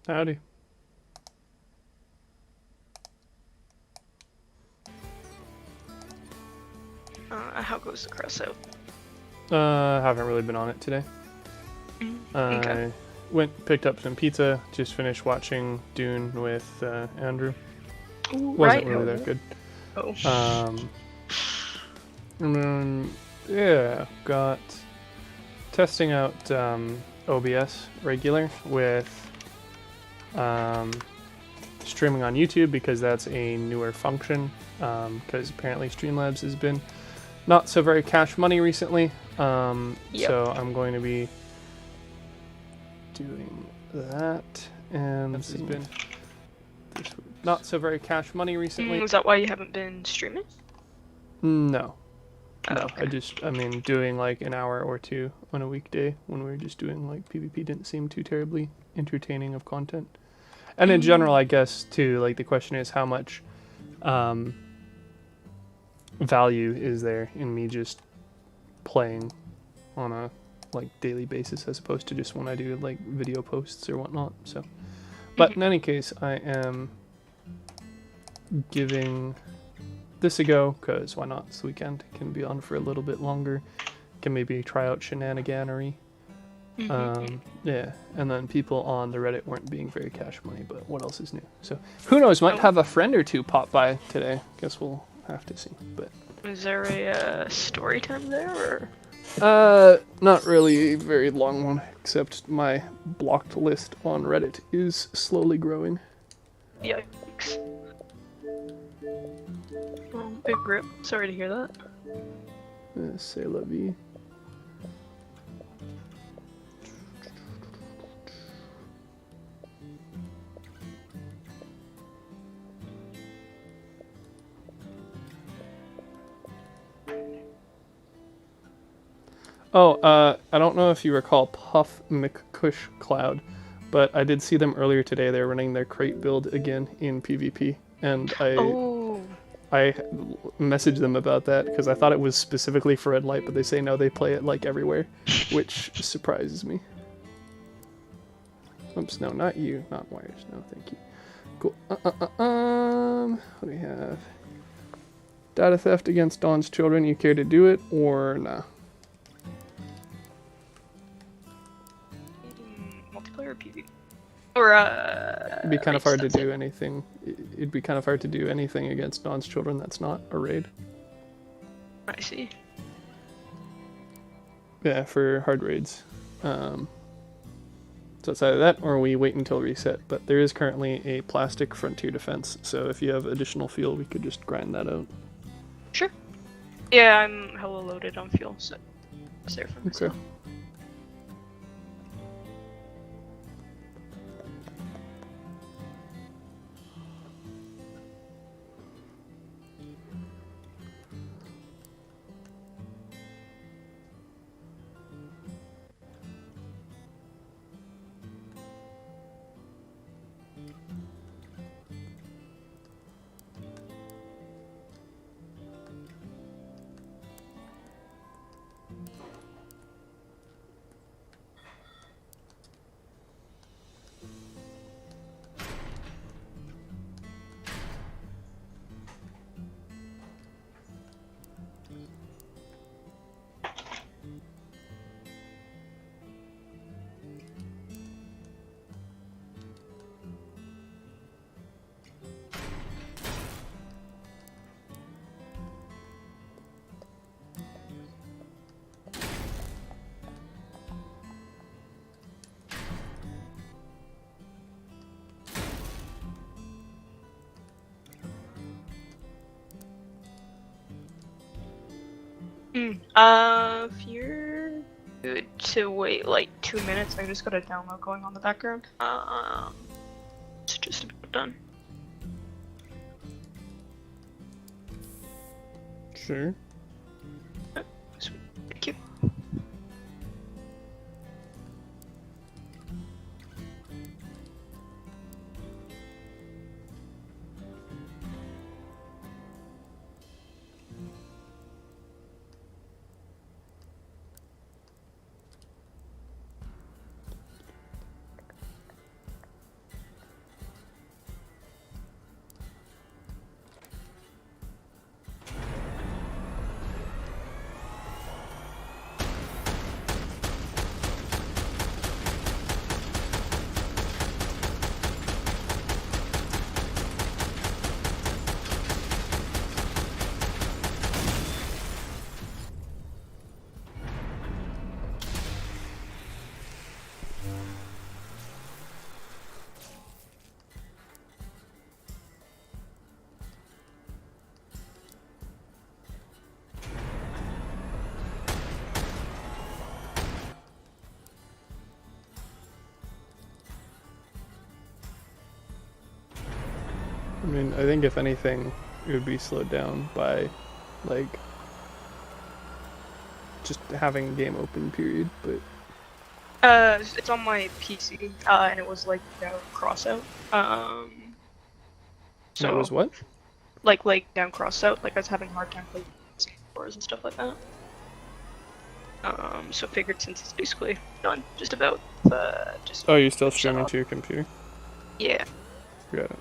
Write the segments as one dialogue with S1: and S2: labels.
S1: Howdy.
S2: How goes the Crossout?
S1: Haven't really been on it today.
S2: Okay.
S1: Picked up some pizza, just finished watching Dune with Andrew.
S2: Ooh,
S1: Wasn't
S2: right.
S1: really that good.
S2: Oh.
S1: And then, yeah, got testing out OBS regular with streaming on YouTube because that's a newer function, because apparently Streamlabs has been not so very cash money recently.
S2: Yep.
S1: So I'm going to be doing that, and this has been not so very cash money recently.
S2: Is that why you haven't been streaming?
S1: No.
S2: Oh,
S1: No,
S2: okay.
S1: I mean, doing like an hour or two on a weekday when we were just doing like PvP didn't seem too terribly entertaining of content. And in general, I guess, too, like the question is how much value is there in me just playing on a like daily basis as opposed to just when I do like video posts or whatnot. So, but in any case, I am giving this a go because why not? This weekend can be on for a little bit longer. Can maybe try out shenaniganery. Yeah, and then people on the Reddit weren't being very cash money, but what else is new? So who knows? Might have a friend or two pop by today. Guess we'll have to see. But
S2: Is there a story time there, or?
S1: not really a very long one, except my blocked list on Reddit is slowly growing.
S2: Yikes. Oh, big rip. Sorry to hear that.
S1: C'est la vie. Oh, I don't know if you recall Puff McCush Cloud, but I did see them earlier today. They're running their crate build again in PvP, and I messaged them about that because I thought it was specifically for Red Light, but they say no, they play it like everywhere, which surprises me. Oops, no, not you, not Wires. No, thank you. Cool. What do we have? Data theft against Dawn's children. You care to do it or nah?
S2: Multiplayer or PvP? Or
S1: It'd be kind of hard to do anything. It'd be kind of hard to do anything against Dawn's children that's not a raid.
S2: I see.
S1: Yeah, for hard raids. So it's either that or we wait until reset. But there is currently a plastic frontier defense, so if you have additional fuel, we could just grind that out.
S2: Sure. Yeah, I'm hella loaded on fuel, so it's there for myself.
S1: Okay.
S2: If you're good to wait like 2 minutes, I just got a download going on the background. It's just about done.
S1: Sure.
S2: Sweet. Thank you.
S1: I mean, I think if anything, it would be slowed down by, like, just having game open period, but...
S2: It's on my PC, and it was, like, down Crossout.
S1: So... It was what?
S2: Like, down Crossout, like, I was having a hard time playing scores and stuff like that. So I figured since it's basically done, just about, just...
S1: Oh, you're still streaming to your computer?
S2: Yeah.
S1: Got it.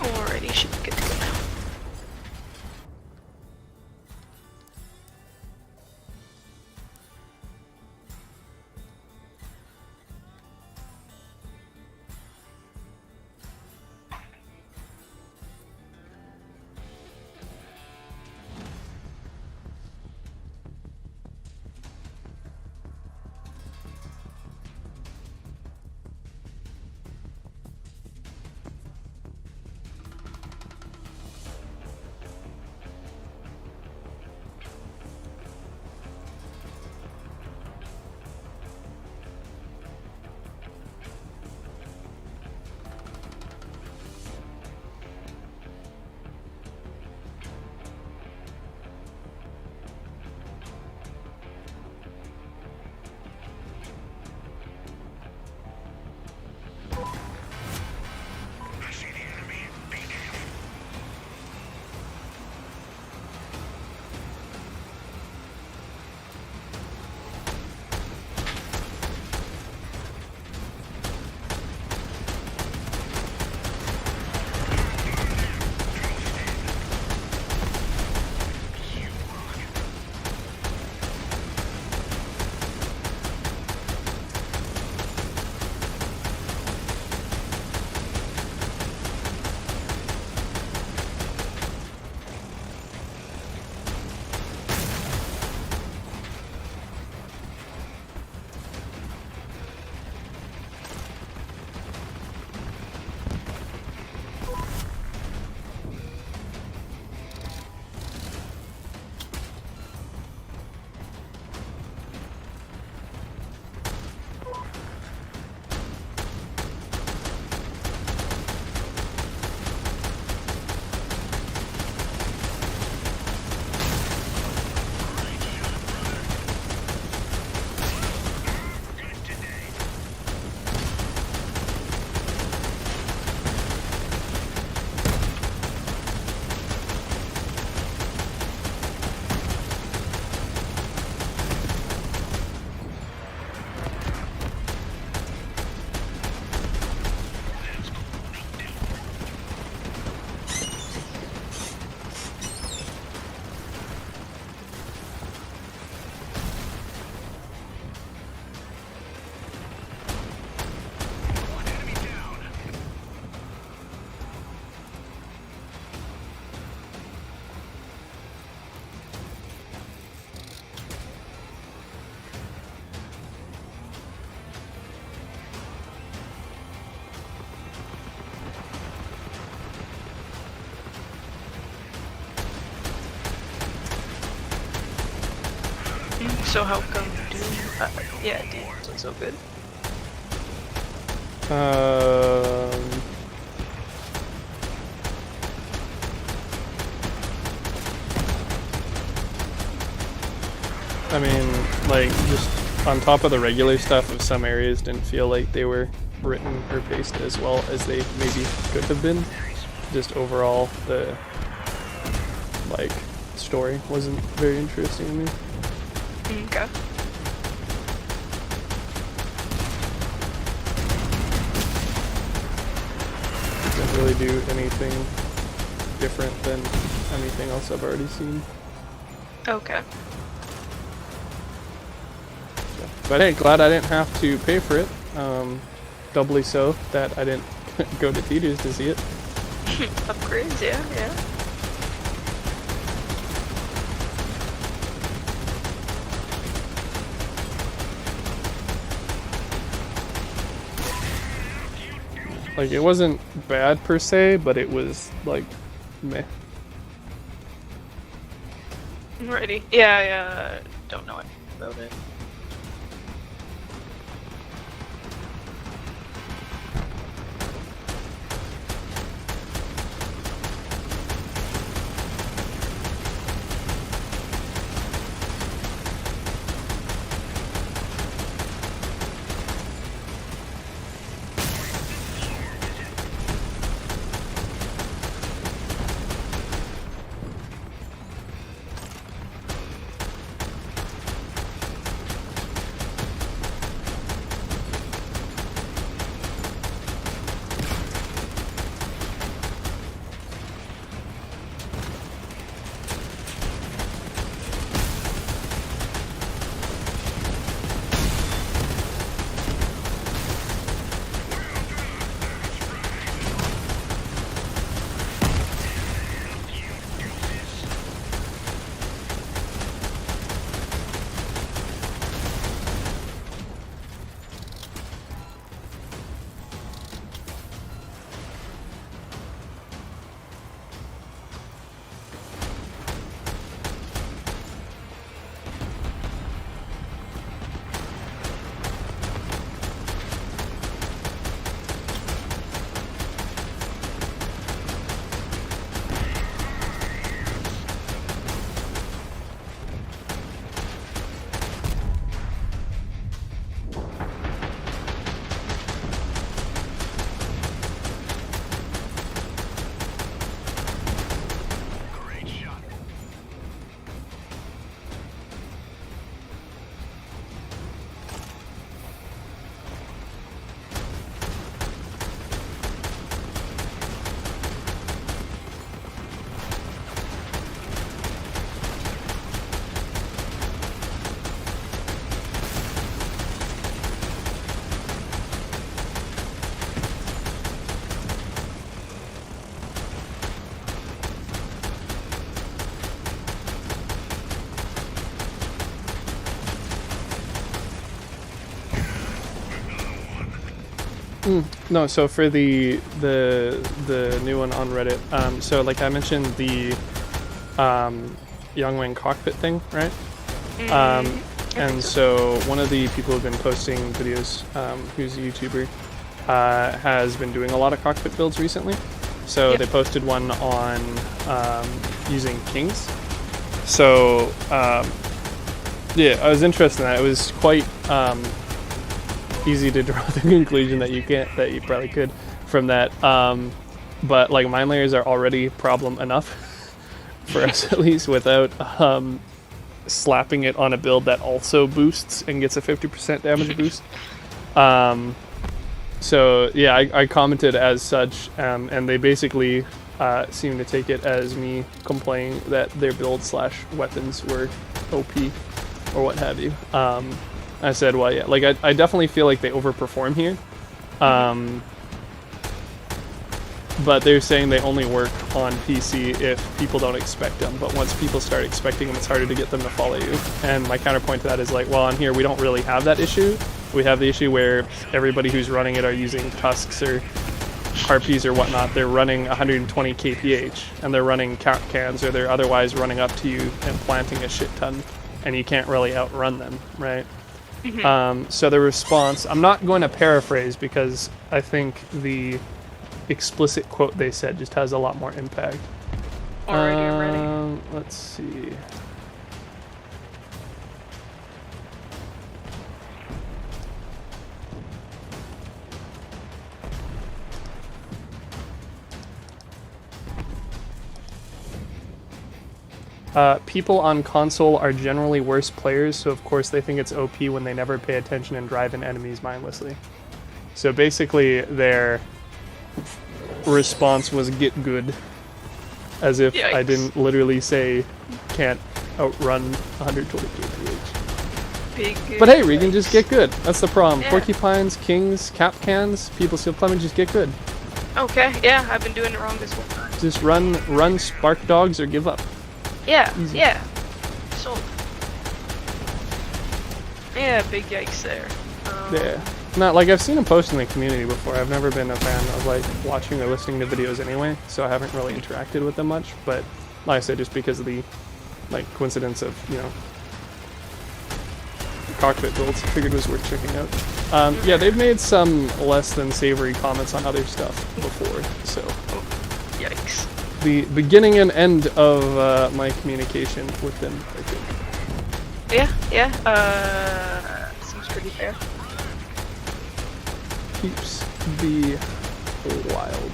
S2: Alrighty, should be good to go now. So how come Doom? Yeah, Doom wasn't so good.
S1: I mean, like, just on top of the regular stuff, of some areas didn't feel like they were written or paced as well as they maybe could have been. Just overall, the, like, story wasn't very interesting to me.
S2: Okay.
S1: Didn't really do anything different than anything else I've already seen.
S2: Okay.
S1: But hey, glad I didn't have to pay for it. doubly so that I didn't go to theaters to see it.
S2: Upgrades, yeah.
S1: Like, it wasn't bad per se, but it was, like, meh.
S2: Alrighty. Yeah, don't know anything about it.
S1: No, so for the new one on Reddit, so like I mentioned the Youngwing cockpit thing, right? And so one of the people who've been posting videos, who's a YouTuber, has been doing a lot of cockpit builds recently. So they posted one on using Kings. So yeah, I was interested in that. It was quite easy to draw the conclusion that you probably could from that. But like mine layers are already problem enough for us at least without slapping it on a build that also boosts and gets a 50% damage boost. So yeah, I commented as such, and they basically seemed to take it as me complaining that their build / weapons were OP or what have you. I said, well, yeah, like I definitely feel like they overperform here. But they're saying they only work on PC if people don't expect them. But once people start expecting them, it's harder to get them to follow you. And my counterpoint to that is like, well, on here we don't really have that issue. We have the issue where everybody who's running it are using Tusks or Harpies or whatnot. They're running 120 kph and they're running count cans, or they're otherwise running up to you and planting a shit ton, and you can't really outrun them, right? So the response, I'm not going to paraphrase because I think the explicit quote they said just has a lot more impact.
S2: Alrighty, I'm ready.
S1: Let's see. People on console are generally worse players, so of course they think it's OP when they never pay attention and drive in enemies mindlessly. So basically their response was get good, as if I didn't literally say can't outrun 120 kph.
S2: big.
S1: But hey, we can just get good. That's the problem.
S2: Yeah.
S1: Porcupines, kings, cap cans, people steal plum and just get good.
S2: Okay, yeah, I've been doing it wrong this whole time.
S1: Just run spark dogs or give up.
S2: Yeah,
S1: Easy.
S2: yeah. Sold. Yeah, big yikes there.
S1: Yeah. Not like I've seen them post in the community before. I've never been a fan of like watching or listening to videos anyway, so I haven't really interacted with them much. But like I said, just because of the like coincidence of, you know, cockpit builds, I figured it was worth checking out. Yeah, they've made some less than savory comments on other stuff before, so.
S2: Yikes.
S1: The beginning and end of my communication with them, I think.
S2: Yeah, seems pretty fair.
S1: Keeps the wild.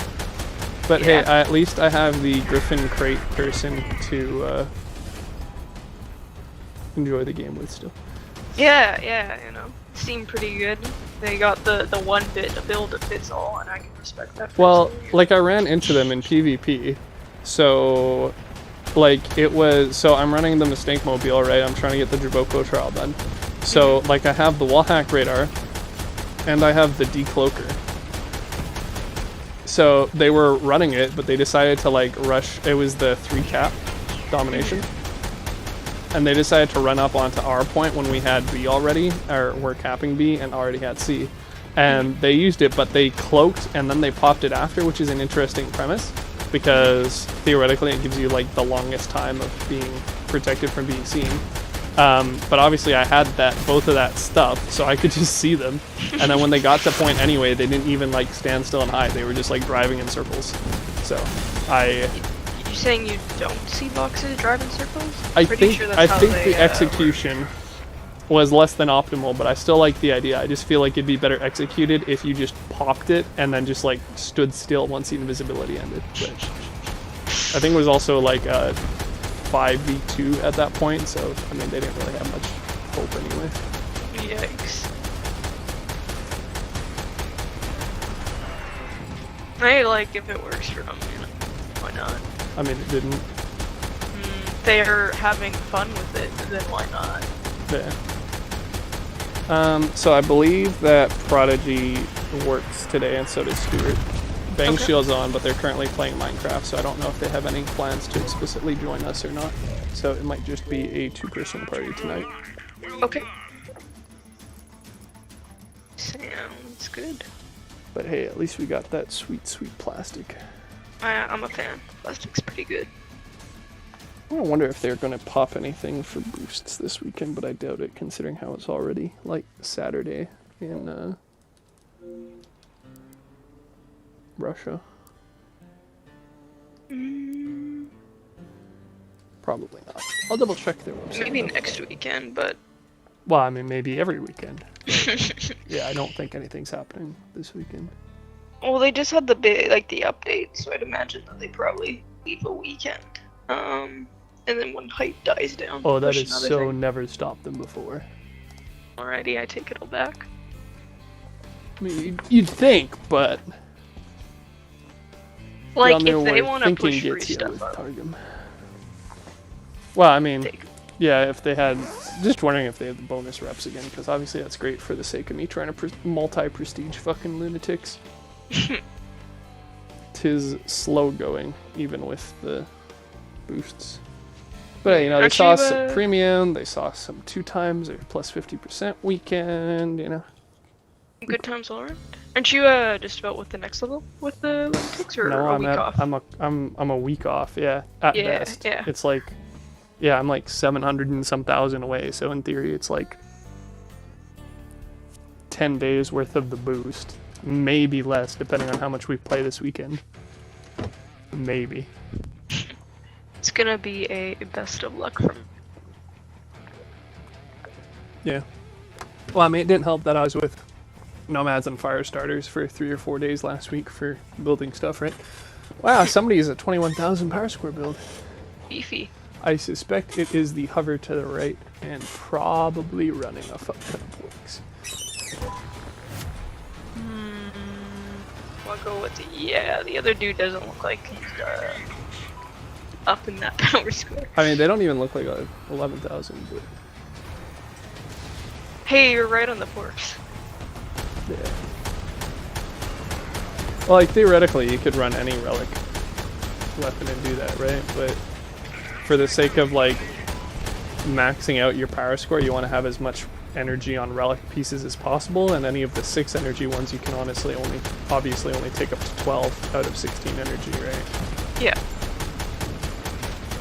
S1: But
S2: Yeah.
S1: hey, at least I have the Griffin crate person to enjoy the game with still.
S2: Yeah, you know, seemed pretty good. They got the one bit to build that fits all, and I can respect that.
S1: Well,
S2: personally.
S1: like I ran into them in PvP, so like it was, so I'm running the Mistake Mobile, right? I'm trying to get the Jaboko trial done. So like I have the wall hack radar, and I have the decloaker. So they were running it, but they decided to like rush, it was the 3 cap domination. And they decided to run up onto our point when we had B already, or we're capping B and already had C. And they used it, but they cloaked and then they popped it after, which is an interesting premise, because theoretically it gives you like the longest time of being protected from being seen. But obviously I had both of that stuff, so I could just see them. And then when they got to point anyway, they didn't even like stand still and hide. They were just like driving in circles. So
S2: You're saying you don't see boxes drive in circles?
S1: I
S2: Pretty
S1: think
S2: sure that's how they,
S1: the execution was less than optimal, but I still like the idea. I just feel like it'd be better executed if you just popped it and then just like stood still once the invisibility ended. But I think it was also like a 5v2 at that point, so I mean they didn't really have much hope anyway.
S2: Yikes. I like if it works for them, you know. Why not?
S1: I mean, it didn't.
S2: They're having fun with it, then why not?
S1: Yeah. So I believe that Prodigy works today, and so does Stuart. Bang
S2: Okay.
S1: Shield's on, but they're currently playing Minecraft, so I don't know if they have any plans to explicitly join us or not. So it might just be a 2-person party tonight.
S2: Okay. Sounds good.
S1: But hey, at least we got that sweet, sweet plastic.
S2: I'm a fan. Plastic's pretty good.
S1: I wonder if they're going to pop anything for boosts this weekend, but I doubt it, considering how it's already, like, Saturday in, Russia. Probably not. I'll double check their website.
S2: Maybe
S1: though.
S2: next weekend, but...
S1: Well, I mean, maybe every weekend. Yeah, I don't think anything's happening this weekend.
S2: Well, they just had the the update, so I'd imagine that they probably leave a weekend. And then when hype dies down,
S1: Oh, that
S2: push
S1: has
S2: another
S1: so
S2: thing.
S1: never stopped them before.
S2: Alrighty, I take it all back.
S1: I mean, you'd think, but...
S2: Like,
S1: down there
S2: if they
S1: where
S2: want to
S1: thinking
S2: push free
S1: gets you
S2: stuff
S1: with
S2: up,
S1: Targum. Well, I mean,
S2: take
S1: yeah, if they had... Just wondering if they had the bonus reps again, because obviously that's great for the sake of me trying to multi-prestige fucking lunatics. 'Tis slow going, even with the boosts. But you know, they
S2: Aren't
S1: saw
S2: you,
S1: some premium, they saw some 2 times or plus 50% weekend, you know.
S2: good times all around. Aren't you just about with the next level with the lunatics, or
S1: No,
S2: a
S1: I'm
S2: week off?
S1: I'm a week off, yeah, at
S2: Yeah,
S1: best.
S2: yeah.
S1: It's like, yeah, I'm like 700 and some thousand away, so in theory it's like 10 days worth of the boost. Maybe less, depending on how much we play this weekend. Maybe.
S2: It's gonna be a best of luck for me.
S1: Yeah. Well, I mean, it didn't help that I was with Nomads and Firestarters for 3 or 4 days last week for building stuff, right? Wow, somebody's a 21,000 power square build.
S2: Beefy.
S1: I suspect it is the hover to the right and probably running a fuck ton of works.
S2: I'll go with the other dude doesn't look like he's up in that power square.
S1: I mean, they don't even look like 11,000, but
S2: Hey, you're right on the forks.
S1: Yeah. Well, like, theoretically, you could run any relic weapon and do that, right? But for the sake of, like, maxing out your power score, you want to have as much energy on relic pieces as possible, and any of the 6 energy ones you can obviously only take up to 12 out of 16 energy, right?
S2: Yeah.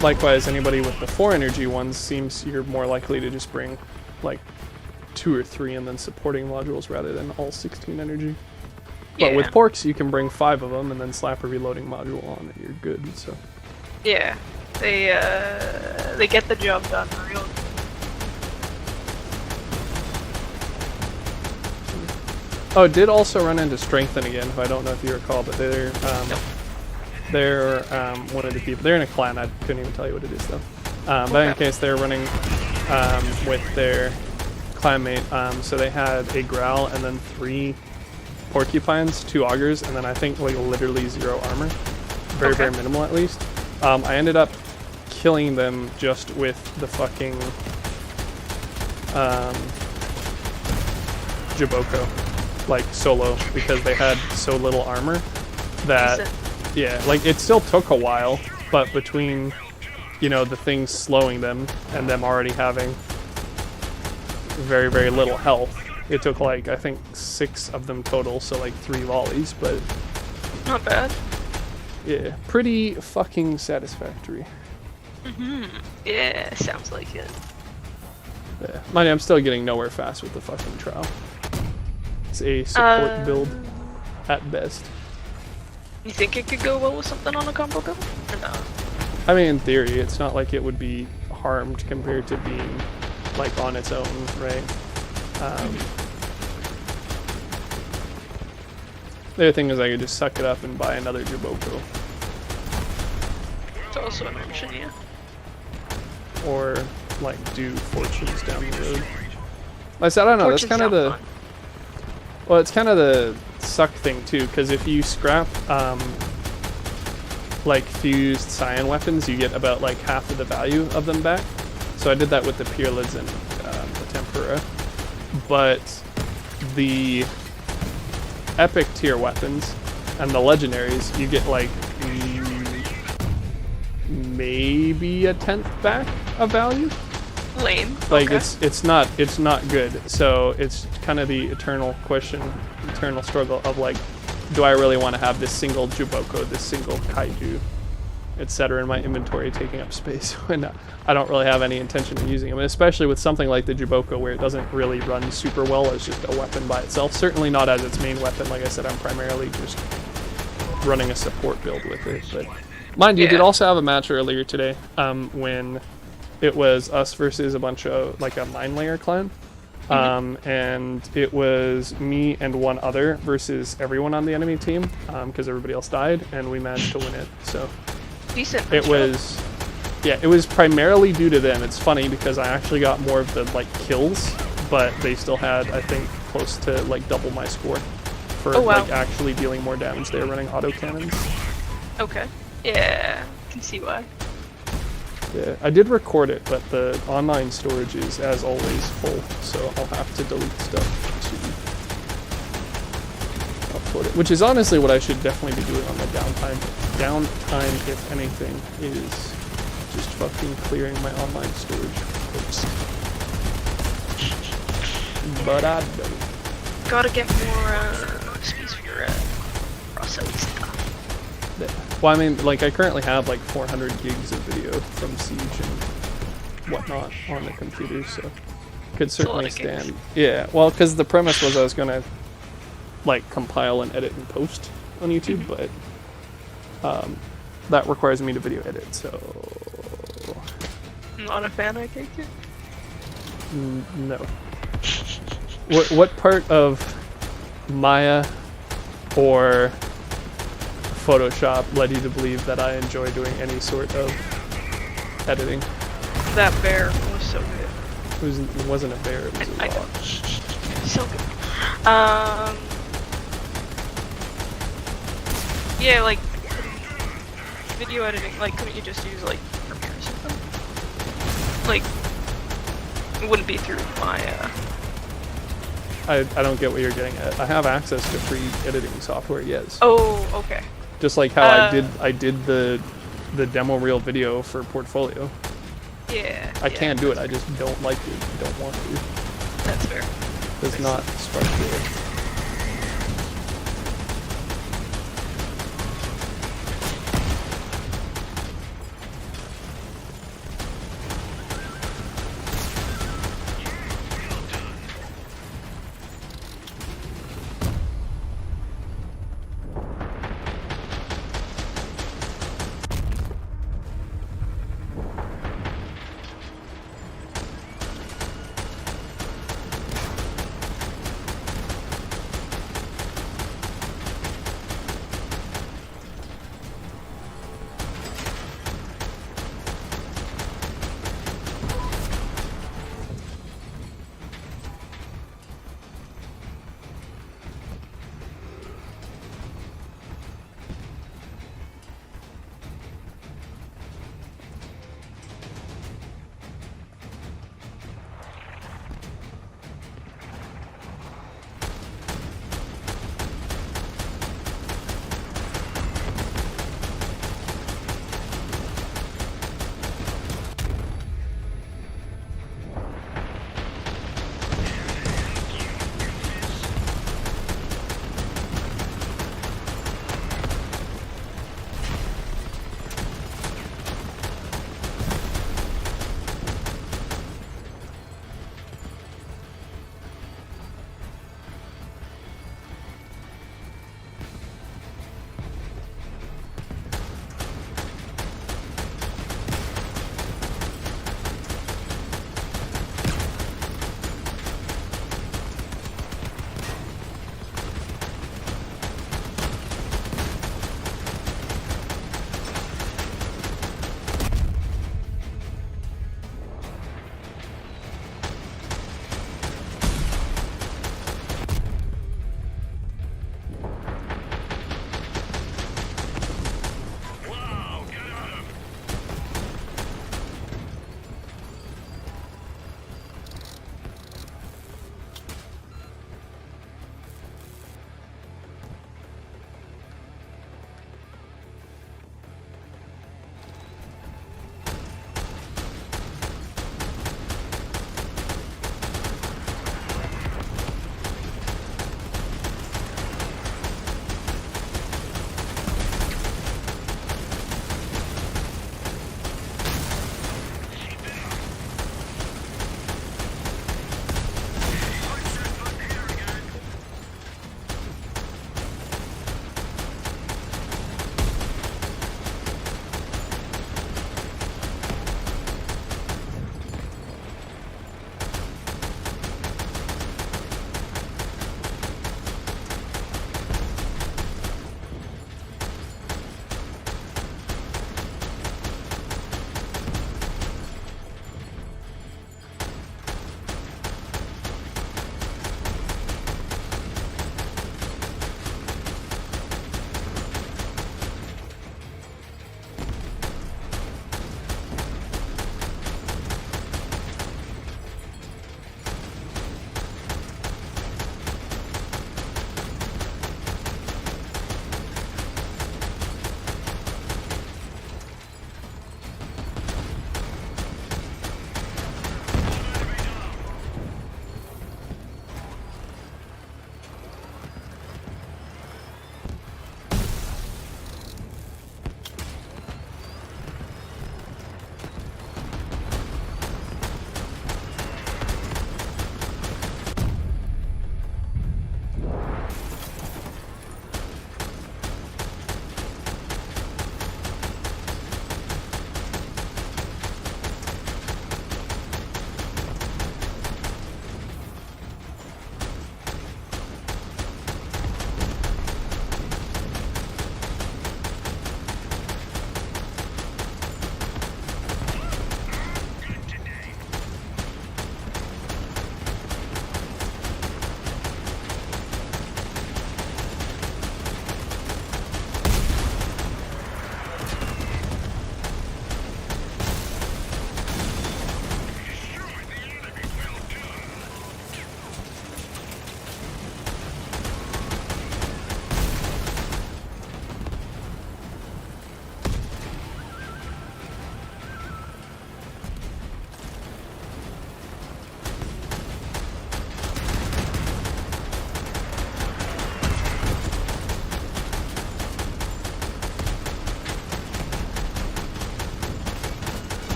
S1: Likewise, anybody with the 4 energy ones seems you're more likely to just bring, like, 2 or 3 and then supporting modules rather than all 16 energy. But with porks, you can bring 5 of them and then slap a reloading module on it. You're good. So.
S2: Yeah, they get the job done real.
S1: Oh, it did also run into Strengthen again. Who I don't know if you recall, but they're one of the people. They're in a clan. I couldn't even tell you what it is though. But in any case, they're running with their clanmate. So they had a Growl and then 3 Porcupines, 2 Augers, and then I think like literally 0 armor. Very minimal at least. I ended up killing them just with the fucking Jaboko, like solo, because they had so little armor that yeah, like it still took a while, but between, you know, the things slowing them and them already having very little health, it took like I think 6 of them total, so like 3 volleys, but
S2: not bad.
S1: Yeah, pretty fucking satisfactory.
S2: Yeah, sounds like it.
S1: Yeah, mind you, I'm still getting nowhere fast with the fucking trowel. It's a support build at best.
S2: You think it could go well with something on a combo build? Or no?
S1: I mean, in theory, it's not like it would be harmed compared to being like on its own, right? The other thing is I could just suck it up and buy another Jaboko.
S2: It's also an option, yeah.
S1: Or like do fortunes down the road. Like I said, I don't know,
S2: Fortunes
S1: that's kind of the...
S2: fun.
S1: Well, it's kind of the suck thing too, because if you scrap like fused cyan weapons, you get about like half of the value of them back. So I did that with the Pyrelids and the Tempura. But the epic tier weapons and the legendaries, you get like maybe a 10th back of value.
S2: Lame.
S1: Like it's not good. So it's kind of the eternal question, eternal struggle of like, do I really want to have this single Jaboko, this single Kaiju, etc. in my inventory taking up space when I don't really have any intention of using them, and especially with something like the Jaboko where it doesn't really run super well as just a weapon by itself. Certainly not as its main weapon. Like I said, I'm primarily just running a support build with it. But mind you, did also have a match earlier today when it was us versus a bunch of like a mine layer clan. And it was me and one other versus everyone on the enemy team because everybody else died, and we managed to win it. So
S2: decent.
S1: It was, yeah, it was primarily due to them. It's funny because I actually got more of the like kills, but they still had, I think, close to like double my score for like actually dealing more damage. They were running autocannons.
S2: Okay. Yeah, I can see why.
S1: Yeah, I did record it, but the online storage is, as always, full, so I'll have to delete stuff to upload it. Which is honestly what I should definitely be doing on my downtime. Downtime, if anything, is just fucking clearing my online storage. Oops. But I don't.
S2: Gotta get more space for your Crossout stuff.
S1: Well, I mean, like, I currently have like 400 gigs of video from Siege and whatnot on the computer, so could certainly stand. Yeah, well, because the premise was I was gonna like compile and edit and post on YouTube, but that requires me to video edit, so
S2: not a fan, I take it.
S1: No. What part of Maya or Photoshop led you to believe that I enjoy doing any sort of editing?
S2: That bear was so good.
S1: It wasn't a bear, it was a rock.
S2: So good. Yeah, like video editing, like couldn't you just use like Premiere or something? Like it wouldn't be through my
S1: I don't get what you're getting at. I have access to free editing software, yes.
S2: Oh, okay.
S1: Just like how I did the demo reel video for Portfolio.
S2: Yeah.
S1: I can do it, I just don't like to, don't want to.
S2: That's fair.
S1: It's not structured.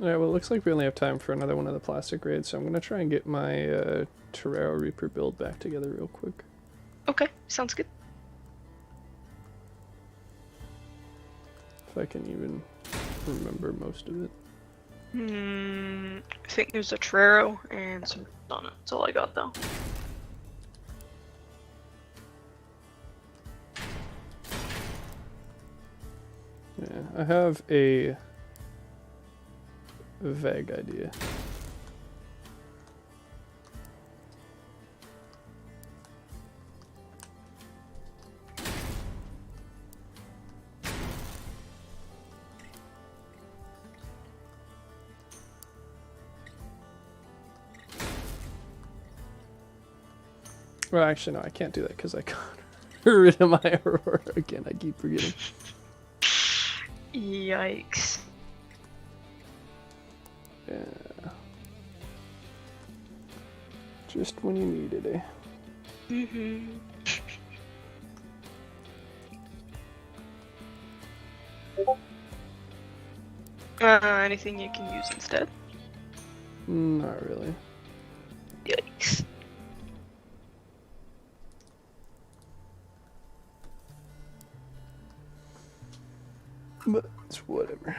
S1: Alright, well, it looks like we only have time for another one of the plastic raids, so I'm gonna try and get my Terraro Reaper build back together real quick.
S2: Okay, sounds good.
S1: If I can even remember most of it.
S2: I think there's a Terraro and some on it. That's all I got though.
S1: Yeah, I have a vague idea. Well, actually, no, I can't do that because I got rid of my Aurora again. I keep forgetting.
S2: Yikes.
S1: Yeah. Just when you needed it.
S2: Anything you can use instead?
S1: Not really.
S2: Yikes.
S1: But it's whatever.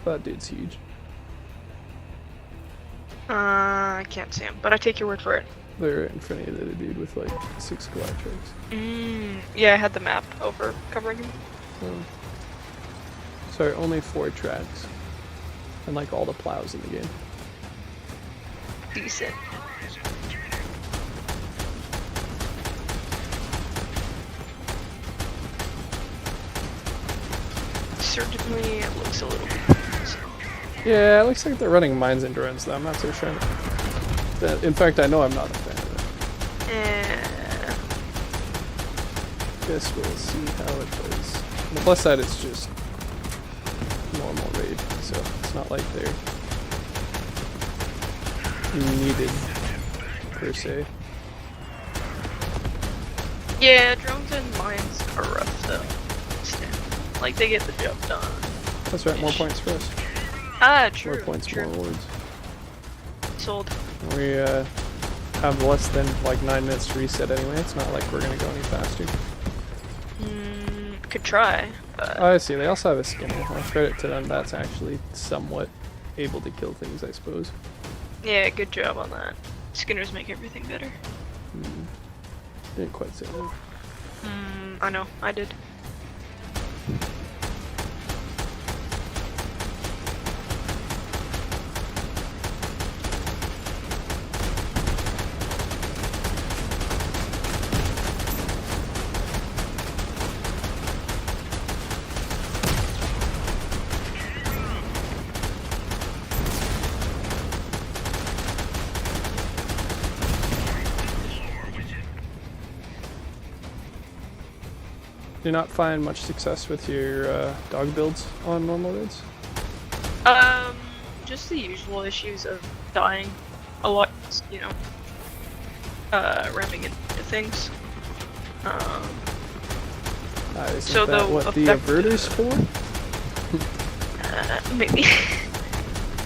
S1: That dude's huge.
S2: I can't see him, but I take your word for it.
S1: They're right in front of you, the dude with like 6 glide tracks.
S2: Yeah, I had the map over covering him.
S1: Sorry, only 4 tracks. And like all the plows in the game.
S2: Decent. Certainly, it looks a little bit.
S1: Yeah, it looks like they're running mines and drones though. I'm not so sure. In fact, I know I'm not a fan of it. Guess we'll see how it goes. On the plus side, it's just normal raid, so it's not like they're needed per se.
S2: Yeah, drones and mines are rough though. Like they get the job done.
S1: That's right, more points for us.
S2: Ah, true.
S1: More points,
S2: true.
S1: more awards.
S2: Sold.
S1: We have less than like 9 minutes to reset anyway. It's not like we're gonna go any faster.
S2: Could try, but...
S1: Oh, I see. They also have a skinner. I'll credit to them. That's actually somewhat able to kill things, I suppose.
S2: Yeah, good job on that. Skinners make everything better.
S1: Didn't quite say that.
S2: I know. I did.
S1: Do you not find much success with your dog builds on normal raids?
S2: Just the usual issues of dying a lot, you know, ramming into things.
S1: Isn't
S2: So
S1: that
S2: the
S1: what the averter's for?
S2: Maybe.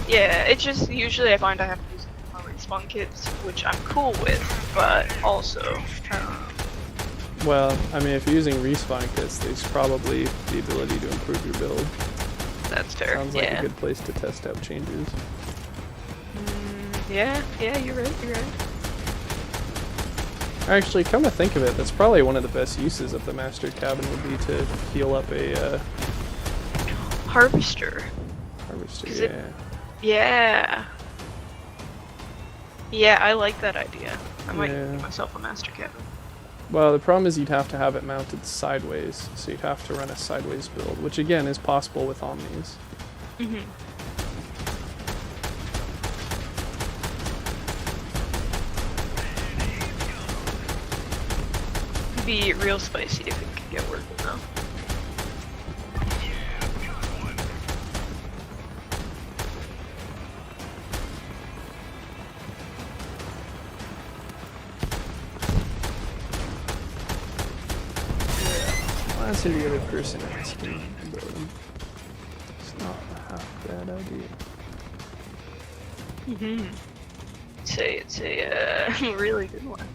S2: Yeah, it's just usually I find I have to use my respawn kits, which I'm cool with, but also
S1: Well, I mean, if you're using respawn kits, there's probably the ability to improve your build.
S2: That's fair.
S1: Sounds like a good place to test out changes.
S2: Yeah, you're right.
S1: Actually, come to think of it, that's probably one of the best uses of the master cabin would be to heal up a
S2: harvester.
S1: Yeah.
S2: Yeah, I like that idea. I might give myself a master cabin.
S1: Well, the problem is you'd have to have it mounted sideways, so you'd have to run a sideways build, which again is possible with Omnis.
S2: It'd be real spicy if it could get working though.
S1: That's the other person asking about him. It's not a half bad idea.
S2: It's a really good one.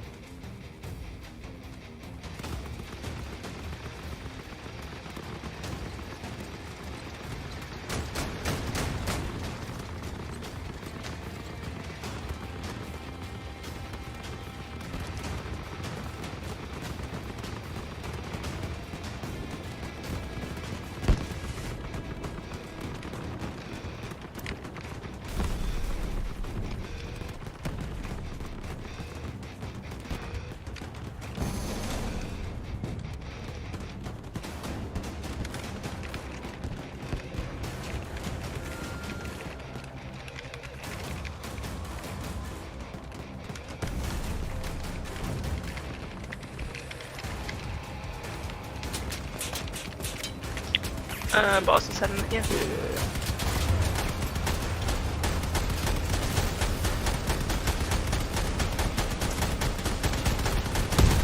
S2: Boss is heading, yeah.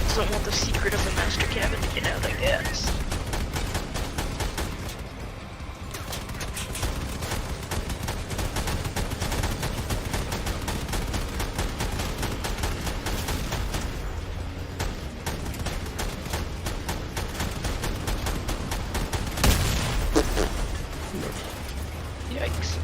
S2: Doesn't want the secret of the master cabin to get out, I guess. Yikes.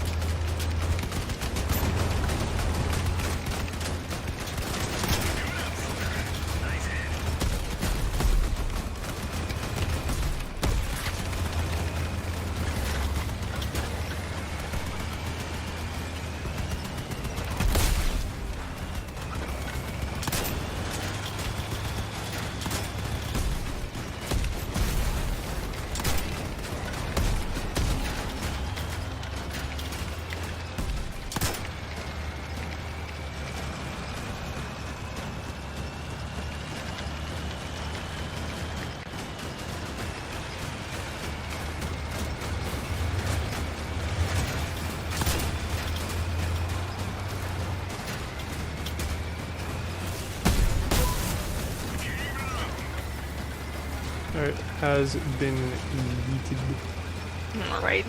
S1: Alright, has been deleted.
S2: Alright.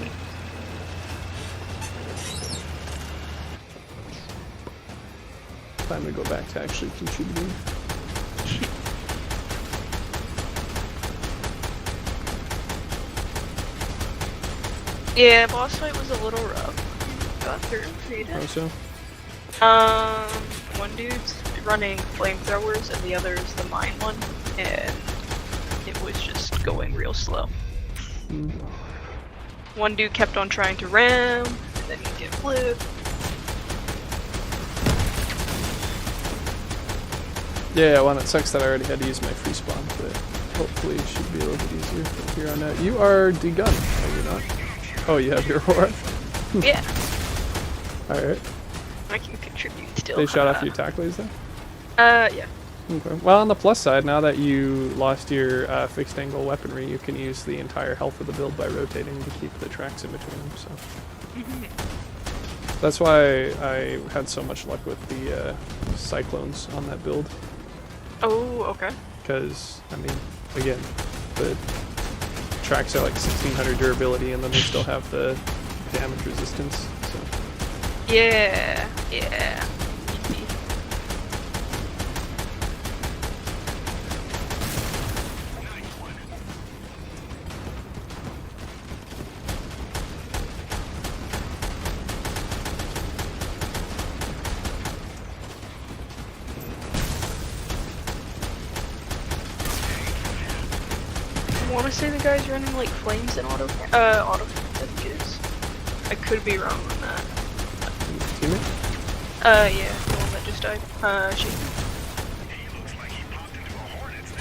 S1: Time to go back to actually contributing.
S2: Yeah, boss fight was a little rough. Got through and beat
S1: How
S2: it.
S1: so?
S2: One dude's running flamethrowers and the other's the mine one, and it was just going real slow. One dude kept on trying to ram, and then he'd get flipped.
S1: Yeah, well, it sucks that I already had to use my free spawn, but hopefully it should be a little bit easier from here on out. You are degunned, are you not? Oh, you have your aura?
S2: Yeah.
S1: Alright.
S2: I can contribute still.
S1: They shot off your tackles then?
S2: Yeah.
S1: Okay. Well, on the plus side, now that you lost your fixed angle weaponry, you can use the entire health of the build by rotating to keep the tracks in between them, so. That's why I had so much luck with the cyclones on that build.
S2: Oh, okay.
S1: Because, I mean, again, the tracks are like 1600 durability and then they still have the damage resistance, so.
S2: Yeah, yeah. want to say the guy's running like flames and auto I think it is. I could be wrong on that.
S1: Teammate?
S2: Yeah, the one that just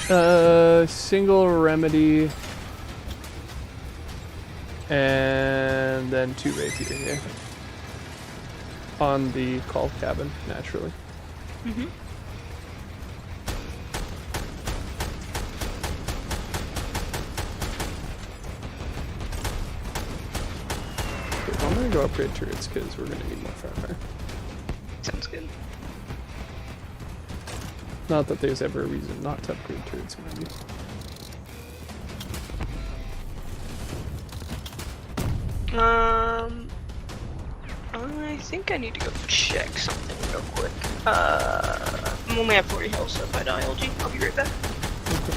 S2: died.
S1: Single remedy. And then 2 rapier here. On the call cabin, naturally.
S2: Mm-hmm.
S1: Okay, I'm gonna go upgrade turrets because we're gonna need more firepower.
S2: Sounds good.
S1: Not that there's ever a reason not to upgrade turrets, mind you.
S2: I think I need to go check something real quick. I'm only at 40 health, so if I die, I'll be right back.
S1: Okay.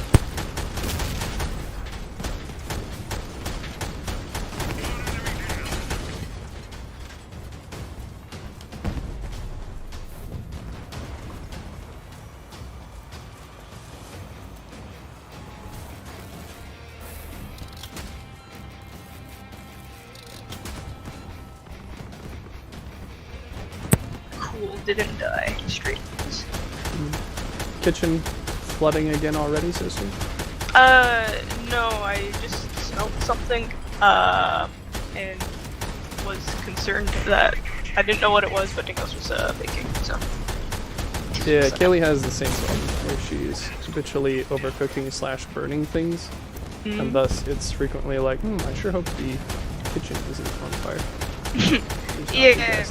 S2: Cool, didn't die. Straight.
S1: Kitchen flooding again already, sister?
S2: No, I just smelled something, and was concerned that I didn't know what it was, but Dingos was, baking, so.
S1: Yeah, Kaylee has the same problem, where she's habitually overcooking / burning things, and thus it's frequently like, I sure hope the kitchen isn't on fire.
S2: Yeah.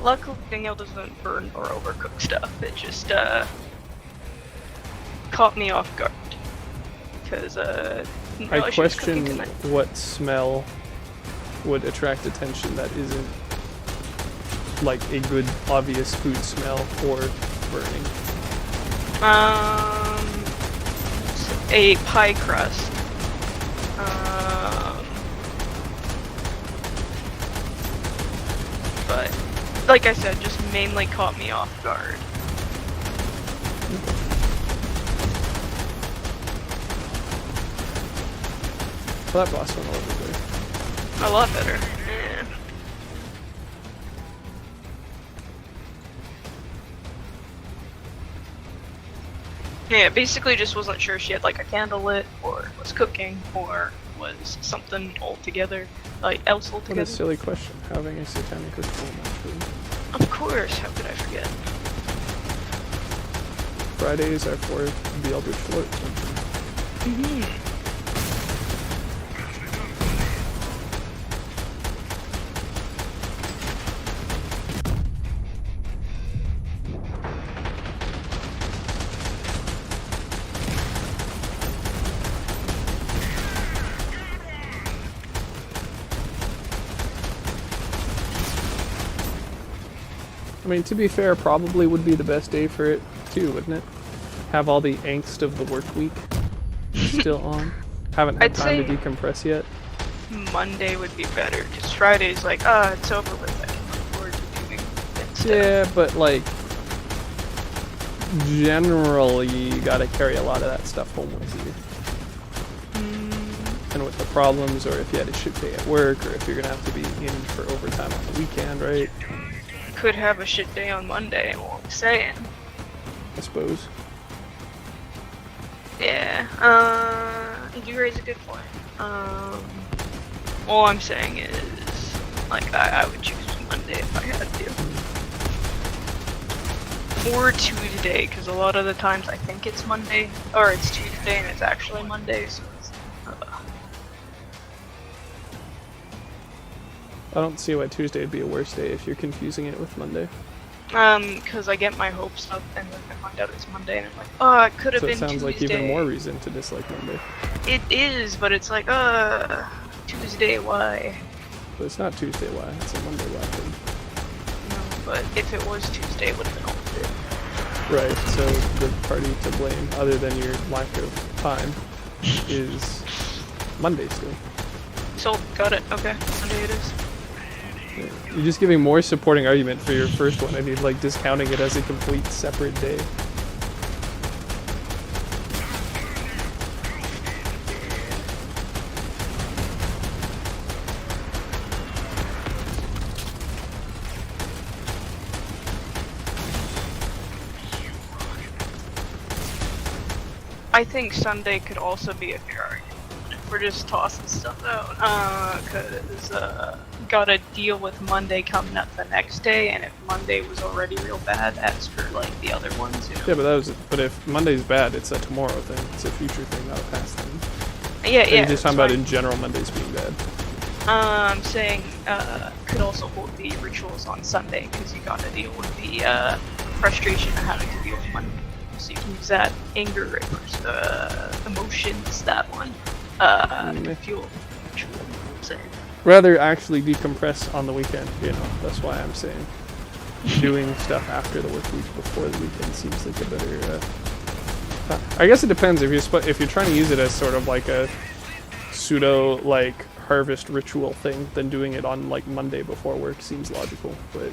S2: Luckily, Dingo doesn't burn or overcook stuff. It just, caught me off guard. Because,
S1: I question what smell would attract attention that isn't like a good, obvious food smell or burning.
S2: A pie crust. But, like I said, just mainly caught me off guard.
S1: Well, that boss went a little bit better.
S2: A lot better. Yeah. Yeah, basically just wasn't sure if she had like a candle lit, or was cooking, or was something altogether, like else altogether.
S1: What a silly question, having a satanic ritual naturally.
S2: Of course, how could I forget?
S1: Fridays are for the Eldritch Lord. I mean, to be fair, probably would be the best day for it too, wouldn't it? Have all the angst of the work week still on. Haven't had time to decompress yet.
S2: Monday would be better, because Friday's like, it's over with, I can look forward to doing things.
S1: Yeah, but like, generally, you gotta carry a lot of that stuff home with you. And with the problems, or if you had a shit day at work, or if you're gonna have to be in for overtime on the weekend, right?
S2: Could have a shit day on Monday, what I'm saying.
S1: I suppose.
S2: Yeah, you do raise a good point. All I'm saying is, like, I would choose Monday if I had to. Or Tuesday, because a lot of the times I think it's Monday, or it's Tuesday and it's actually Monday, so it's,
S1: I don't see why Tuesday would be a worse day if you're confusing it with Monday.
S2: Because I get my hopes up and then I find out it's Monday and I'm like, oh, it could have been Tuesday.
S1: So it sounds like even more reason to dislike Monday.
S2: It is, but it's like, Tuesday, why?
S1: But it's not Tuesday, why? It's a Monday, why?
S2: No, but if it was Tuesday, it would have been all good.
S1: Right, so the party to blame, other than your lack of time, is Monday still.
S2: So, got it. Okay, Monday it is.
S1: You're just giving more supporting argument for your first one, and you're like discounting it as a complete separate day.
S2: I think Sunday could also be a fair argument if we're just tossing stuff out. Cause gotta deal with Monday coming up the next day, and if Monday was already real bad, as for like the other ones, you know.
S1: Yeah, but if Monday's bad, it's a tomorrow thing. It's a future thing, not a past thing.
S2: Yeah,
S1: And
S2: yeah.
S1: you're just talking about in general Mondays being bad.
S2: I'm saying could also hold the rituals on Sunday because you gotta deal with the frustration of having to deal with Monday. So you can use that anger versus emotions, that one, to fuel the ritual. I'm saying.
S1: Rather actually decompress on the weekend, you know. That's why I'm saying doing stuff after the work week before the weekend seems like a better. I guess it depends if you're trying to use it as sort of like a pseudo like harvest ritual thing, then doing it on like Monday before work seems logical. But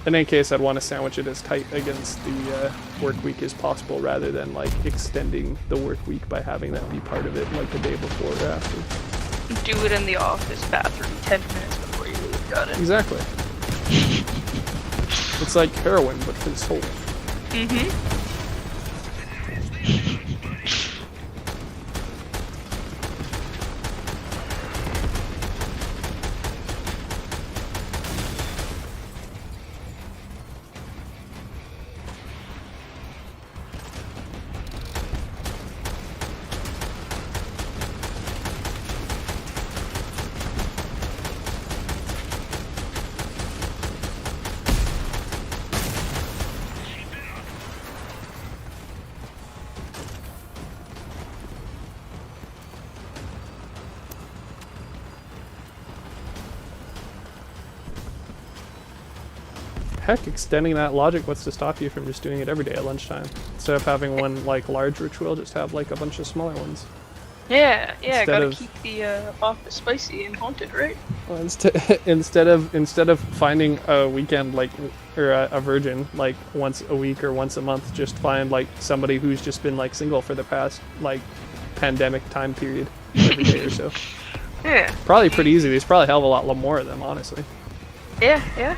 S1: in any case, I'd want to sandwich it as tight against the work week as possible, rather than like extending the work week by having that be part of it like the day before or after.
S2: Do it in the office bathroom 10 minutes before you leave. Got it.
S1: Exactly. It's like heroin, but for the soul.
S2: Mm-hmm.
S1: Heck, extending that logic, what's to stop you from just doing it every day at lunchtime? Instead of having one like large ritual, just have like a bunch of smaller ones.
S2: Yeah, gotta keep the office spicy and haunted, right?
S1: Well, instead of finding a weekend like or a virgin like once a week or once a month, just find like somebody who's just been like single for the past like pandemic time period every day or so.
S2: Yeah.
S1: Probably pretty easy. There's probably a hell of a lot more of them, honestly.
S2: Yeah.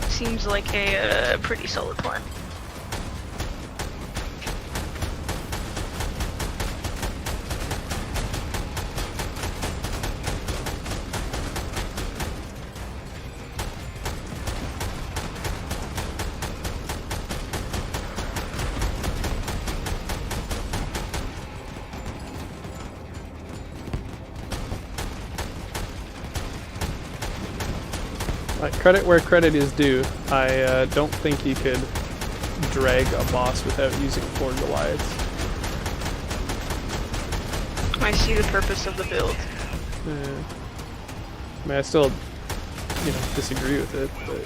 S2: Seems like a pretty solid plan.
S1: Like, credit where credit is due. I don't think you could drag a boss without using 4 Goliaths.
S2: I see the purpose of the build.
S1: I mean, I still, disagree with it, but...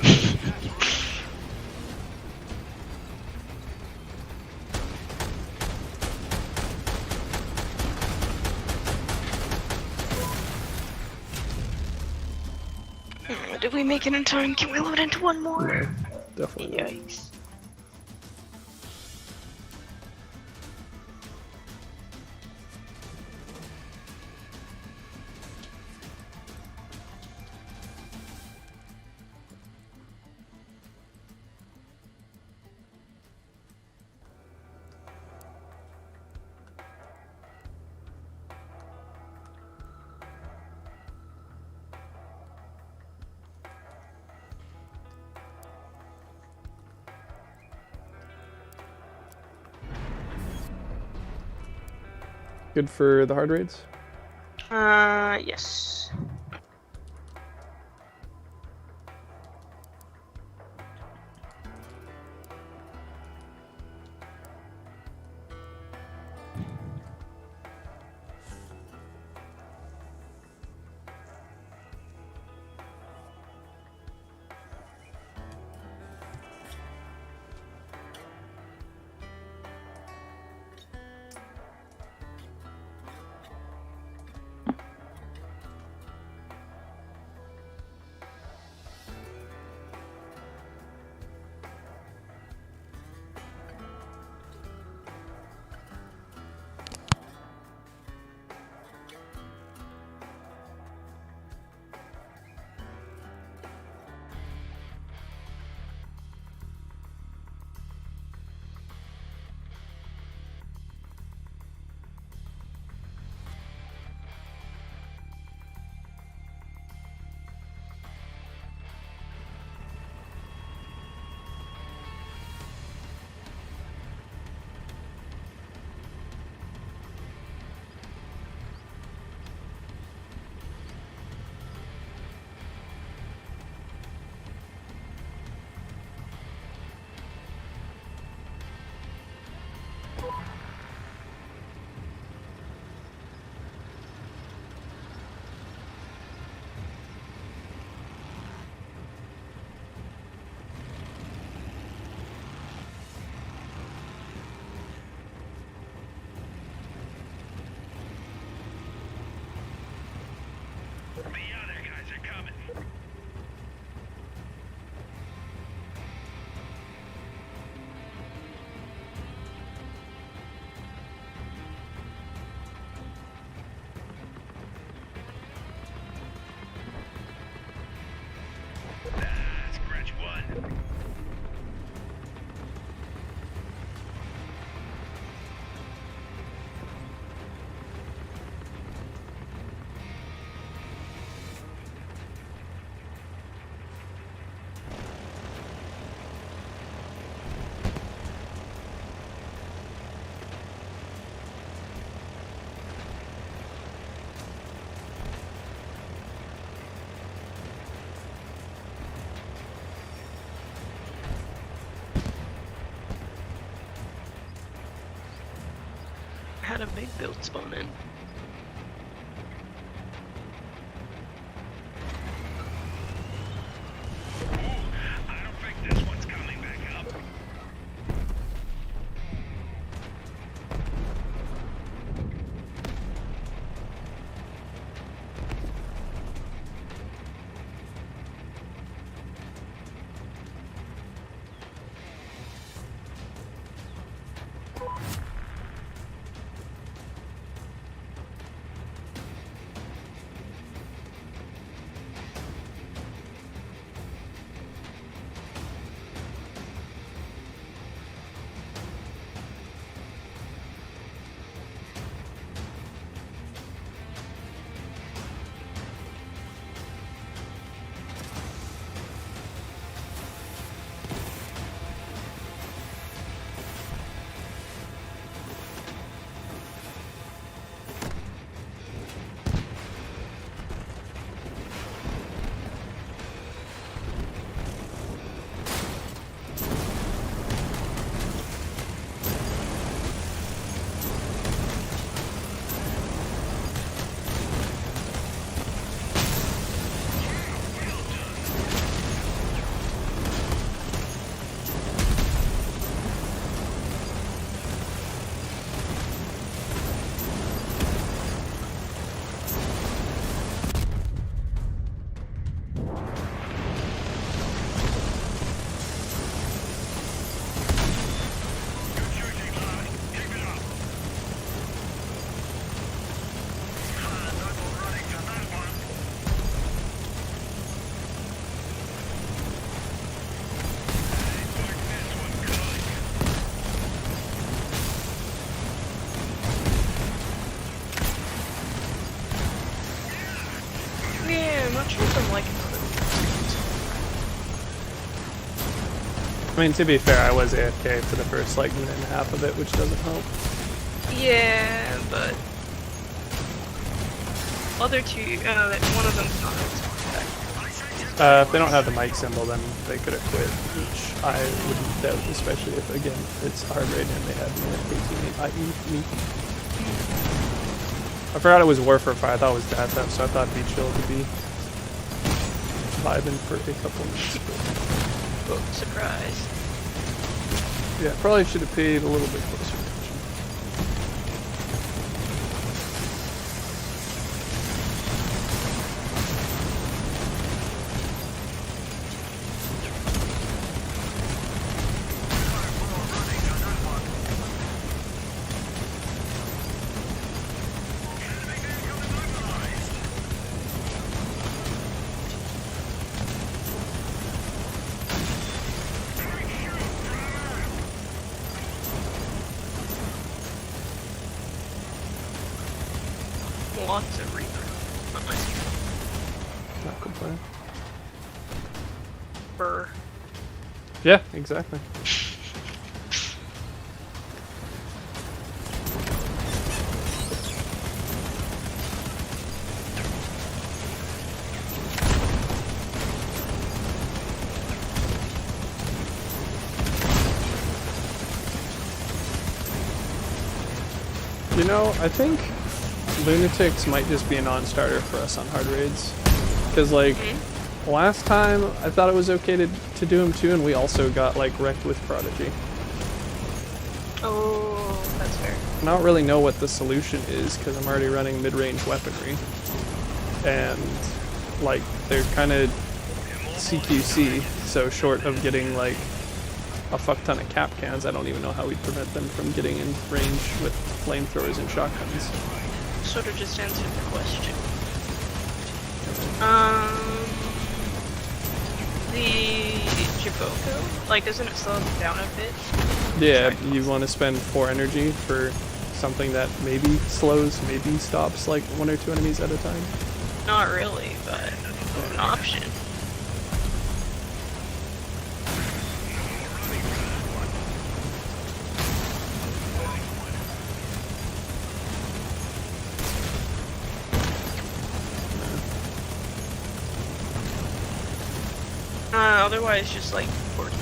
S2: Did we make it in time? Can we load into one more?
S1: No, definitely not.
S2: Yikes.
S1: Good for the hard raids?
S2: Yes. had a big build spawn in.
S3: I don't think this one's coming back up.
S2: Yeah, I'm not sure if I'm liking
S1: I mean, to be fair, I was AFK for the first like minute and a half of it, which doesn't help.
S2: Yeah, but other two, one of them's not responding back.
S1: If they don't have the mic symbol, then they could have quit, which I wouldn't doubt, especially if, again, it's hard raid and they have me at 18, i.e. me. I forgot it was Warfare Fire, I thought it was Death Up, so I thought it'd be chill to be vibing for a couple minutes.
S2: Oh, surprise.
S1: Yeah, probably should have paid a little bit closer attention.
S2: Lots of Reaper. Not nice.
S1: Not complaining.
S2: Burr.
S1: Yeah, exactly. You know, I think Lunatics might just be a non-starter for us on hard raids. Because, like, last time I thought it was okay to do them too, and we also got, like, wrecked with Prodigy.
S2: Oh, that's fair.
S1: I don't really know what the solution is, because I'm already running mid-range weaponry. And, like, they're kind of CQC, so short of getting, like, a fuck ton of cap cans, I don't even know how we'd prevent them from getting in range with flamethrowers and shotguns.
S2: Sort of just answered the question. The Jiboko, like, doesn't it slow them down a bit?
S1: Yeah, you want to spend 4 energy for something that maybe slows, maybe stops, like, 1 or 2 enemies at a time?
S2: Not really, but an option. Otherwise, just like 14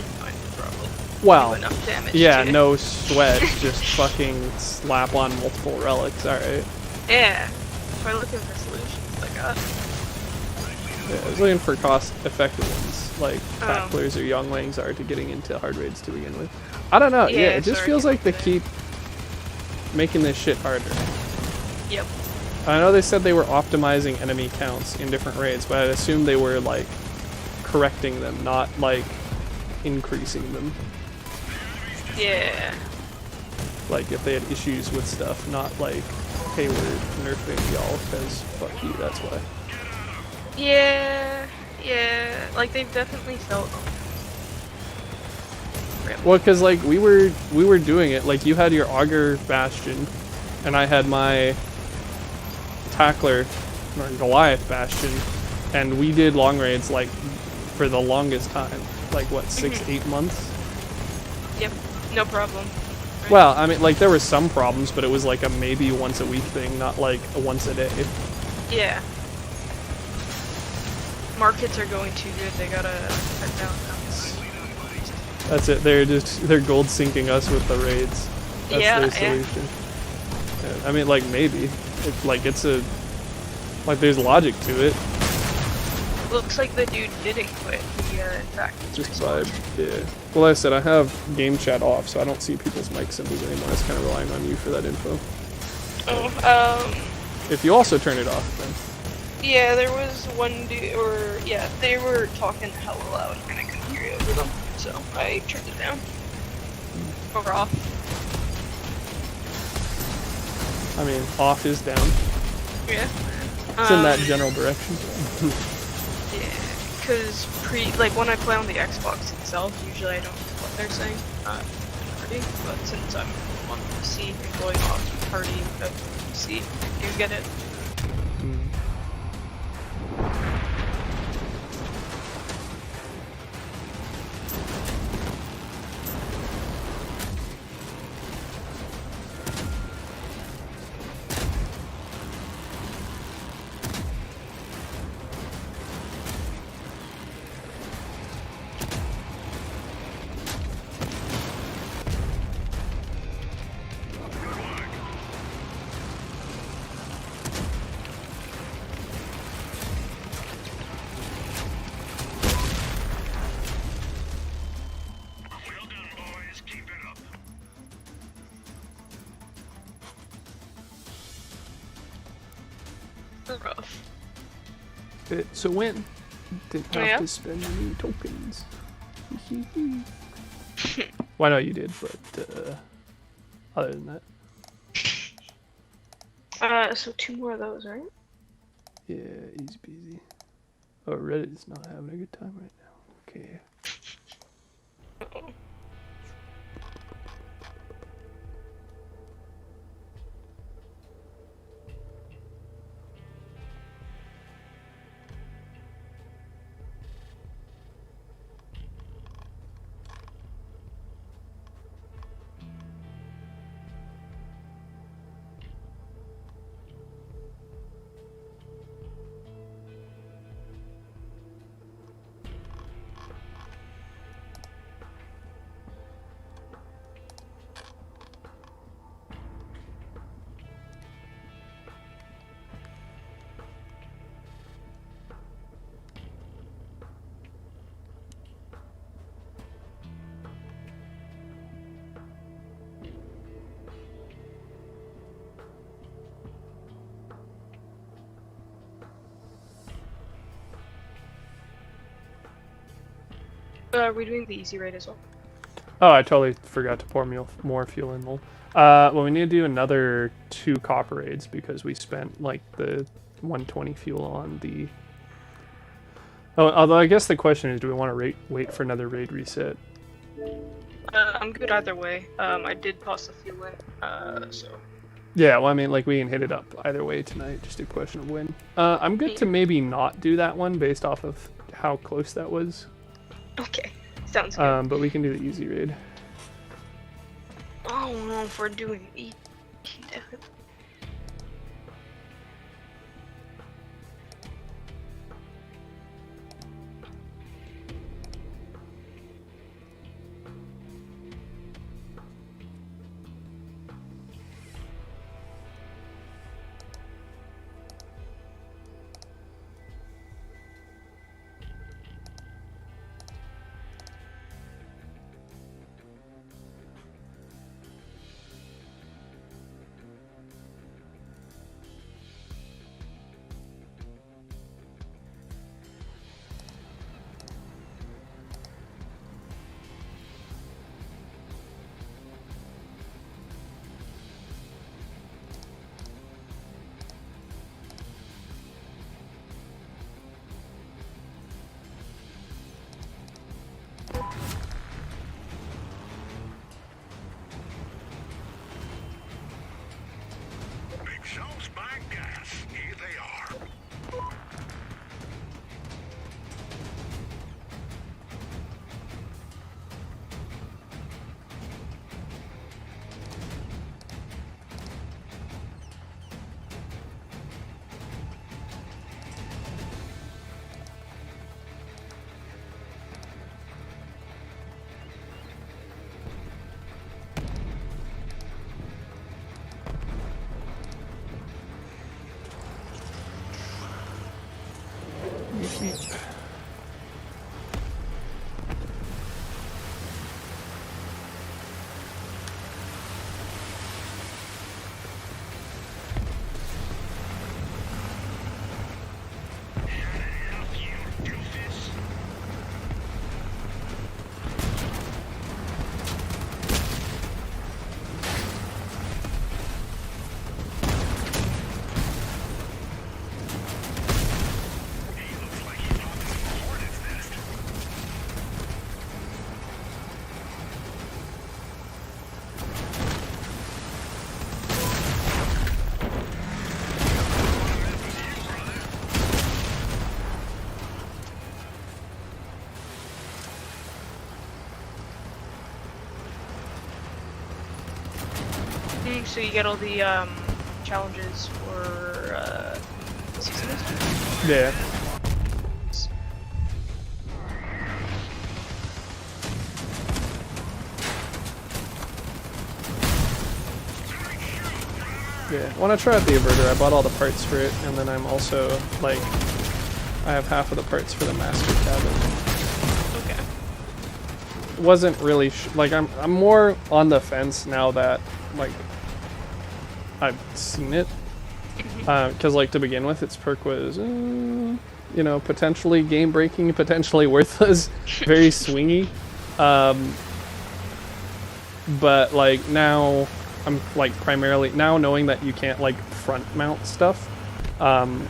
S2: probably.
S1: Well,
S2: enough damage.
S1: yeah,
S2: to...
S1: no sweat, just fucking slap on multiple relics, alright.
S2: Yeah. If I look at the solutions I got.
S1: Yeah, I was looking for cost-effective ones, like
S2: Oh.
S1: tacklers or younglings are to getting into hard raids to begin with. I don't know, yeah, it just feels like they keep making this shit harder.
S2: Yep.
S1: I know they said they were optimizing enemy counts in different raids, but I'd assume they were, like, correcting them, not, like, increasing them.
S2: Yeah.
S1: Like, if they had issues with stuff, not like, hey, we're nerfing y'all, because fuck you, that's why.
S2: Yeah. Like, they've definitely felt...
S1: Well, because, like, we were doing it, like, you had your Augur Bastion, and I had my Tackler, or Goliath Bastion, and we did long raids, like, for the longest time. Like, what, 6-8 months?
S2: Yep, no problem. Right?
S1: Well, I mean, like, there were some problems, but it was like a maybe once a week thing, not like a once a day.
S2: Yeah. Markets are going too good, they gotta cut down numbers.
S1: That's it, they're gold sinking us with the raids. That's their solution. Yeah, I mean, like, maybe. There's logic to it.
S2: Looks like the dude didn't quit. He, in fact,
S1: Just vibe, yeah. Well, like I said, I have game chat off, so I don't see people's mic symbols anymore. I was kind of relying on you for that info. If you also turn it off, then.
S2: Yeah, there was one dude, they were talking hella loud and I couldn't hear you over them, so I turned it down. Or off.
S1: I mean, off is down.
S2: Yeah.
S1: It's in that general direction.
S2: Yeah, because when I play on the Xbox itself, usually I don't know what they're saying. Party, but since I'm on the PC and going off to party with the PC, I do get it. Rough.
S1: It's a win. Didn't have to spend any tokens. Well, I know you did, but other than that.
S2: So 2 more of those, right?
S1: Yeah, easy peasy. Oh, Reddit is not having a good time right now. Okay.
S2: Uh-oh. Are we doing the easy raid as well?
S1: Oh, I totally forgot to pour more fuel in. Well, we need to do another 2 copper raids because we spent like the 120 fuel on the. Oh, although I guess the question is, do we want to wait for another raid reset?
S2: I'm good either way. I did toss the fuel in, so.
S1: Yeah, well, I mean, like, we can hit it up either way tonight, just a question of when. I'm good to maybe not do that one based off of how close that was.
S2: Okay, sounds good.
S1: But we can do the easy raid.
S2: Oh no, if we're doing So you get all the challenges for season this?
S1: Yeah. Yeah, when I tried the inverter, I bought all the parts for it, and then I'm also, like, I have half of the parts for the master cabin.
S2: Okay.
S1: It wasn't really, like, I'm more on the fence now that, like, I've seen it. Because, like, to begin with, its perk was, you know, potentially game-breaking, potentially worthless, very swingy. But, like, now... I'm like primarily now knowing that you can't like front mount stuff. I'm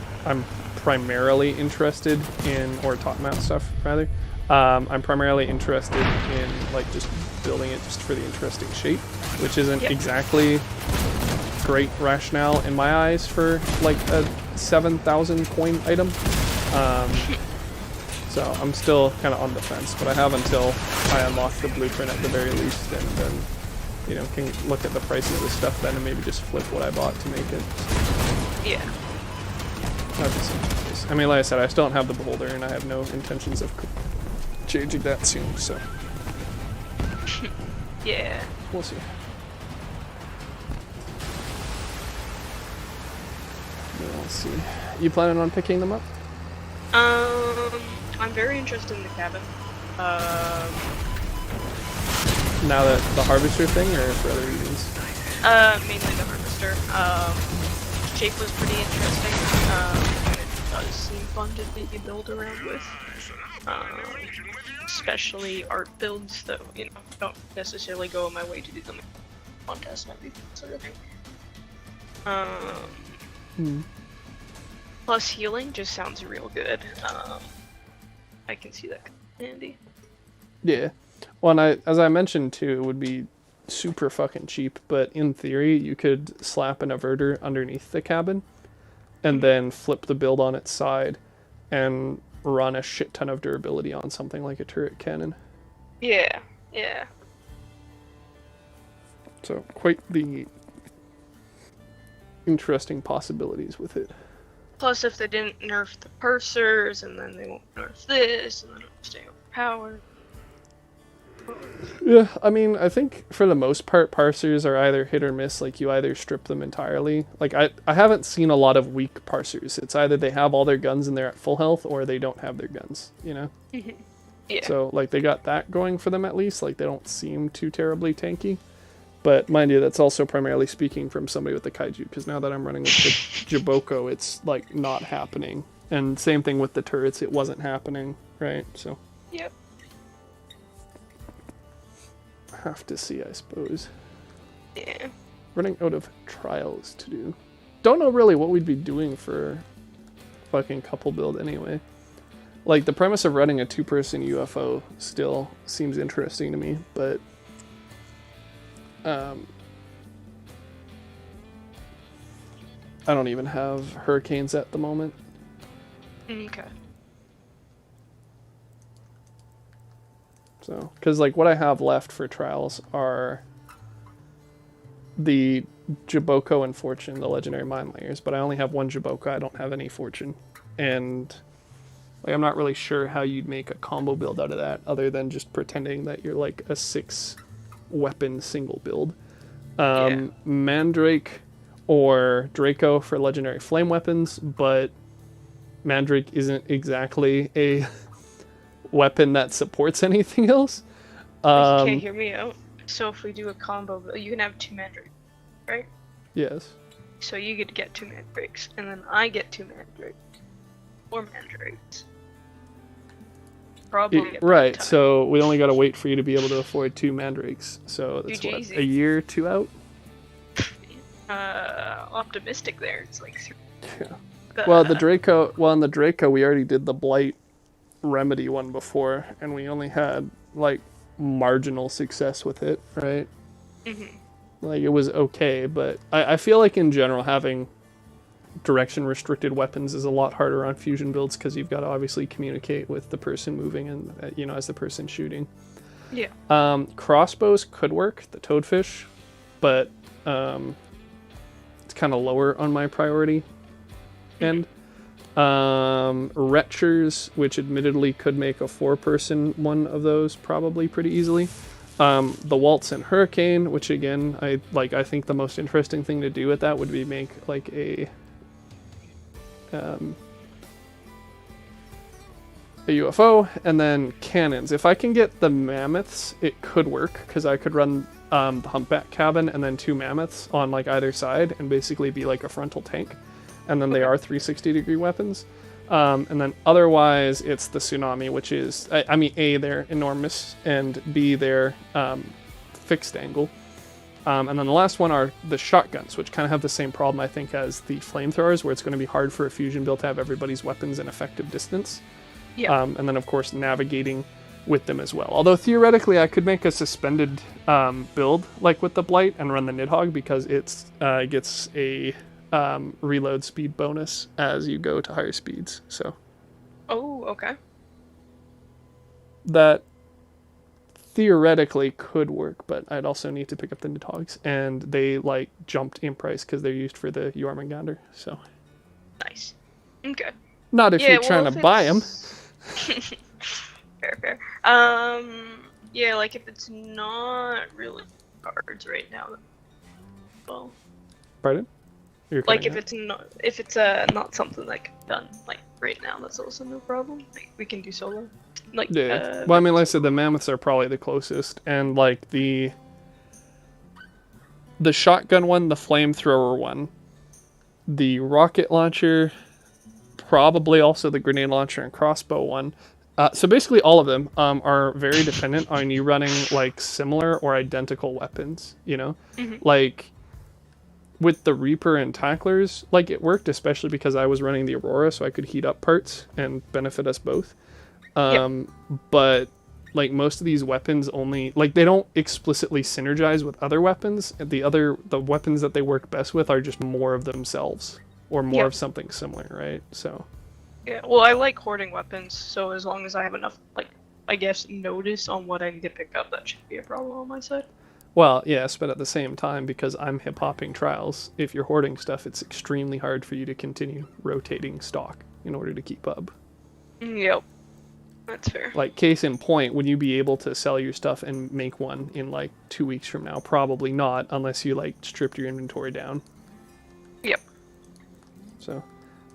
S1: primarily interested in, or top mount stuff rather. I'm primarily interested in like just building it just for the interesting shape, which isn't exactly great rationale in my eyes for like a 7,000 coin item. So I'm still kind of on the fence, but I have until I unlock the blueprint at the very least, and then, you know, can look at the prices of stuff then and maybe just flip what I bought to make it.
S2: Yeah.
S1: That'd be something nice. I mean, like I said, I still don't have the beholder, and I have no intentions of changing that soon, so.
S2: Yeah.
S1: We'll see. Let's see. You planning on picking them up?
S2: I'm very interested in the cabin.
S1: Now that the harvester thing, or for other reasons?
S2: Mainly the harvester. Shape was pretty interesting. It does seem fun to maybe build around with. Especially art builds, though, you know, don't necessarily go on my way to do them in contest and everything, sort of thing. Plus healing just sounds real good. I can see that handy.
S1: Yeah. Well, and as I mentioned too, it would be super fucking cheap, but in theory, you could slap an averter underneath the cabin and then flip the build on its side and run a shit ton of durability on something like a turret cannon.
S2: Yeah, yeah.
S1: So, quite the interesting possibilities with it.
S2: Plus, if they didn't nerf the pursers, and then they won't nerf this, and then it'll stay overpowered.
S1: Yeah, I mean, I think for the most part, parsers are either hit or miss. Like, you either strip them entirely. Like, I haven't seen a lot of weak parsers. It's either they have all their guns and they're at full health, or they don't have their guns, you know?
S2: Yeah.
S1: So, like, they got that going for them at least. Like, they don't seem too terribly tanky. But, mind you, that's also primarily speaking from somebody with the kaiju, because now that I'm running with the Jaboko, it's, like, not happening. And same thing with the turrets, it wasn't happening, right? So...
S2: Yep.
S1: Have to see, I suppose.
S2: Yeah.
S1: Running out of trials to do. Don't know really what we'd be doing for fucking couple build anyway. Like, the premise of running a two-person UFO still seems interesting to me, but I don't even have hurricanes at the moment.
S2: Okay.
S1: So, because like what I have left for trials are the Jaboko and Fortune, the legendary mine layers, but I only have one Jaboko, I don't have any Fortune. And like I'm not really sure how you'd make a combo build out of that other than just pretending that you're like a 6 weapon single build. Mandrake or Draco for legendary flame weapons, but Mandrake isn't exactly a weapon that supports anything else.
S2: Okay, hear me out. So if we do a combo, you can have 2 mandrakes, right?
S1: Yes.
S2: So you get to get 2 mandrakes, and then I get 2 mandrakes. 4 mandrakes. Probably
S1: right, so we only gotta wait for you to be able to afford 2 mandrakes. So that's what,
S2: easy.
S1: a year, 2 out?
S2: Optimistic there. It's like 3.
S1: Yeah. Well, in the Draco, we already did the Blight remedy one before, and we only had like marginal success with it, right? Like it was okay, but I feel like in general having direction restricted weapons is a lot harder on fusion builds because you've got to obviously communicate with the person moving and you know, as the person shooting.
S2: Yeah.
S1: Crossbows could work, the toadfish. but it's kind of lower on my priority end. Retchers, which admittedly could make a 4-person one of those probably pretty easily. The Waltz and Hurricane, which again, I think the most interesting thing to do with that would be make like a UFO, and then cannons. If I can get the mammoths, it could work, because I could run the humpback cabin and then 2 mammoths on like either side and basically be like a frontal tank. And then they are 360-degree weapons. And then otherwise, it's the Tsunami, which is, I mean, A, they're enormous, and B, they're fixed angle. And then the last one are the shotguns, which kind of have the same problem, I think, as the flamethrowers, where it's going to be hard for a fusion build to have everybody's weapons in effective distance.
S2: Yeah.
S1: And then, of course, navigating with them as well. Although, theoretically, I could make a suspended build, like with the Blight, and run the Nidhogg, because it gets a reload speed bonus as you go to higher speeds. So.
S2: Oh, okay.
S1: That theoretically could work, but I'd also need to pick up the Nidhoggs, and they like jumped in price because they're used for the Jormungandr. So.
S2: Nice. Okay.
S1: Not if you're trying to buy them.
S2: Fair. Yeah, like if it's not really cards right now, well.
S1: Pardon?
S2: Like if it's not not something that can be done like right now, that's also no problem. Like we can do solo. Like
S1: yeah. Well, I mean, like I said, the mammoths are probably the closest, and like the shotgun one, the flamethrower one, the rocket launcher, probably also the grenade launcher and crossbow one. So basically, all of them are very dependent on you running like similar or identical weapons. You know, like. With the Reaper and Tacklers, like it worked, especially because I was running the Aurora, so I could heat up parts and benefit us both. But like most of these weapons only, like they don't explicitly synergize with other weapons. The weapons that they work best with are just more of themselves or more of something similar, right? So.
S2: Yeah, well, I like hoarding weapons, so as long as I have enough, like, I guess, notice on what I need to pick up, that should be a problem on my side.
S1: Well, yes, but at the same time, because I'm hip-hopping trials, if you're hoarding stuff, it's extremely hard for you to continue rotating stock in order to keep up.
S2: Yep. That's fair.
S1: Like, case in point, would you be able to sell your stuff and make one in, like, 2 weeks from now? Probably not, unless you, like, stripped your inventory down.
S2: Yep.
S1: So,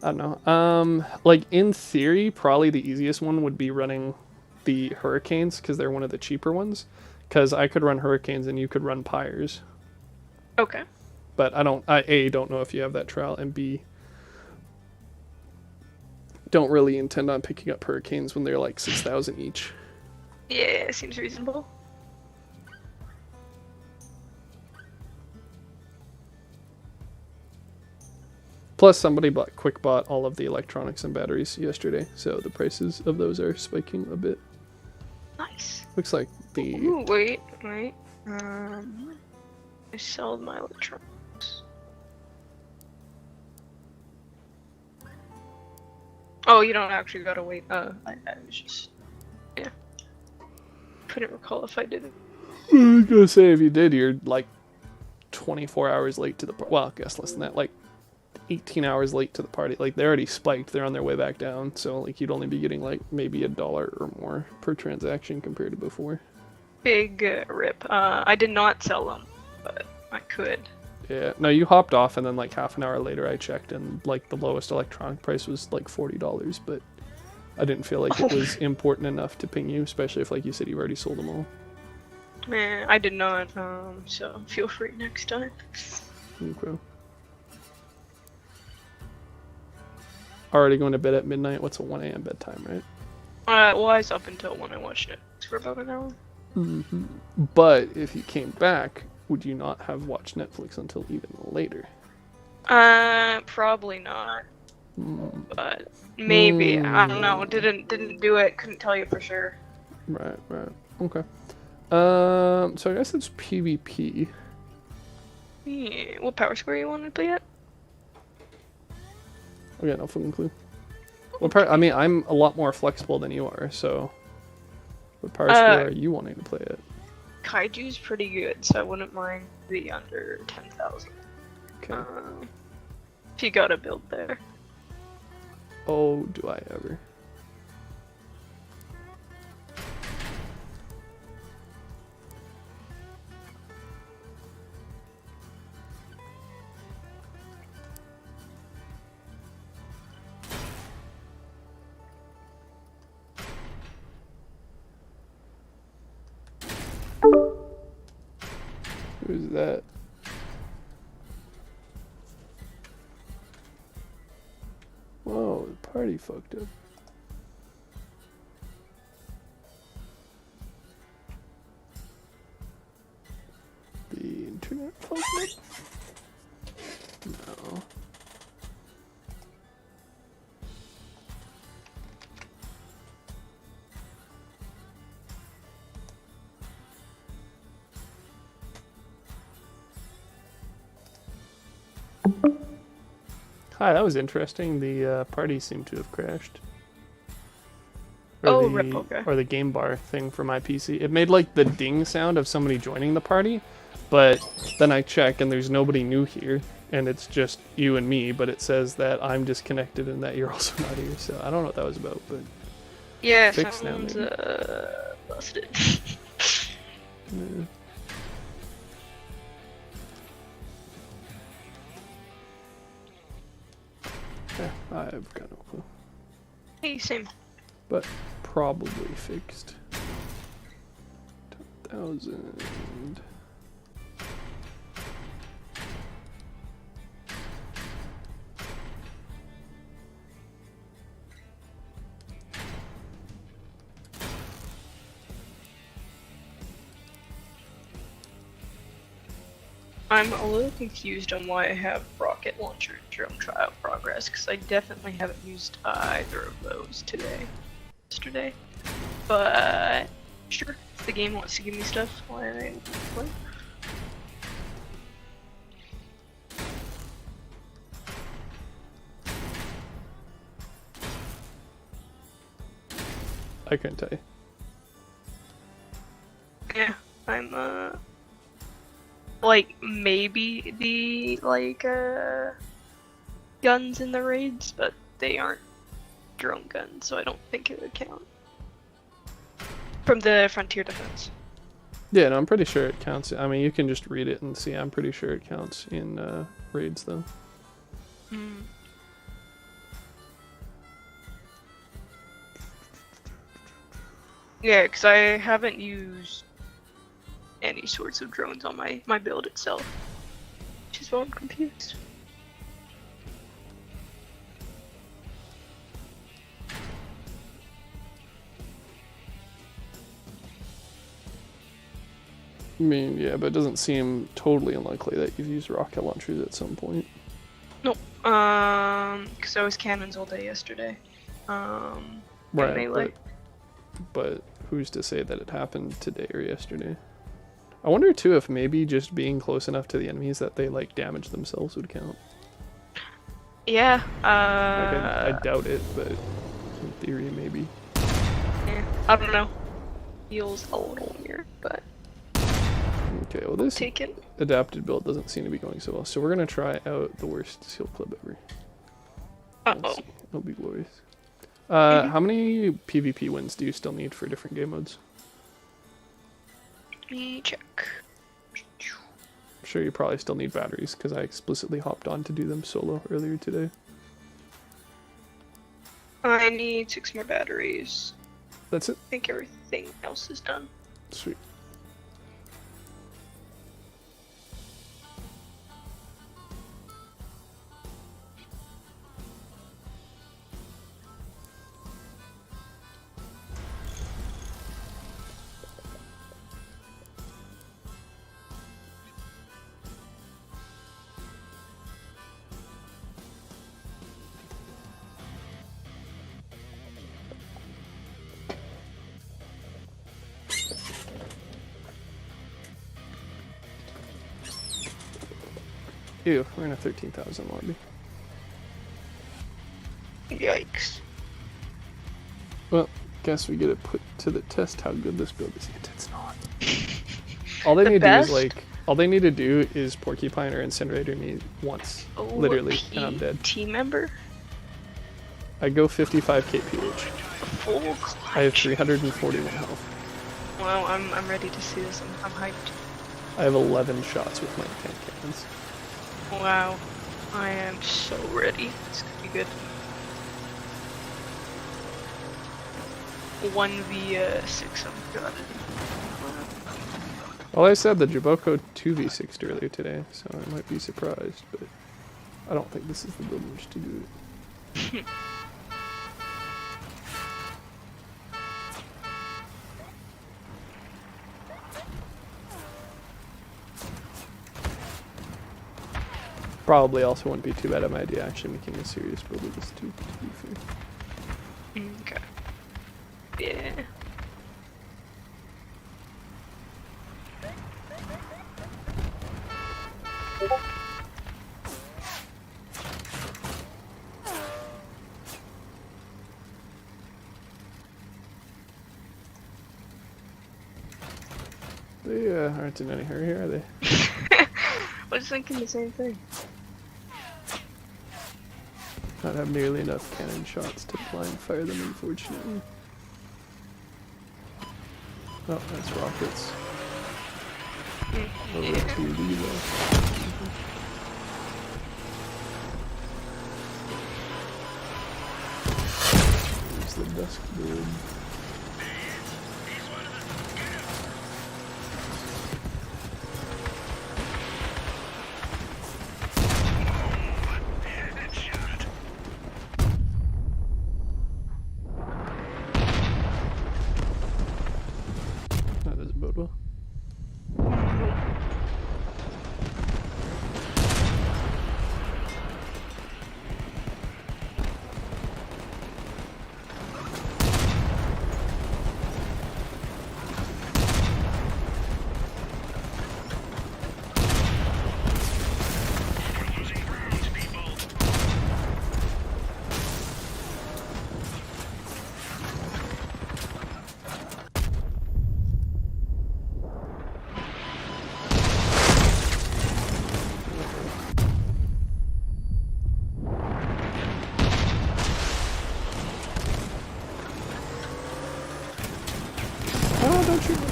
S1: I don't know. Like, in theory, probably the easiest one would be running the Hurricanes, because they're one of the cheaper ones. Because I could run Hurricanes and you could run Pyres.
S2: Okay.
S1: But I A, don't know if you have that trial, and B, don't really intend on picking up Hurricanes when they're like 6,000 each.
S2: Yeah, seems reasonable.
S1: Plus, somebody quick bought all of the electronics and batteries yesterday, so the prices of those are spiking a bit.
S2: Nice.
S1: Looks like the...
S2: Ooh, wait. I sold my electronics. Oh, you don't actually gotta wait. I was just... Yeah. Couldn't recall if I did it.
S1: I was gonna say, if you did, you're like 24 hours late to the... Well, I guess less than that. Like 18 hours late to the party. Like, they already spiked. They're on their way back down. So, like, you'd only be getting, like, maybe $1 or more per transaction compared to before.
S2: Big rip. I did not sell them, but I could.
S1: Yeah. No, you hopped off, and then, like, half an hour later I checked, and, like, the lowest electronic price was, like, $40, but I didn't feel like it was important enough to ping you, especially if, like you said, you've already sold them all.
S2: I did not, so feel free next time.
S1: Okay. Already going to bed at midnight. What's a 1 a.m. bedtime, right?
S2: Well, I was up until when I watched it for about an hour.
S1: Mm-hmm. But if you came back, would you not have watched Netflix until even later?
S2: Probably not. But maybe. I don't know. Didn't do it. Couldn't tell you for sure.
S1: Right. Okay. So I guess it's PvP.
S2: Yeah. What power score you want to play at?
S1: I got no fucking clue. I mean, I'm a lot more flexible than you are, so what power score are you wanting to play at?
S2: Kaiju's pretty good, so I wouldn't mind the under 10,000.
S1: Okay.
S2: If you got a build there.
S1: Oh, do I ever? Who's that? Whoa, the party fucked up. The internet fucked up? No. Hi, that was interesting. The party seemed to have crashed. Or
S2: okay.
S1: Or the game bar thing for my PC. It made like the ding sound of somebody joining the party, but then I check and there's nobody new here, and it's just you and me, but it says that I'm disconnected and that you're also not here, so I don't know what that was about, but...
S2: Yeah,
S1: fixed now,
S2: sounds,
S1: maybe.
S2: busted.
S1: Yeah. Yeah, I've got no clue.
S2: Hey, same.
S1: But probably fixed. 10,000.
S2: I'm a little confused on why I have rocket launcher and drone trial progress, because I definitely haven't used either of those yesterday. But sure, if the game wants to give me stuff, why I play.
S1: I couldn't tell you.
S2: Yeah, I'm like maybe the guns in the raids, but they aren't drone guns, so I don't think it would count. From the Frontier Defense.
S1: Yeah, no, I'm pretty sure it counts. I mean, you can just read it and see. I'm pretty sure it counts in raids, though.
S2: Hmm. Yeah, because I haven't used any sorts of drones on my build itself, which is why I'm confused.
S1: I mean, yeah, but it doesn't seem totally unlikely that you've used rocket launchers at some point.
S2: Nope. Because I was cannons all day yesterday. And
S1: Right,
S2: melee.
S1: but who's to say that it happened today or yesterday? I wonder too if maybe just being close enough to the enemies that they like damage themselves would count.
S2: Yeah.
S1: Like, I doubt it, but in theory maybe.
S2: Yeah. I don't know. Feels a little weird, but
S1: Okay, well this
S2: take it.
S1: adapted build doesn't seem to be going so well, so we're gonna try out the worst seal clip ever.
S2: Uh-oh.
S1: Let's see. It'll be glorious. How many PvP wins do you still need for different game modes?
S2: Let me check.
S1: I'm sure you probably still need batteries, because I explicitly hopped on to do them solo earlier today.
S2: I need 6 more batteries.
S1: That's it?
S2: I think everything else is done.
S1: Sweet. Ew, we're in a 13,000 lobby.
S2: Yikes.
S1: Well, guess we get to put to the test how good this build is. Yet it's not. All they
S2: The
S1: need
S2: best?
S1: to do is like, all they need to do is porcupine or incinerator me once,
S2: Oh,
S1: literally, and I'm dead.
S2: Team member?
S1: I go 55 kph.
S2: Full
S1: I have
S2: clutch.
S1: 341 health.
S2: Wow, I'm ready to see this. I'm hyped.
S1: I have 11 shots with my tank cannons.
S2: Wow. I am so ready. This could be good. 1v6, I'm good.
S1: Well, I said the Jaboko 2v6'd earlier today, so I might be surprised, but I don't think this is the build in which to do it. Probably also wouldn't be too bad of an idea actually making a serious build of this too, to be fair.
S2: Okay. Yeah.
S1: They aren't in any hurry here, are they?
S2: I was thinking the same thing.
S1: Not have nearly enough cannon shots to blind fire them, unfortunately. Oh, that's rockets. Over to the left. There's the dusk bird. That doesn't bode well. Oh, don't shoot me.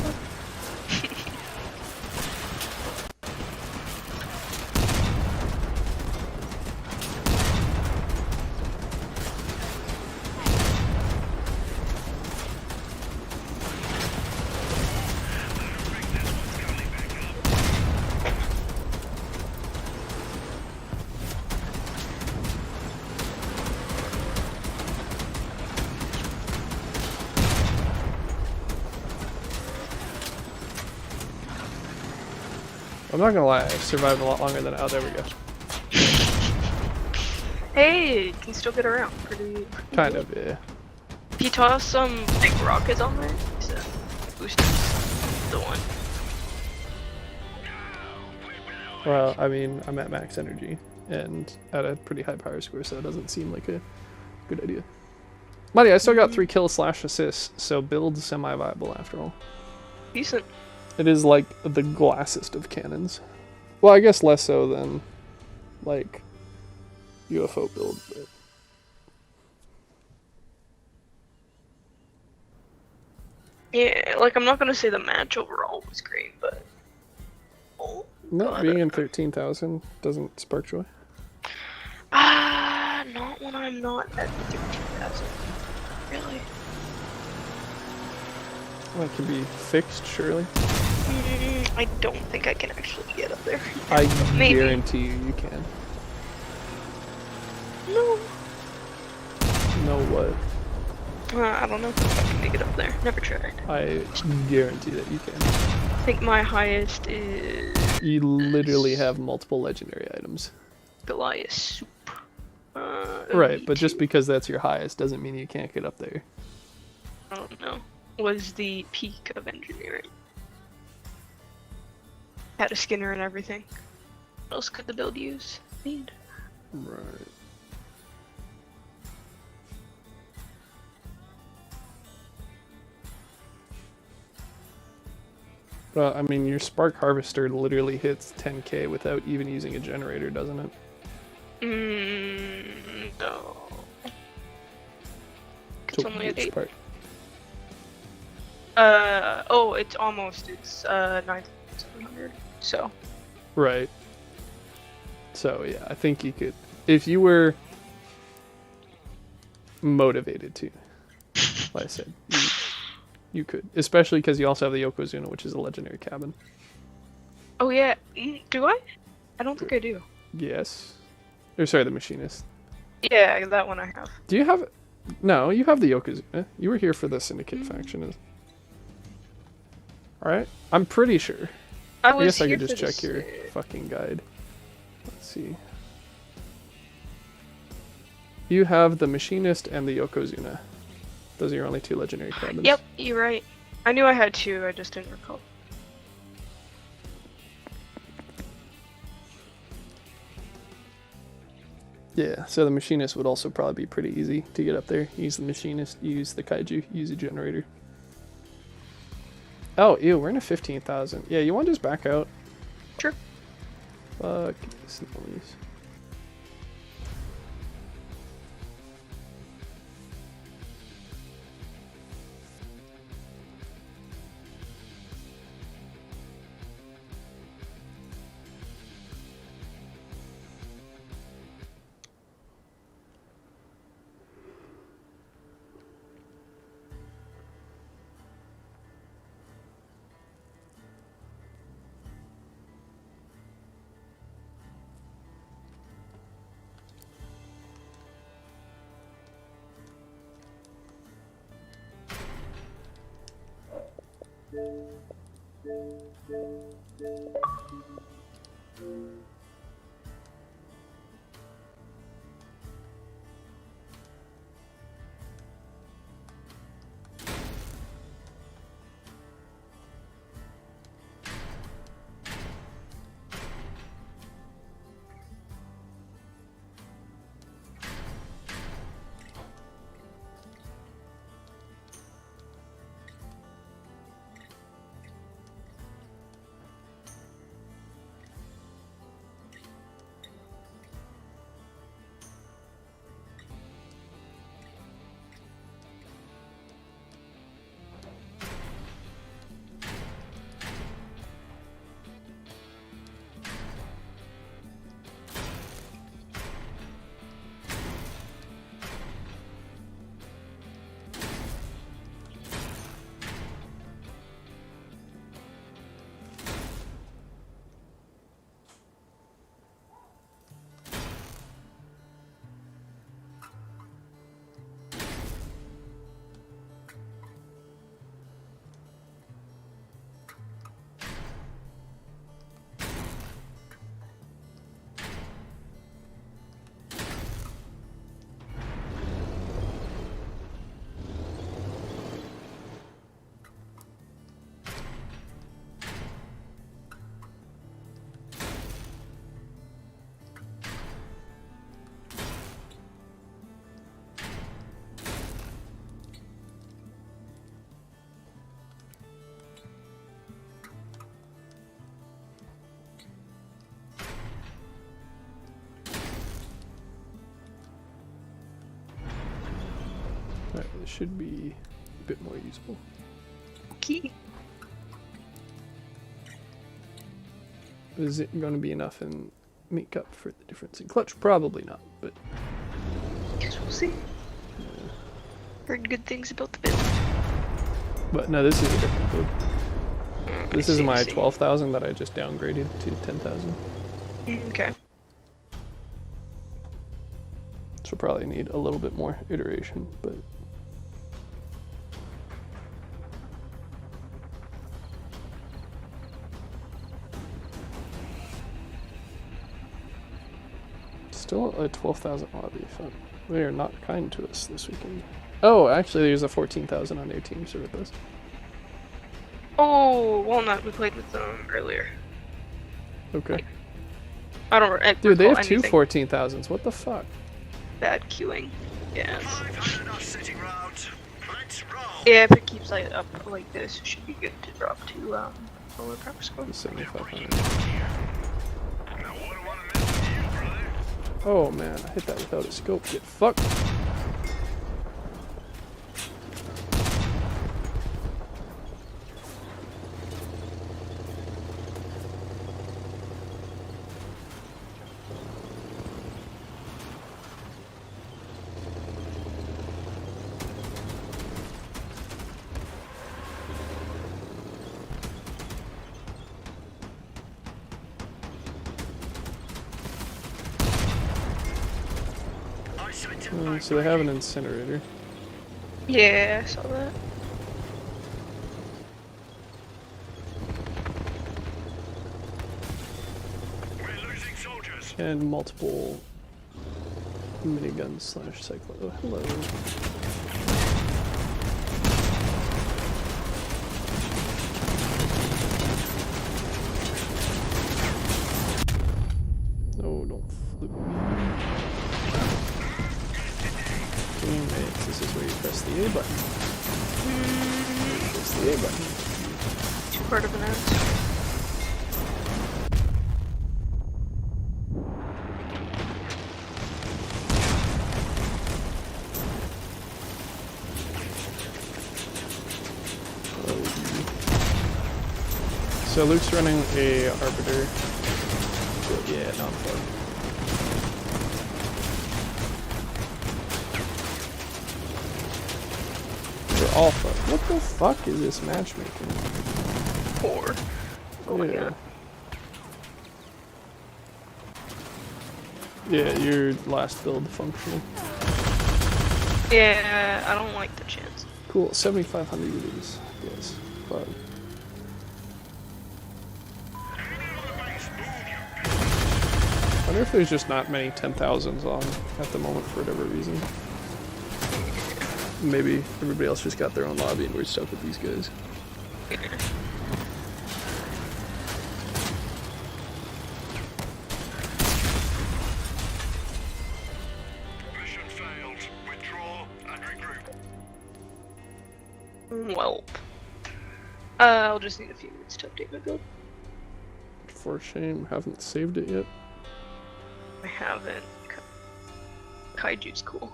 S1: I'm not gonna lie, I survived a lot longer than oh, there we go.
S2: Hey, you can still get around. Pretty
S1: Kind of, yeah.
S2: If you toss some big rockets on there, it's boosting the one.
S1: Well, I mean, I'm at max energy and at a pretty high power score, so it doesn't seem like a good idea. Buddy, I still got 3 kills / assists, so build semi-viable after all.
S2: Decent.
S1: It is like the glassest of cannons. Well, I guess less so than like UFO build, but
S2: Yeah, like I'm not gonna say the match overall was great, but
S1: not being in 13,000 doesn't spark joy.
S2: not when I'm not at 13,000. Really?
S1: Well, it can be fixed, surely.
S2: I don't think I can actually get up there.
S1: I
S2: Maybe.
S1: guarantee you can.
S2: No.
S1: Know what?
S2: I don't know if I can make it up there. Never tried.
S1: I guarantee that you can.
S2: I think my highest is
S1: You literally have multiple legendary items.
S2: Goliath soup.
S1: Right, but just because that's your highest doesn't mean you can't get up there.
S2: I don't know. Was the peak of engineering. Had a Skinner and everything. What else could the build use? Need.
S1: Right. Well, I mean, your Spark Harvester literally hits 10k without even using a generator, doesn't it?
S2: No. It's
S1: So
S2: only at
S1: which
S2: 8.
S1: part?
S2: Oh, it's almost. It's 9,700. So.
S1: Right. So yeah, I think you could, if you were motivated to, like I said, you could, especially because you also have the Yokozuna, which is a legendary cabin.
S2: Oh yeah, do I? I don't think I do.
S1: Yes. Or sorry, the Machinist.
S2: Yeah, that one I have.
S1: Do you have? No, you have the Yokozuna. You were here for the Syndicate faction. Alright? I'm pretty sure. I guess I could just check your fucking guide. Let's see. You have the Machinist and the Yokozuna. Those are your only 2 legendary cabins.
S2: Yep, you're right. I knew I had 2, I just didn't recall.
S1: Yeah, so the Machinist would also probably be pretty easy to get up there. Use the Machinist, use the Kaiju, use a generator. Oh, ew, we're in a 15,000. Yeah, you want to just back out?
S2: Sure.
S1: Fuck this noise. Alright, this should be a bit more usable.
S2: Key.
S1: Is it going to be enough and make up for the difference in clutch? Probably not, but...
S2: Guess we'll see. Heard good things about the build.
S1: But no, this is a different build. This is my
S2: see.
S1: 12,000 that I just downgraded to 10,000.
S2: Okay.
S1: So probably need a little bit more iteration, but... Still a 12,000 lobby. They are not kind to us this weekend. Oh, actually, there's a 14,000 on their team, so with us.
S2: Oh, Walnut, we played with them earlier.
S1: Okay.
S2: I don't
S1: Dude, they have
S2: anything.
S1: two 14,000s. What the fuck?
S2: Bad queuing. Yeah.
S3: 500 off sitting route. Let's roll.
S2: Yeah, if it keeps like up like this, it should be good to drop to Roller prep score.
S1: 7,500.
S3: Now, what do I miss with you, brother?
S1: Oh man, I hit that without a scope. Get fucked. So they have an incinerator.
S2: Yeah, I saw that.
S3: We're losing soldiers.
S1: And multiple miniguns slash cyclo. Oh, hello. No, don't flip me. Teammates, this is where you press the A button. Press the A button.
S2: Too part of an ounce.
S1: So Luke's running a Arbiter. Yeah, not fun. They're all fun. What the fuck is this matchmaking?
S2: 4. Oh my god.
S1: Yeah, your last build functional.
S2: Yeah, I don't like the chance.
S1: Cool, 7,500 of these. Yes, fun. I wonder if there's just not many 10,000s on at the moment for whatever reason. Maybe everybody else just got their own lobby and we're stuck with these guys.
S3: Mission failed. Withdraw and regroup.
S2: Well, I'll just need a few minutes to update my build.
S1: For shame, haven't saved it yet.
S2: I haven't. Kaiju's cool.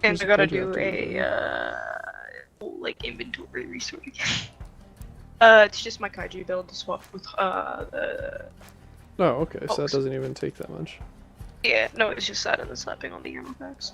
S2: And
S1: Who's
S2: I gotta
S1: Kaiju
S2: do
S1: after
S2: whole, like, inventory restore again. It's just my Kaiju build to swap with, the...
S1: Oh, okay, so that
S2: Folks.
S1: doesn't even take that much.
S2: Yeah, no, it's just that and then slapping on the ammo packs.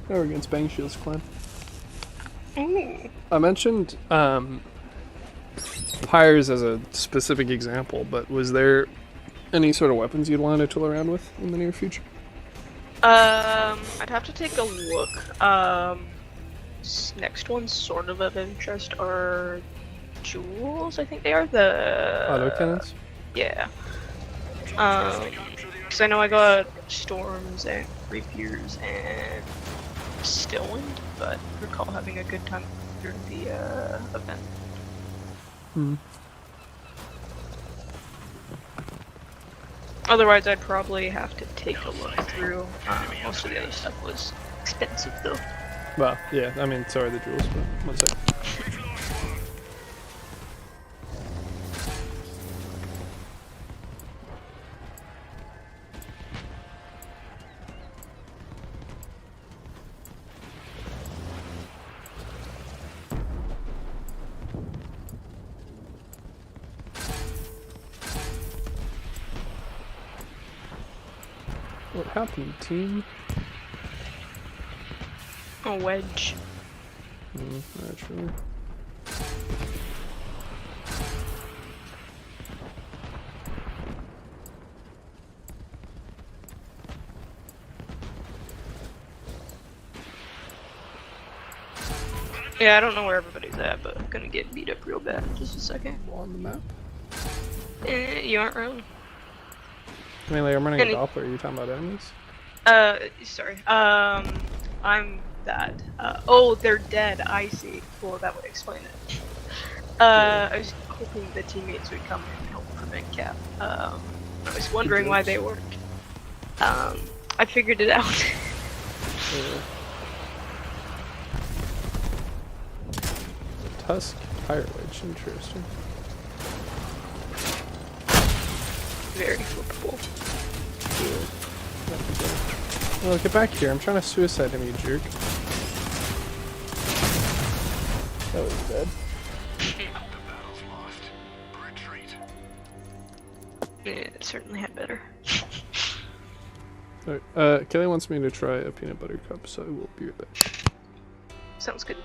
S1: Now we're against Bang Shield's clan.
S2: Ooh.
S1: I mentioned pyres as a specific example, but was there any sort of weapons you'd want to tool around with in the near future?
S2: I'd have to take a look. Next one's sort of interest are jewels. I think they are the
S1: Autocannons?
S2: Yeah. Because I know I got storms and rapiers and stillwind, but I recall having a good time during the event.
S1: Hmm.
S2: Otherwise, I'd probably have to take a look through. Most of the other stuff was expensive, though.
S1: Well, yeah, I mean, so are the jewels, but one sec. What happened, team?
S2: A wedge.
S1: Naturally.
S2: Yeah, I don't know where everybody's at, but I'm gonna get beat up real bad in just a second.
S1: On the map?
S2: You aren't wrong.
S1: I mean, like, I'm running a Doppler. Are you talking about enemies?
S2: Sorry. I'm that. Oh, they're dead. I see. Well, that would explain it. I was hoping the teammates would come and help prevent Cap. I was wondering why they weren't. I figured it out.
S1: Yeah. Tusk Fire Wedge, interesting.
S2: Very flippable.
S1: Well, get back here. I'm trying to suicide him, you jerk. That was dead.
S3: The battle's lost. Retreat.
S2: Yeah, it certainly had better.
S1: Alright, Kelly wants me to try a peanut butter cup, so I will be right back.
S2: Sounds good.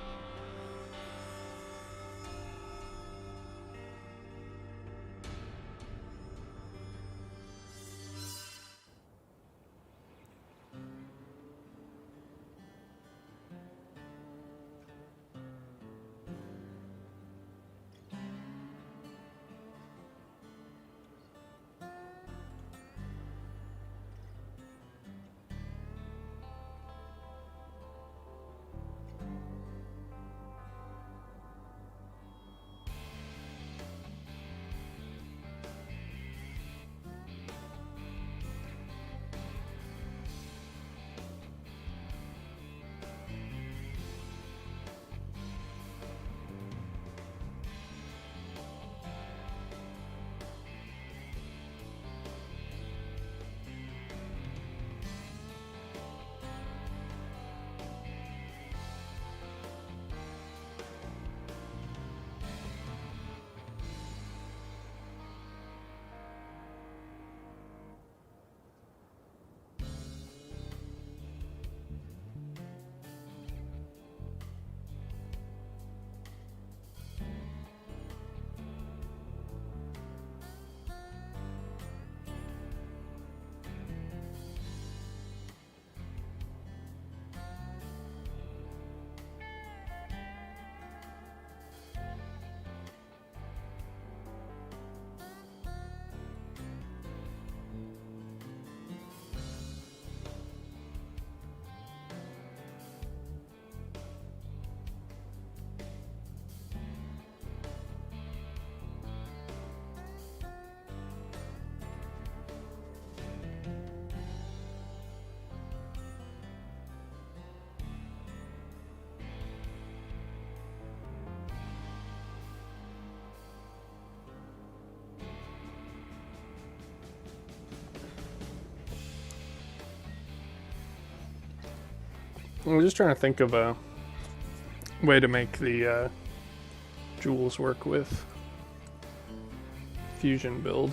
S1: I'm just trying to think of a way to make the jewels work with fusion build,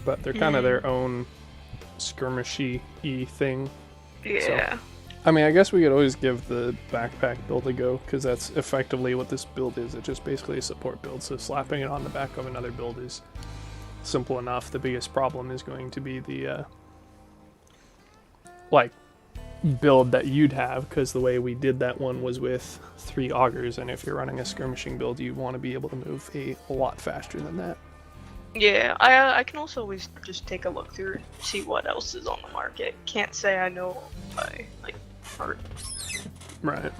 S1: but they're kind of their own skirmishy-y thing.
S2: Yeah.
S1: I mean, I guess we could always give the backpack build a go, because that's effectively what this build is. It's just basically a support build, so slapping it on the back of another build is simple enough. The biggest problem is going to be the, like, build that you'd have, because the way we did that one was with 3 augers, and if you're running a skirmishing build, you want to be able to move a lot faster than that.
S2: Yeah, I can also always just take a look through and see what else is on the market. Can't say I know by like heart.
S1: Right.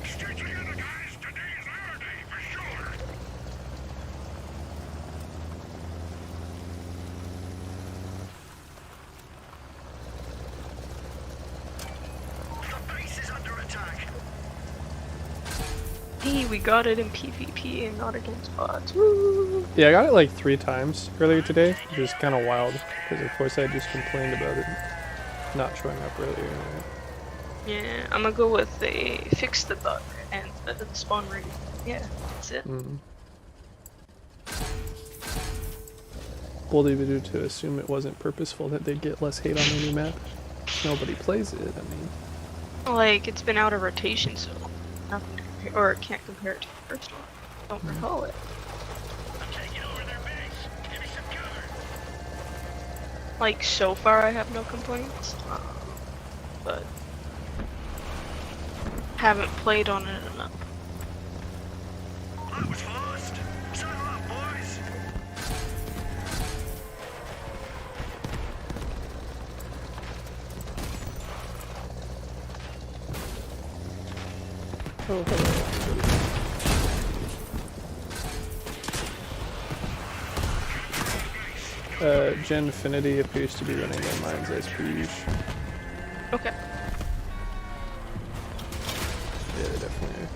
S3: Stick together, guys. Today is our day for sure. The base is under attack.
S2: Hey, we got it in PvP and not against bots. Woo!
S1: Yeah, I got it like 3 times earlier today, which is kind of wild, because of course I just complained about it not showing up earlier.
S2: Yeah, I'm gonna go with a fix the bug and the spawn rate. Yeah, that's it.
S1: Bold of you to assume it wasn't purposeful that they'd get less hate on any map. Nobody plays it, I mean.
S2: Like, it's been out of rotation, so nothing to compare, or can't compare it to the first one. Don't recall it.
S3: I'm taking over their base. Give me some cover.
S2: Like, so far I have no complaints, but haven't played on it enough.
S3: That was fast. Settle up, boys.
S1: Oh, hello. Genfinity appears to be running their mines as per usual.
S2: Okay.
S1: Yeah, definitely.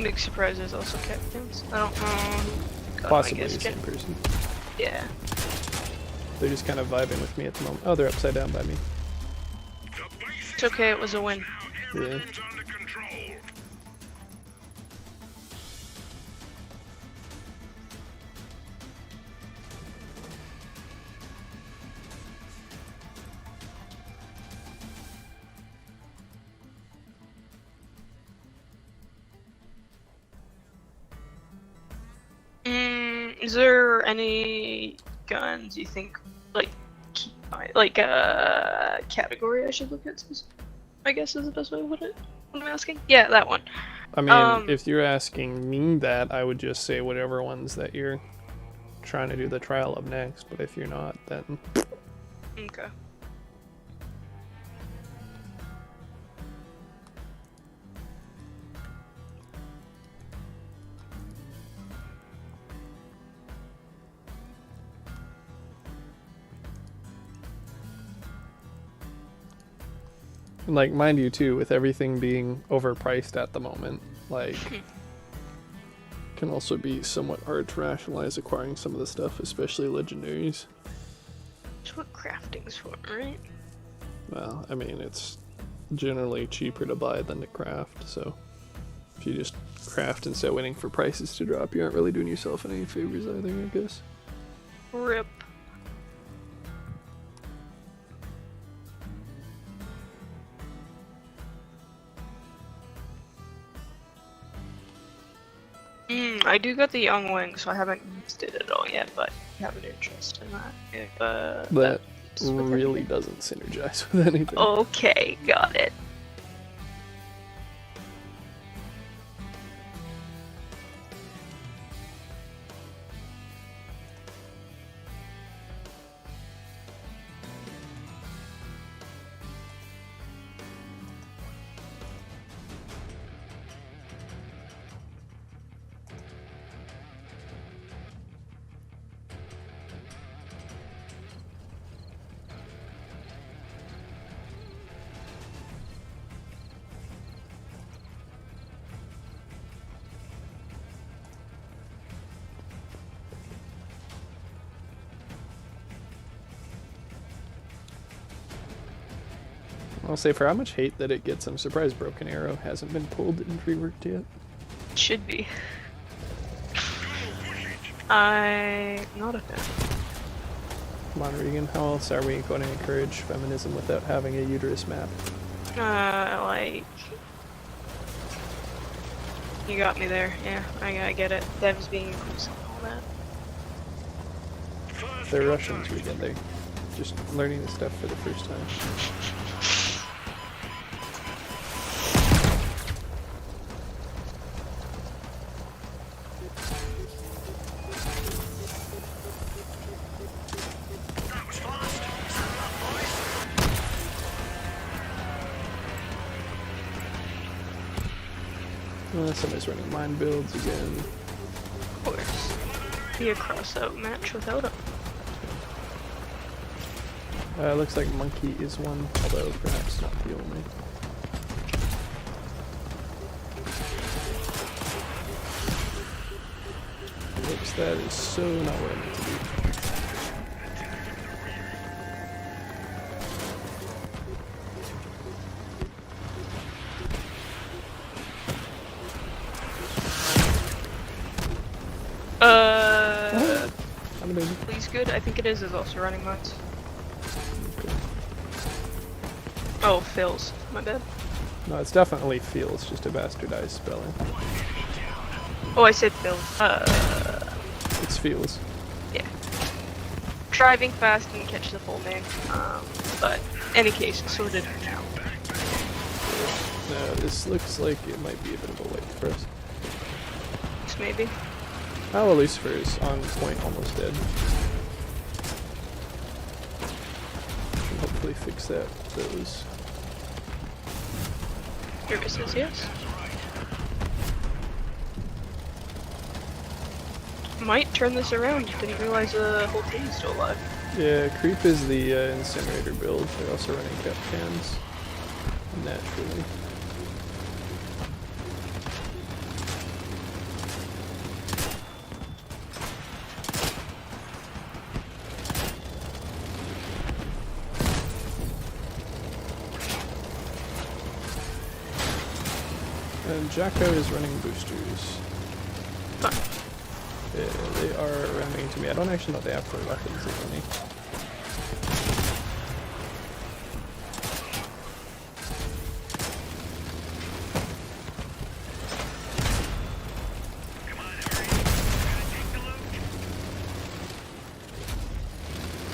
S2: Big surprise is also captains. I don't know. God,
S1: Possibly
S2: I guess
S1: the same person.
S2: Yeah.
S1: They're just kind of vibing with me at the moment. Oh, they're upside down by me.
S2: It's okay, it was a win.
S1: Yeah.
S3: Everything's under control.
S2: Is there any guns you think, like, category I should look at? I guess is the best way to put it. What I'm asking? Yeah, that one.
S1: I mean, if you're asking me that, I would just say whatever ones that you're trying to do the trial of next. But if you're not, then
S2: Okay.
S1: like, mind you too, with everything being overpriced at the moment, like, can also be somewhat hard to rationalize acquiring some of the stuff, especially legendaries.
S2: That's what crafting's for, right?
S1: Well, I mean, it's generally cheaper to buy than to craft, so if you just craft instead of waiting for prices to drop, you aren't really doing yourself any favors either, I guess.
S2: RIP. I do got the Young Wing, so I haven't used it at all yet, but I have an interest in that. If,
S1: That
S2: fits with
S1: really
S2: everything.
S1: doesn't synergize with anything.
S2: Okay, got it.
S1: I'll say for how much hate that it gets, I'm surprised Broken Arrow hasn't been pulled and reworked yet.
S2: Should be. I'm not a fan.
S1: Come on, Regan, how else are we going to encourage feminism without having a uterus map?
S2: Like... You got me there, yeah, I get it. Devs being inclusive and all that.
S1: They're Russians, Regan, they're just learning this stuff for the first time. Somebody's running mine builds again.
S2: Of course. Be a Crossout match without him.
S1: Looks like Monkey is one, although perhaps not the only. Looks that is so not where I meant to be.
S2: Please good. I think it is also running mines.
S1: Okay.
S2: Oh, Phil's. My bad.
S1: No, it's definitely Phil, it's just a bastardized spelling.
S2: Oh, I said Phil.
S1: It's Phil's.
S2: Yeah. Driving fast and catch the full name. But any case, sorted for now.
S1: No, this looks like it might be a bit of a wait for us.
S2: Maybe.
S1: Oh, Lucifer is on point, almost dead. Can hopefully fix that. Those.
S2: Services, yes. Might turn this around. Didn't realize the whole team is still alive.
S1: Yeah, Creep is the incinerator build. They're also running cut cans. Naturally. And Jacko is running boosters.
S2: Huh.
S1: Yeah, they are ramming to me. I don't actually know what they have for weapons, if any.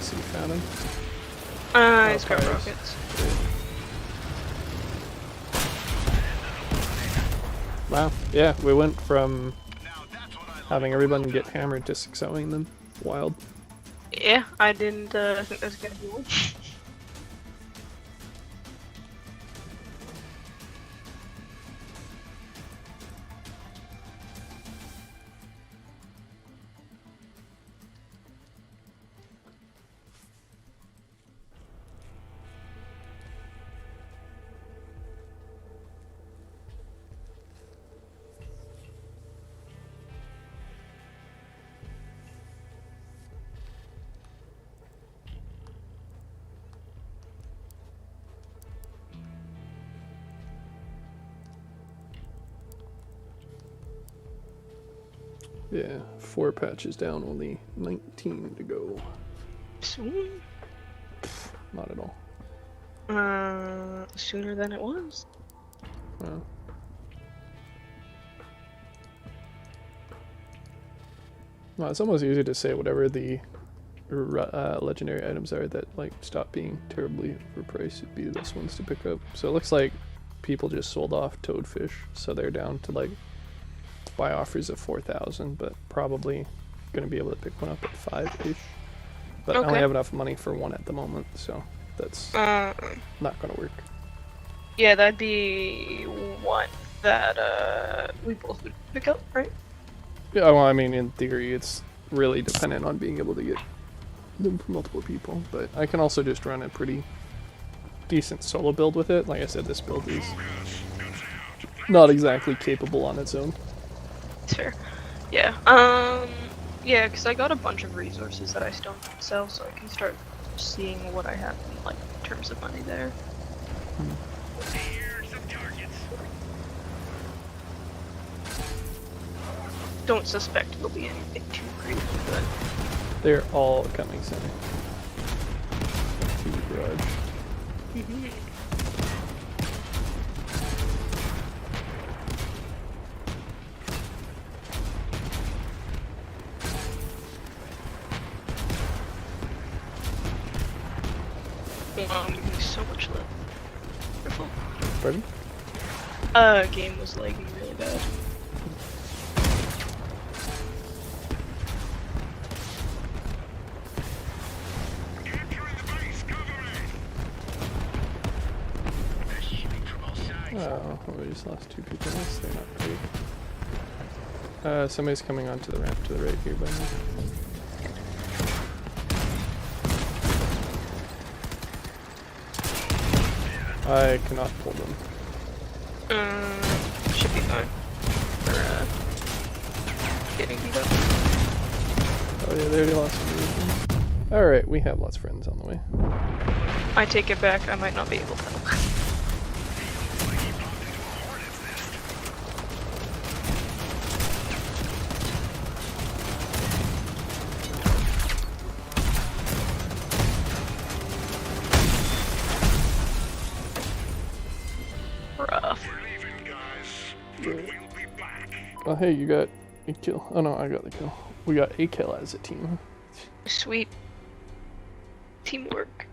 S1: See, found him.
S2: He's got
S1: fires.
S2: rockets.
S1: Wow, yeah, we went from having everyone get hammered to 6-0ing them. Wild.
S2: Yeah, I didn't think that was gonna be one.
S1: Yeah, 4 patches down, only 19 to go.
S2: Soon?
S1: Not at all.
S2: Sooner than it was.
S1: Well. Well, it's almost easy to say whatever the legendary items are that like stop being terribly overpriced would be the best ones to pick up. So it looks like people just sold off Toadfish, so they're down to like buy offers of 4,000, but probably gonna be able to pick one up at 5-ish. But I only have enough money for one at the moment, so that's not gonna work.
S2: Yeah, that'd be one that we both would pick up, right?
S1: Yeah, well, I mean, in theory, it's really dependent on being able to get them from multiple people, but I can also just run a pretty decent solo build with it. Like I said, this build is not exactly capable on its own.
S2: Fair. Yeah. Yeah, because I got a bunch of resources that I still need to sell, so I can start seeing what I have in, like, terms of money there.
S3: Here's some targets.
S2: Don't suspect it'll be anything too crazy, but
S1: They're all coming center. To the garage.
S2: there's so much left. Careful.
S1: Pardon?
S2: Game was lagging really bad.
S3: Capturing the base. Cover me. They're shooting from all sides.
S1: Oh, we just lost 2 people. They're not great. Somebody's coming onto the ramp to the right here by me. I cannot pull them.
S2: Should be fine. For, getting beat up.
S1: Oh yeah, they already lost some. Alright, we have lots of friends on the way.
S2: I take it back, I might not be able to. Rough.
S3: We're leaving, guys. But we'll be back.
S1: Oh hey, you got a kill. Oh no, I got the kill. We got a kill as a team.
S2: Sweet. Teamwork.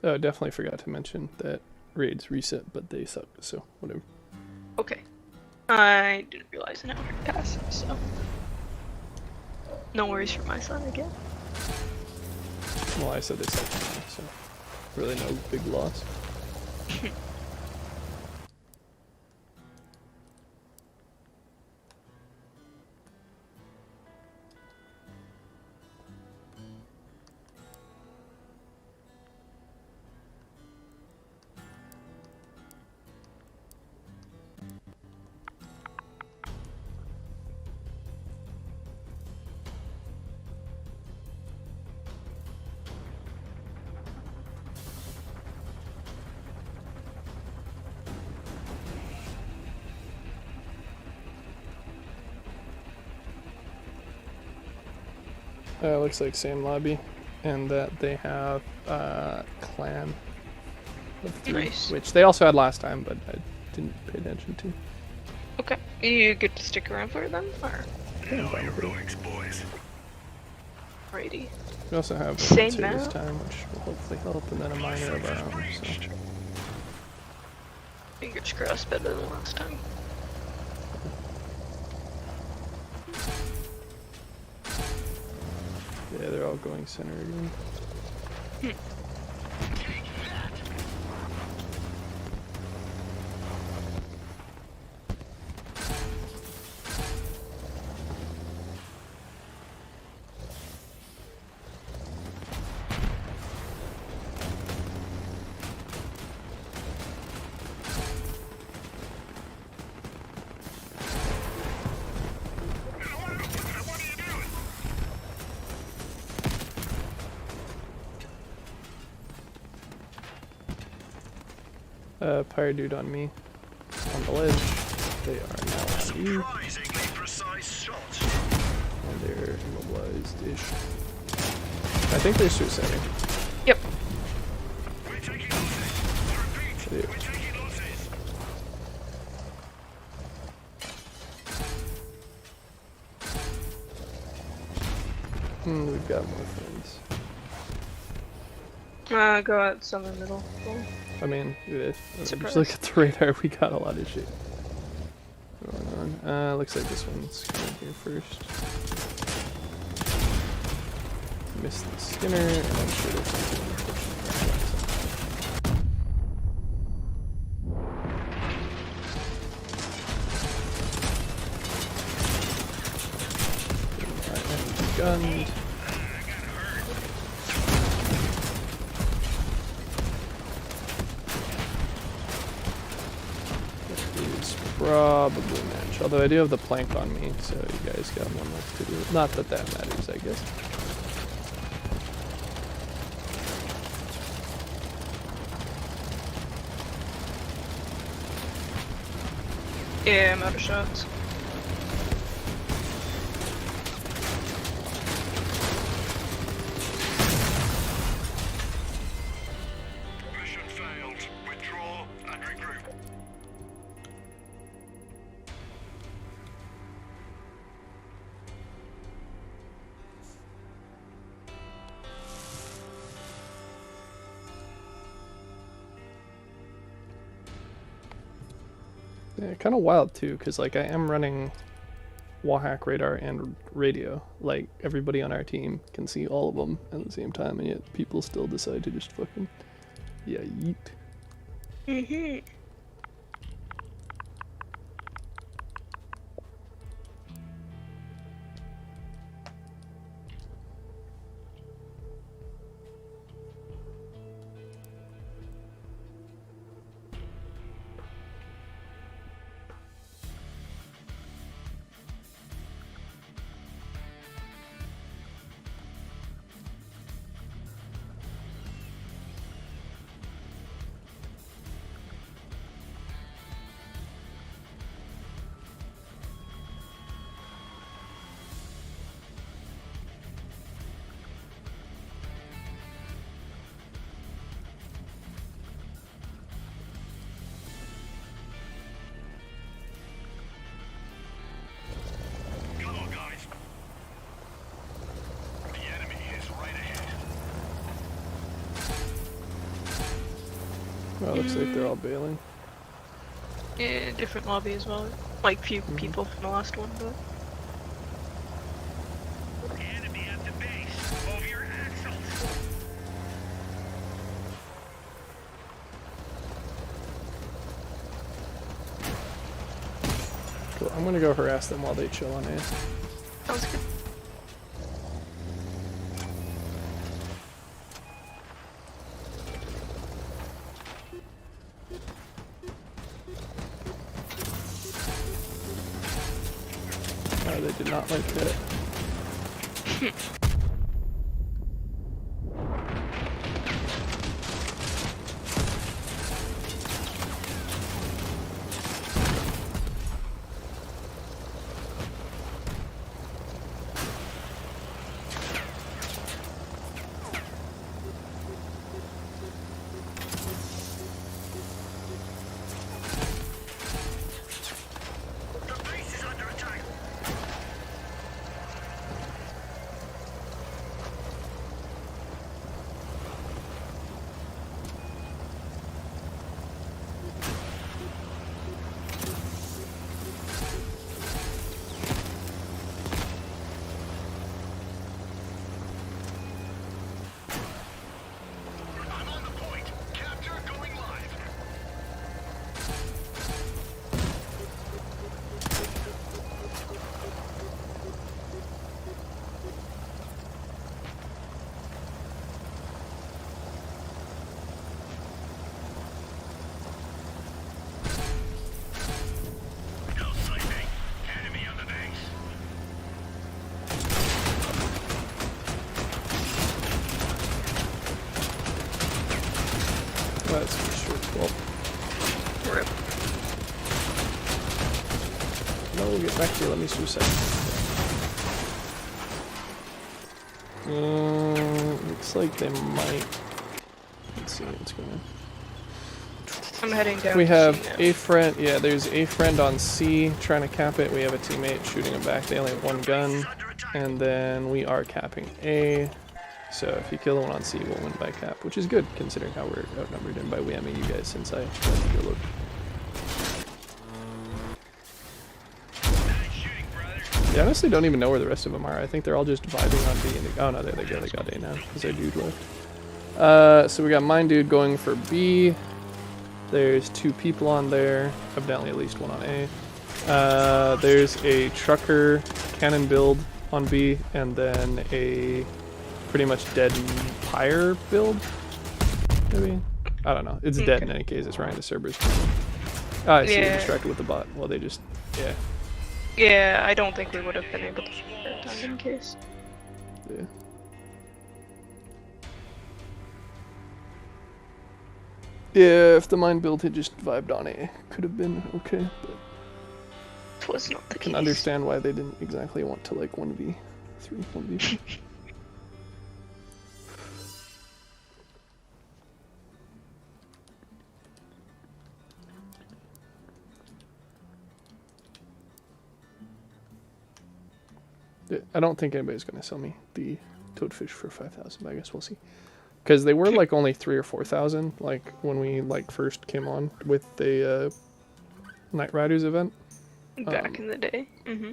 S1: Oh, definitely forgot to mention that raids reset, but they suck, so whatever.
S2: Okay. I didn't realize an hour had passed, so. No worries from my side again.
S1: Well, I said they suck, so really no big loss. Looks like same lobby, and that they have clan of 3,
S2: Nice.
S1: which they also had last time, but I didn't pay attention to.
S2: Okay. You get to stick around for them? Or
S1: Yeah, I'm fine with it.
S3: Heroics, boys.
S2: righty.
S1: We also have
S2: Same
S1: Save this
S2: map?
S1: time, which will hopefully help, and then a minor of our own. So.
S2: Fingers crossed better than last time.
S1: Yeah, they're all going center again. Pyre dude on me. On the ledge. They are now on you.
S3: Surprisingly precise shot.
S1: And they're immobilized-ish. I think they're suiciding.
S2: Yep.
S3: We're taking losses. Repeat.
S1: They-
S3: We're taking losses.
S1: We've got more friends.
S2: Go out summer middle. Cool.
S1: I mean, just
S2: Surprise.
S1: look at the radar, we got a lot of shit going on. Looks like this one's coming here first. Missed the Skinner, and I'm sure there's something unfortunate. Gunned. probably match. Although I do have the plank on me, so you guys got one left to do. Not that that matters, I guess.
S2: Yeah, I'm out of shots.
S3: Mission failed. Withdraw and regroup.
S1: Yeah, kind of wild too, because like I am running wallhack radar and radio. Like everybody on our team can see all of them at the same time, and yet people still decide to just fucking yeet.
S2: Mm-hmm.
S3: Come on, guys. The enemy is right ahead.
S1: Well, looks like they're all bailing.
S2: Yeah, different lobby as well. Like few people from the last one, but.
S3: Enemy at the base. Over your axles.
S1: Cool. I'm gonna go harass them while they chill on A.
S2: Sounds good.
S1: Oh, they did not like that.
S3: The base is under attack. I'm on the point. Capture going live. No sniping. Enemy on the base.
S1: Well, that's for sure. Well,
S2: Rip.
S1: no, we'll get back to you. Let me suicide. Looks like they might. Let's see what's going on.
S2: I'm heading down.
S1: We
S2: to
S1: have
S2: C now.
S1: a friend. Yeah, there's a friend on C trying to cap it. We have a teammate shooting him back. They only have one gun. And then we are capping A. So if you kill the one on C, we'll win by cap, which is good considering how we're outnumbered and by whamming you guys since I went to go look.
S3: Nice shooting, brother.
S1: Yeah, I honestly don't even know where the rest of them are. I think they're all just vibing on B. And oh no, there they go. They got A now because our dude left. So we got mine dude going for B. There's two people on there. Evidently at least one on A. There's a trucker cannon build on B, and then a pretty much dead pyre build. Maybe, I don't know. It's dead in any case. It's running the Cerberus. Ah, I see. You're
S2: Yeah.
S1: distracted with the bot. Well, they just, yeah,
S2: Yeah, I don't think we would have been able to find that time in case.
S1: yeah. Yeah, if the mine build had just vibed on it, could have been okay, but
S2: It was not the
S1: I can
S2: case.
S1: understand why they didn't exactly want to like 1v3, 1v4. I don't think anybody's gonna sell me the toadfish for 5,000, but I guess we'll see. Because they were like only 3,000 or 4,000, like when we like first came on with the Night Riders event.
S2: Back in the day. Mm-hmm.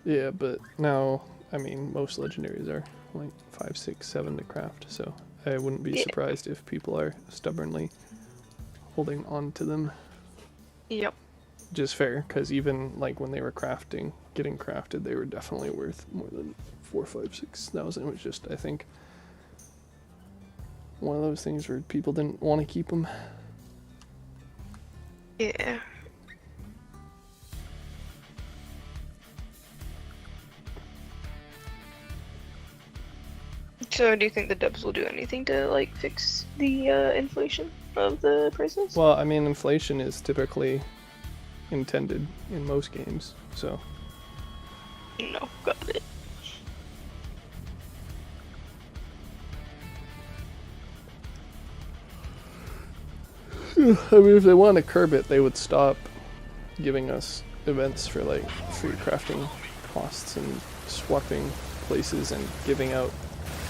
S1: Yeah, but now, I mean, most legendaries are like 5, 6, 7 to craft, so I wouldn't be
S2: Yeah.
S1: surprised if people are stubbornly holding on to them.
S2: Yep.
S1: Just fair, because even like when they were getting crafted, they were definitely worth more than 4, 5, 6,000. It was just, I think, one of those things where people didn't want to keep them.
S2: Yeah. So, do you think the devs will do anything to like fix the inflation of the prices?
S1: Well, I mean, inflation is typically intended in most games, so
S2: No, got it.
S1: I mean, if they want to curb it, they would stop giving us events for like free crafting costs and swapping places and giving out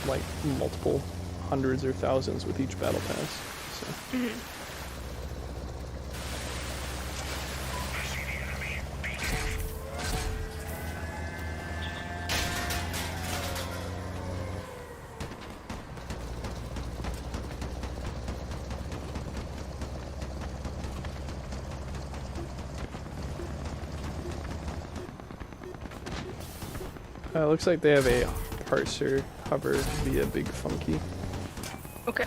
S1: like multiple hundreds or thousands with each battle pass. So.
S2: Mm-hmm.
S1: Looks like they have a parser hover via Big Funky.
S2: Okay.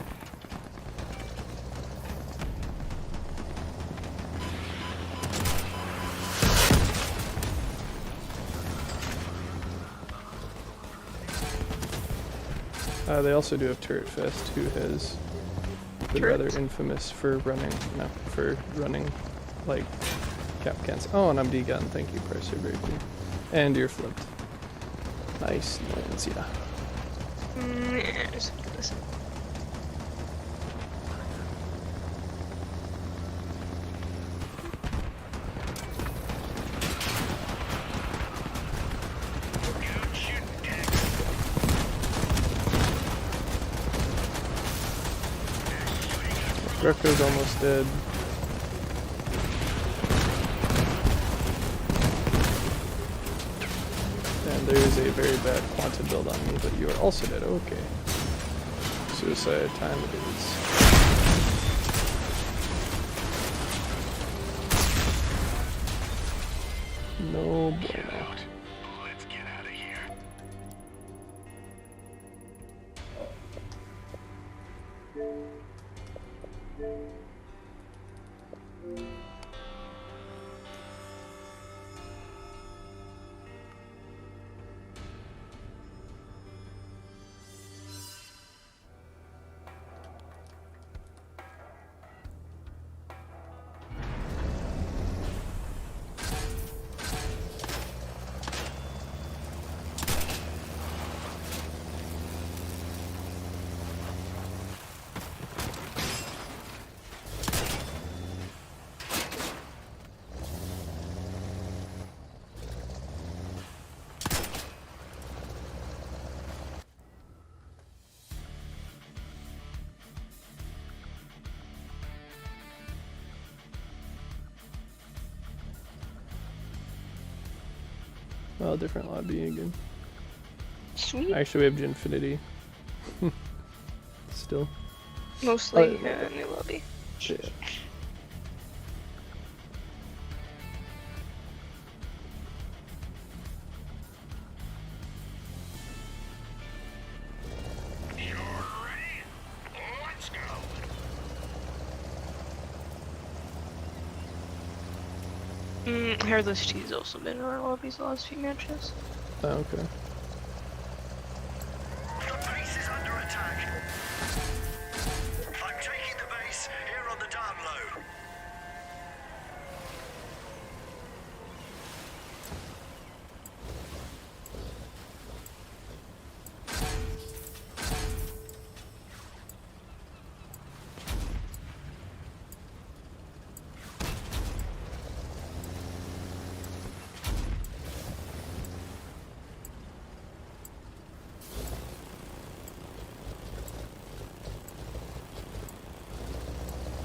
S1: They also do have Turret Fest, who has been
S2: Turret?
S1: rather infamous for running, like cap cans. Oh, and I'm D-gun. Thank you, Parser. Very cool. And you're flipped. Nice lands, yeah.
S2: Yeah, just listen.
S1: Greco's almost dead. And there is a very bad quantum build on me, but you are also dead. Okay. Suicide time it is. No bueno.
S3: Let's get out of here.
S1: Well, different lobby again.
S2: Sweet.
S1: Actually, we have Ginfinity. Still.
S2: Mostly new lobby.
S1: Yeah.
S3: You're ready? Let's go.
S2: Hairless T's also been in our lobbies the last few matches.
S1: Oh, okay.
S3: The base is under attack. I'm taking the base here on the down low.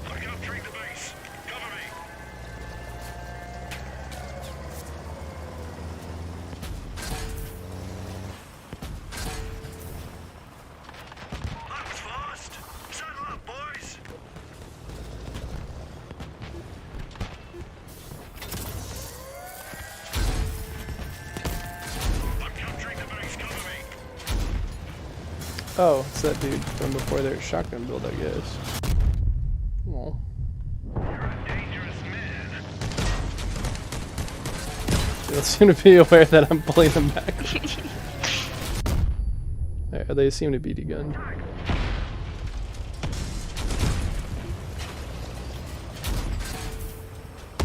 S3: I'm capturing the base. Cover me. That was fast. Settle up, boys. I'm capturing the base. Cover me.
S1: Oh, it's that dude from before their shotgun build, I guess. Well,
S3: You're a dangerous man.
S1: they'll soon be aware that I'm pulling them back. They seem to be degunned.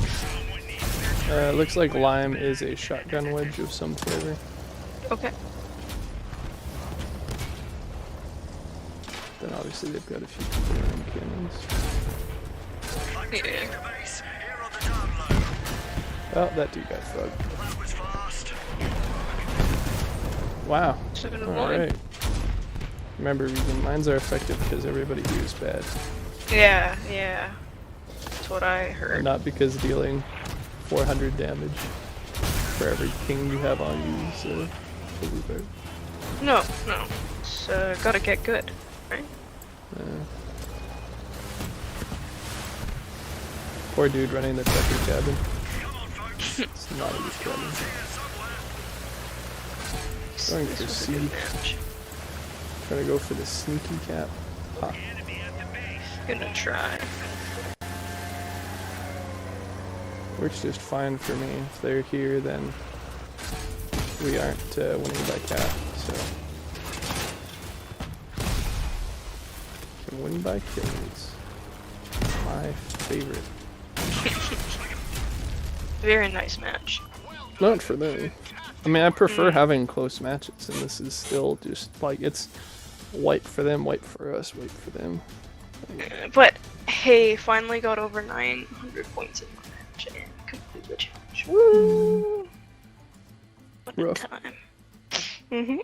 S3: Someone needs their
S1: Looks like Lime is a shotgun wedge of some flavor.
S2: Okay.
S1: Then obviously they've got a few people wearing cannons.
S3: I'm
S2: Yeah.
S3: taking the base here on the down low.
S1: Oh, that dude got fucked.
S3: That was fast.
S1: Wow.
S2: Second of
S1: Alright. Remember, Regan, mines are effective because everybody here is bad.
S2: Yeah, yeah. That's what I heard.
S1: Not because dealing 400 damage for every king you have on you is really bad.
S2: No, no. It's gotta get good, right?
S1: Poor dude running the Tucker cabin.
S3: Come on, folks.
S1: It's not a good cabin.
S3: Here somewhere.
S1: Going for
S2: This was a
S1: C.
S2: good match.
S1: Trying to go for the sneaky cap. Ha.
S3: Enemy at the base.
S2: Gonna try.
S1: Works just fine for me. If they're here, then we aren't winning by cap, so. Can win by kills. My favorite.
S2: Very nice match.
S1: Not for them. I mean, I prefer having close matches, and this is still just like it's white for them, white for us, white for them.
S2: But hey, finally got over 900 points in the match and completed the challenge. Woo! What a
S1: Rough.
S2: time. Mhm.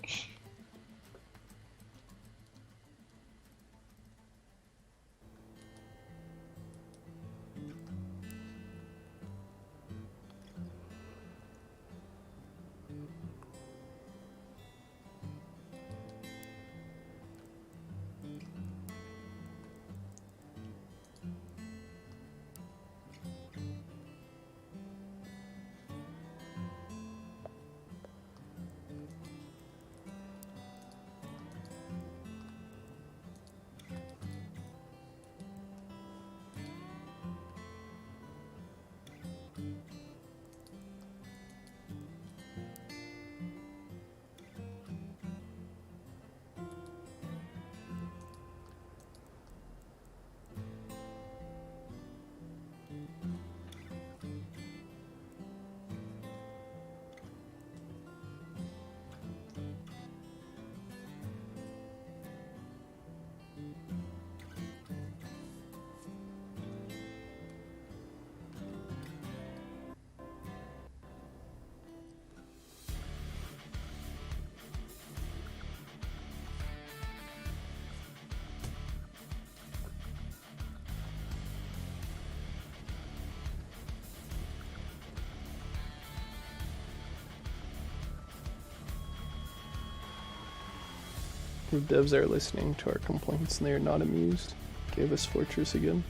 S1: The devs are listening to our complaints and they are not amused. Gave us Fortress again.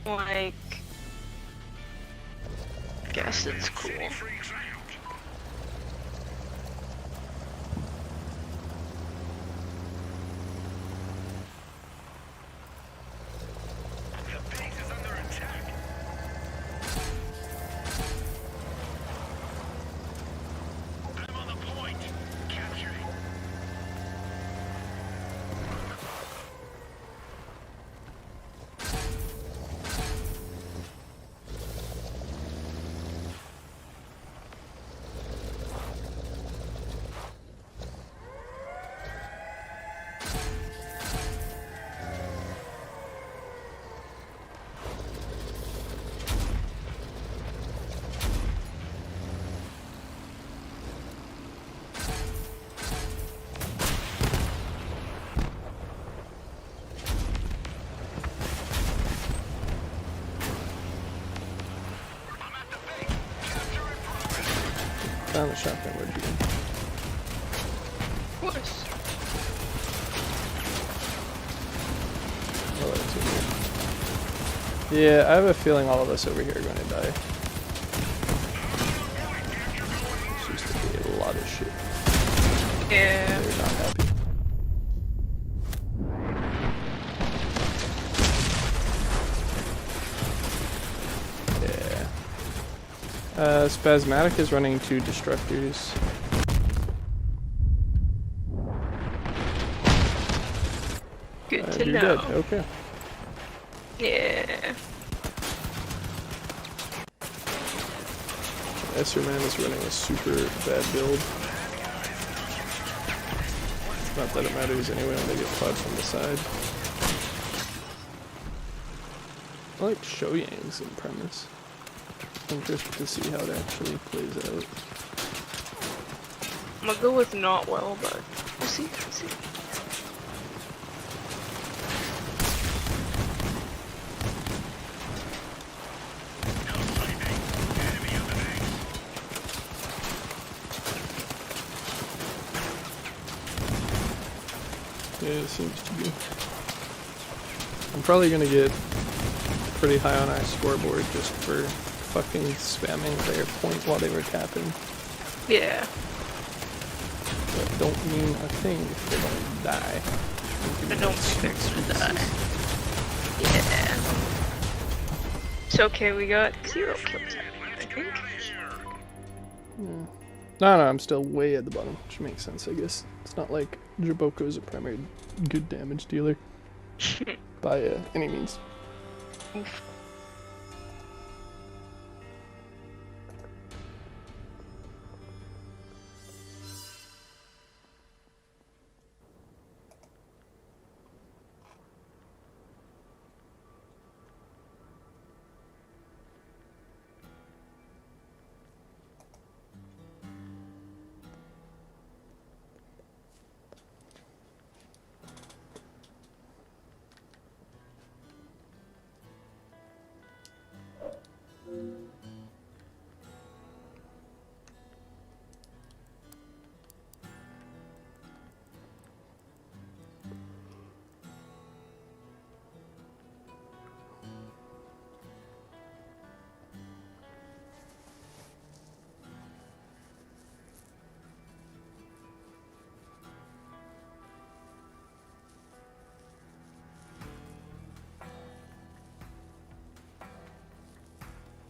S2: Like, guess it's cool.
S3: City freaks out. The base is under attack.
S1: found the shotgun would be in.
S2: Of course.
S1: Oh, that's over here. Yeah, I have a feeling all of us over here are going to die. It's just going to be a lot of shit.
S2: Yeah.
S1: They're not happy. Yeah. Spasmatic is running 2 destructors.
S2: Good to
S1: You're
S2: know.
S1: dead. Okay.
S2: Yeah.
S1: Esserman is running a super bad build. Not that it matters anyway when they get plowed from the side. I like Shoyang's in premise. Interested to see how it actually plays out.
S2: I'm gonna go with not well, but we'll see. We'll see.
S1: Yeah, it seems to be. I'm probably gonna get pretty high on our scoreboard just for fucking spamming their point while they were tapping.
S2: Yeah.
S1: That don't mean a thing if they don't die.
S2: I don't think they're gonna die. Yeah. It's okay, we got 0 kills, I think.
S1: Yeah. No, I'm still way at the bottom, which makes sense, I guess. It's not like Jaboko is a primary good damage dealer by any means.
S2: Oof.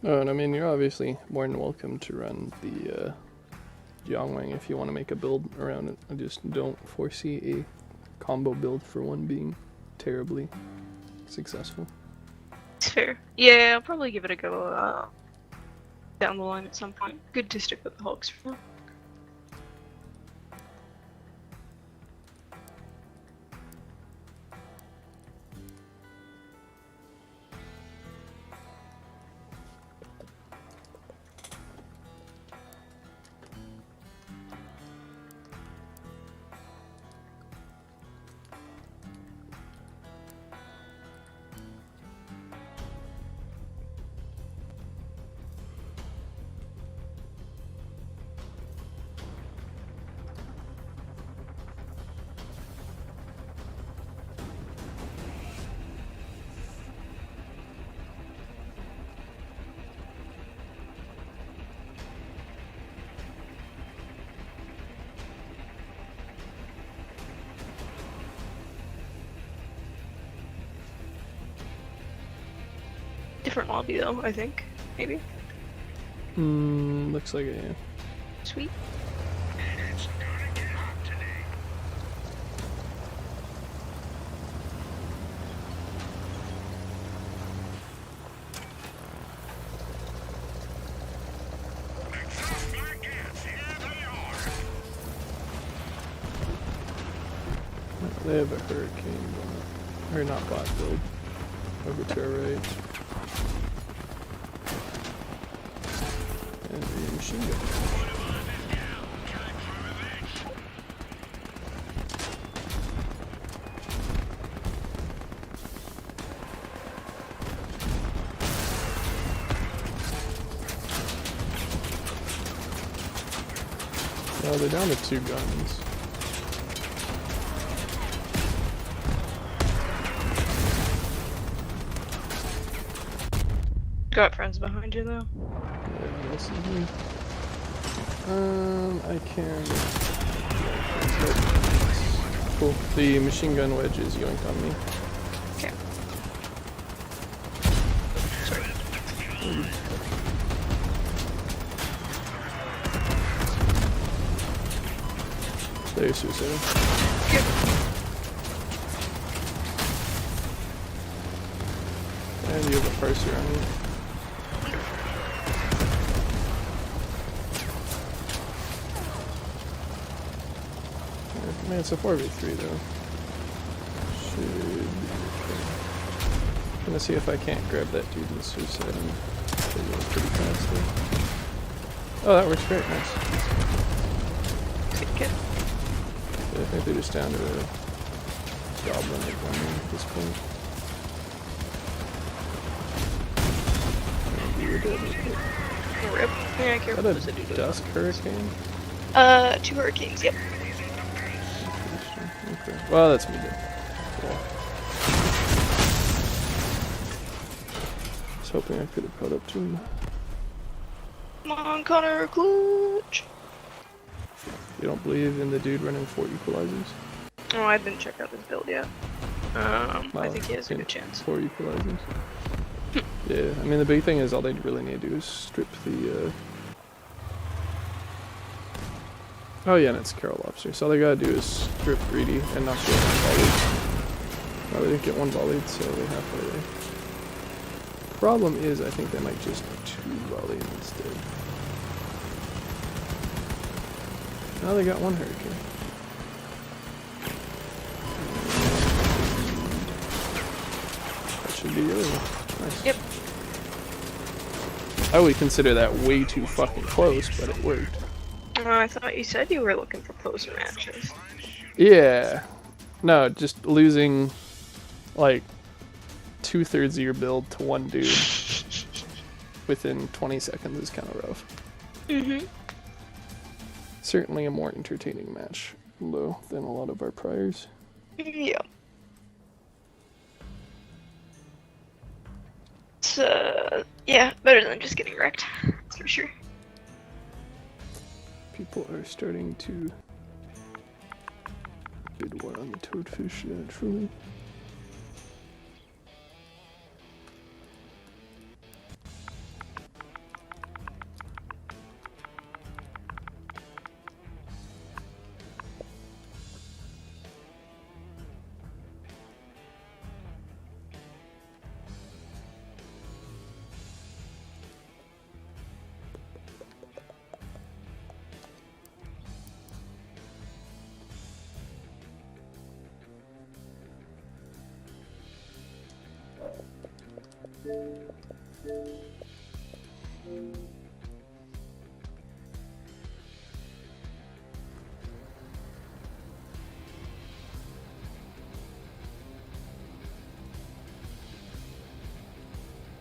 S1: Oh, and I mean, you're obviously more than welcome to run the Yongwang if you want to make a build around it. I just don't foresee a combo build for one being terribly successful.
S2: It's fair. Yeah, I'll probably give it a go down the line at some point. Good to stick with the Hulks for now. Different lobby though, I think. Maybe.
S1: Looks like it, yeah.
S2: Sweet.
S3: It's gonna get hot today. Exhaust black gas, here they are.
S1: They have a hurricane bot, or not bot build, over to our right. And the machine gun. Well, they're down to 2 guns.
S2: Got friends behind you though.
S1: Yeah, this is me. I can. Cool. The machine gun wedge is yoinked on me.
S2: Okay. Sorry.
S1: There's suicidal.
S2: Yep.
S1: And you have a parser on you. Man, it's a 4v3 though. Should be okay. I'm gonna see if I can't grab that dude in suicide and kill him pretty fast though. Oh, that works great, nice.
S2: Good.
S1: Yeah, I think they're just down to a goblin at one at this point.
S2: Rip. Yeah, careful.
S1: Is that a dusk hurricane?
S2: 2 hurricanes, yep.
S1: Okay. Well, that's me then. Cool. I was hoping I could have caught up to him.
S2: Come on, Connor, clutch!
S1: You don't believe in the dude running 4 equalizers?
S2: Oh, I didn't check out this build yet. I
S1: Well,
S2: think he has a good chance.
S1: 4 equalizers. Yeah, I mean the big thing is all they really need to do is strip the Oh yeah, and it's Carol Lobster. So all they gotta do is strip Greedy and not get 1 volleyed. No, they didn't get 1 volleyed, so they halfway there. Problem is, I think they might just 2 volley instead. Now they got 1 hurricane. That should be the other one. Nice.
S2: Yep.
S1: I would consider that way too fucking close, but it worked.
S2: I thought you said you were looking for closer matches.
S1: Yeah. No, just losing like 2/3 of your build to 1 dude within 20 seconds is kind of rough.
S2: Mm-hmm.
S1: Certainly a more entertaining match, though, than a lot of our priors.
S2: Yeah. It's, yeah, better than just getting wrecked. That's for sure.
S1: People are starting to bid war on the toadfish, yeah, truly.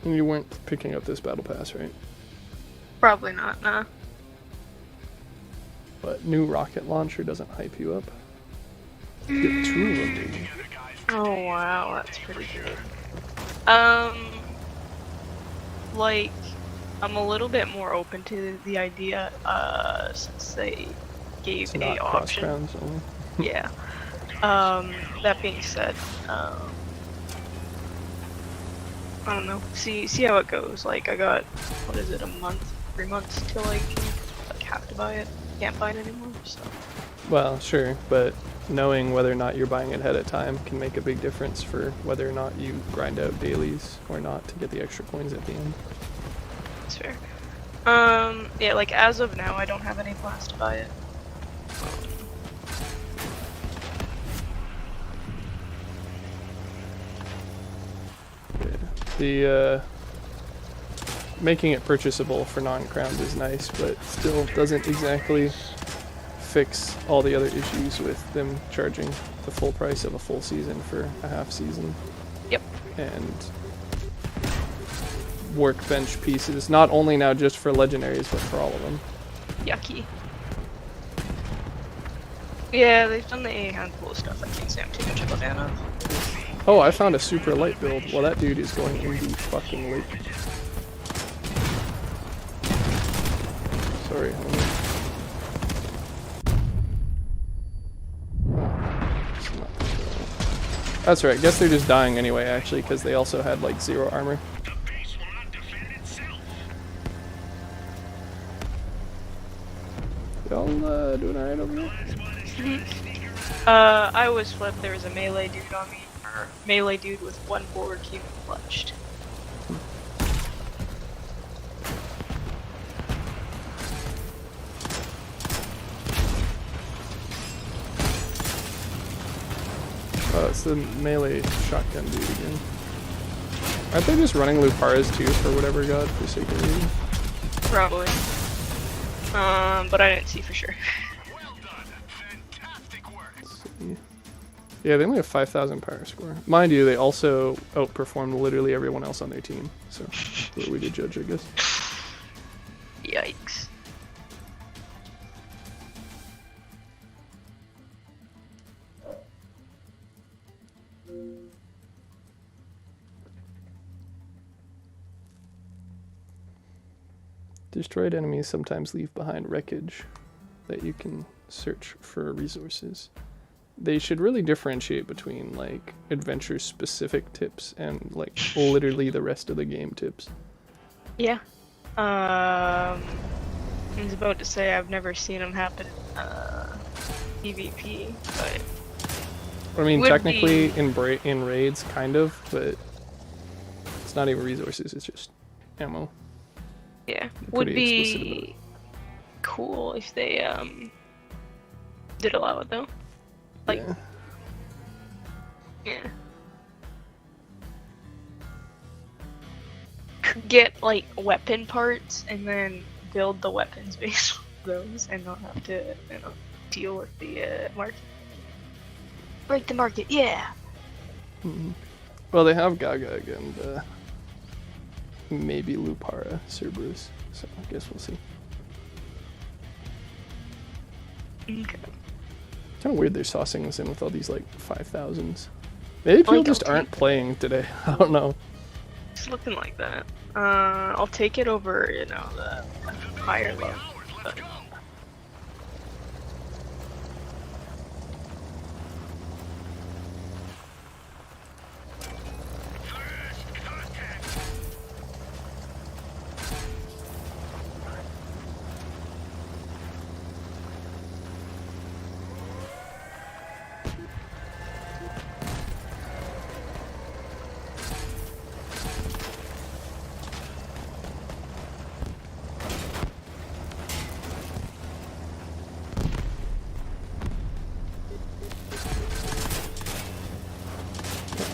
S1: And you weren't picking up this battle pass, right?
S2: Probably not, nah.
S1: But new rocket launcher doesn't hype you up. You get 2 of them, dude.
S2: Oh wow, that's pretty good. Like, I'm a little bit more open to the idea, since they gave
S1: It's
S2: a
S1: not cross
S2: option.
S1: crowns only.
S2: Yeah. That being said, I don't know. See how it goes. Like, I got, what is it, 3 months till I can, like, have to buy it. Can't buy it anymore, so.
S1: Well, sure, but knowing whether or not you're buying it ahead of time can make a big difference for whether or not you grind out dailies or not to get the extra coins at the end.
S2: That's fair. Yeah, like, as of now, I don't have any plans to buy it.
S1: The making it purchasable for non-crowns is nice, but still doesn't exactly fix all the other issues with them charging the full price of a full season for a half season.
S2: Yep.
S1: And workbench pieces, not only now just for legendaries, but for all of them.
S2: Yucky. Yeah, they've done a handful of stuff I can't say I'm too much of a fan of.
S1: Oh, I found a super light build. Well, that dude is going in the fucking lake. Sorry, homie. That's right. Guess they're just dying anyway, actually, because they also had like 0 armor.
S3: The base will not defend itself.
S1: Y'all doing alright over here?
S2: I was flipped. There was a melee dude on me. Or melee dude with 1 forward cube clutched.
S1: Oh, it's the melee shotgun dude again. Aren't they just running Luparas too for whatever godforsaken reason?
S2: Probably. But I didn't see for sure.
S3: Well done. Fantastic work.
S1: Let's see. Yeah, they only have 5,000 power score. Mind you, they also outperformed literally everyone else on their team. So, what we did judge, I guess.
S2: Yikes.
S1: Destroyed enemies sometimes leave behind wreckage that you can search for resources. They should really differentiate between like adventure specific tips and like literally the rest of the game tips.
S2: Yeah. I was about to say I've never seen them happen in PvP, but
S1: I mean,
S2: would
S1: technically
S2: be-
S1: in raids, kind of, but it's not even resources, it's just ammo.
S2: yeah, would
S1: Pretty explicit about it.
S2: be cool if they did allow it though. Like,
S1: Yeah.
S2: yeah. Get like weapon parts and then build the weapons based on those and not have to, you know, deal with the market. Break the market, yeah.
S1: Well, they have Gaga and maybe Lupara Cerberus, so I guess we'll see.
S2: Okay.
S1: Kind of weird they're saucing us in with all these like 5,000s. Maybe people
S2: Like,
S1: just
S2: I'll
S1: aren't playing today. I don't know.
S2: It's looking like that. I'll take it over, you know, the higher level. But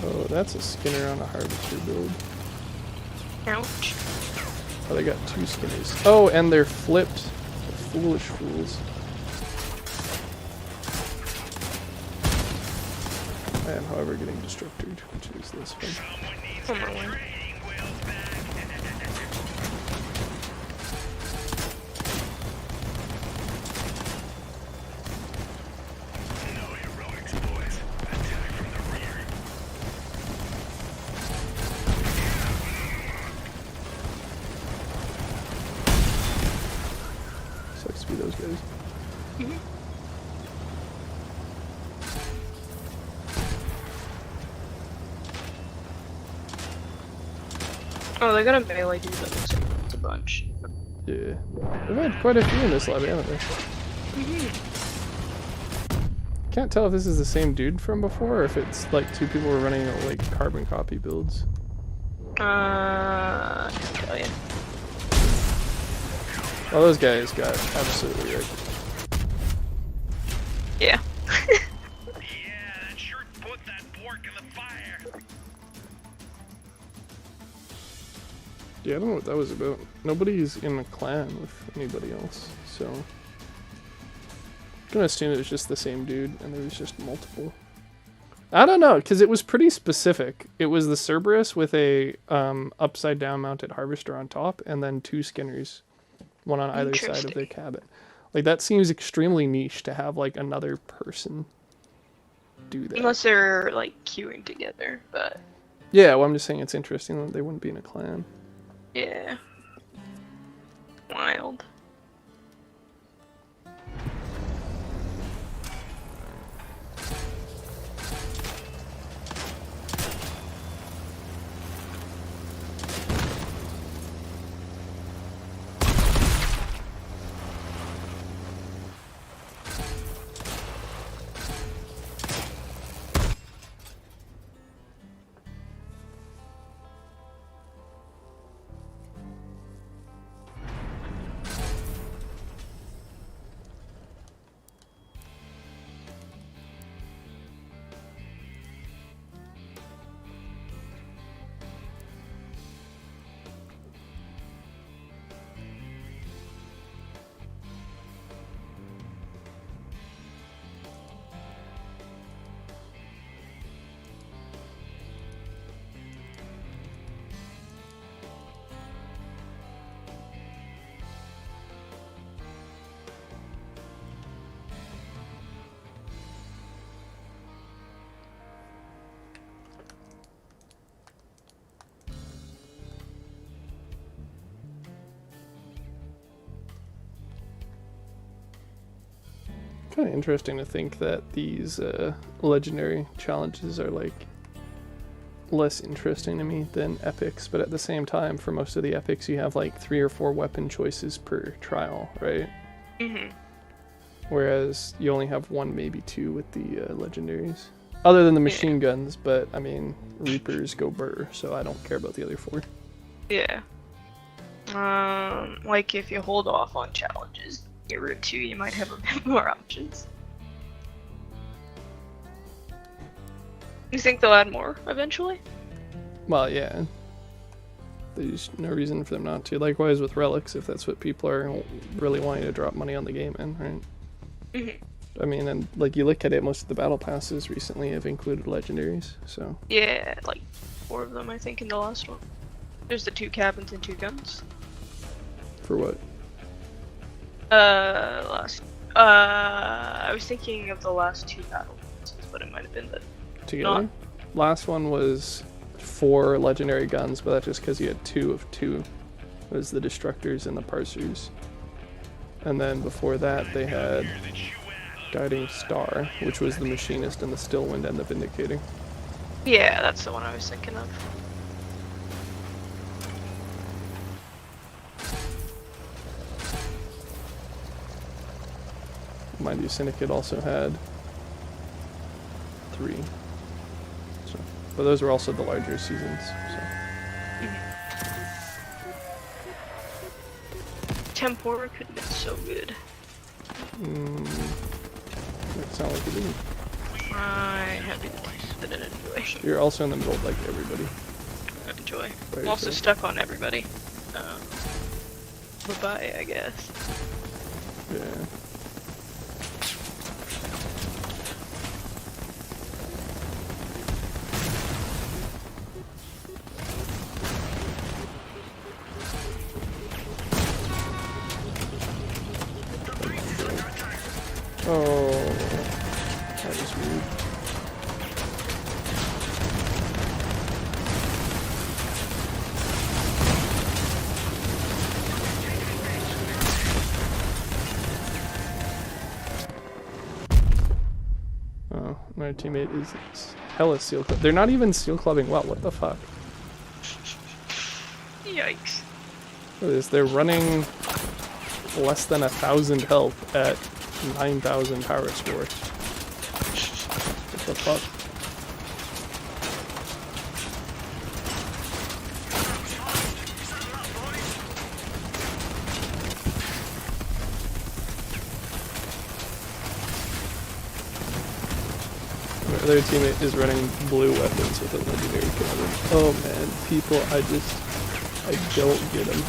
S1: Oh, that's a Skinner on a Harvester build.
S2: ouch.
S1: Oh, they got 2 Skinners. Oh, and they're flipped. The foolish fools. I am, however, getting Destructored, which is this one.
S2: On my way.
S3: No heroics, boys. Attack from the rear.
S1: Sucks to be those guys.
S2: Oh, they got a melee dude that looks like it's a bunch.
S1: Yeah. They've had quite a few in this lobby, haven't they? Can't tell if this is the same dude from before or if it's like 2 people were running like carbon copy builds.
S2: I can tell you.
S1: Oh, those guys got absolutely wrecked.
S2: Yeah.
S3: Yeah, that sure put that pork in the fire.
S1: Yeah, I don't know what that was about. Nobody's in a clan with anybody else, so I'm gonna assume it was just the same dude and there was just multiple. I don't know, because it was pretty specific. It was the Cerberus with a upside down mounted harvester on top and then 2 Skinners, one on either side of their
S2: Interesting.
S1: cabin. Like, that seems extremely niche to have, like, another person do that.
S2: Unless they're, like, queuing together, but...
S1: Yeah, well, I'm just saying it's interesting that they wouldn't be in a clan.
S2: Yeah. Wild.
S1: Kind of interesting to think that these legendary challenges are like less interesting to me than epics, but at the same time, for most of the epics, you have like 3 or 4 weapon choices per trial, right?
S2: Mm-hmm.
S1: Whereas you only have 1, maybe 2 with the legendaries. Other than the machine guns, but I mean, Reapers go burr, so I don't care about the other 4.
S2: Yeah. Like if you hold off on challenges, get Route 2, you might have a bit more options. You think they'll add more eventually?
S1: Well, yeah. There's no reason for them not to. Likewise with relics, if that's what people are really wanting to drop money on the game in, right?
S2: Mm-hmm.
S1: I mean, and like you look at it, most of the battle passes recently have included legendaries, so.
S2: Yeah, like 4 of them I think in the last one. There's the 2 cabins and 2 guns.
S1: For what?
S2: I was thinking of the last 2 battle passes, but it might have been the...
S1: Together? Last one was 4 legendary guns, but that's just because you had 2 of 2. It was the Destructors and the Parsers. And then before that, they had Guiding Star, which was the Machinist and the Stillwind and the Vindicating.
S2: Yeah, that's the one I was thinking of.
S1: Mind you, Syndicate also had 3. So, but those were also the larger seasons. So.
S2: Tempora could have been so good.
S1: That sound like it didn't.
S2: I have been tasted and enjoy.
S1: You're also in the middle of like everybody.
S2: Enjoy.
S1: By
S2: I'm also
S1: yourself.
S2: stuck on everybody. Bye-bye, I guess.
S1: Yeah. Oh, that was weird. Oh, my teammate is hella seal club. They're not even seal clubbing well. What the fuck?
S2: Yikes.
S1: What is this? They're running less than 1,000 health at 9,000 power score. What the fuck? My other teammate is running blue weapons with a legendary cannon. Oh man, people, I don't get them.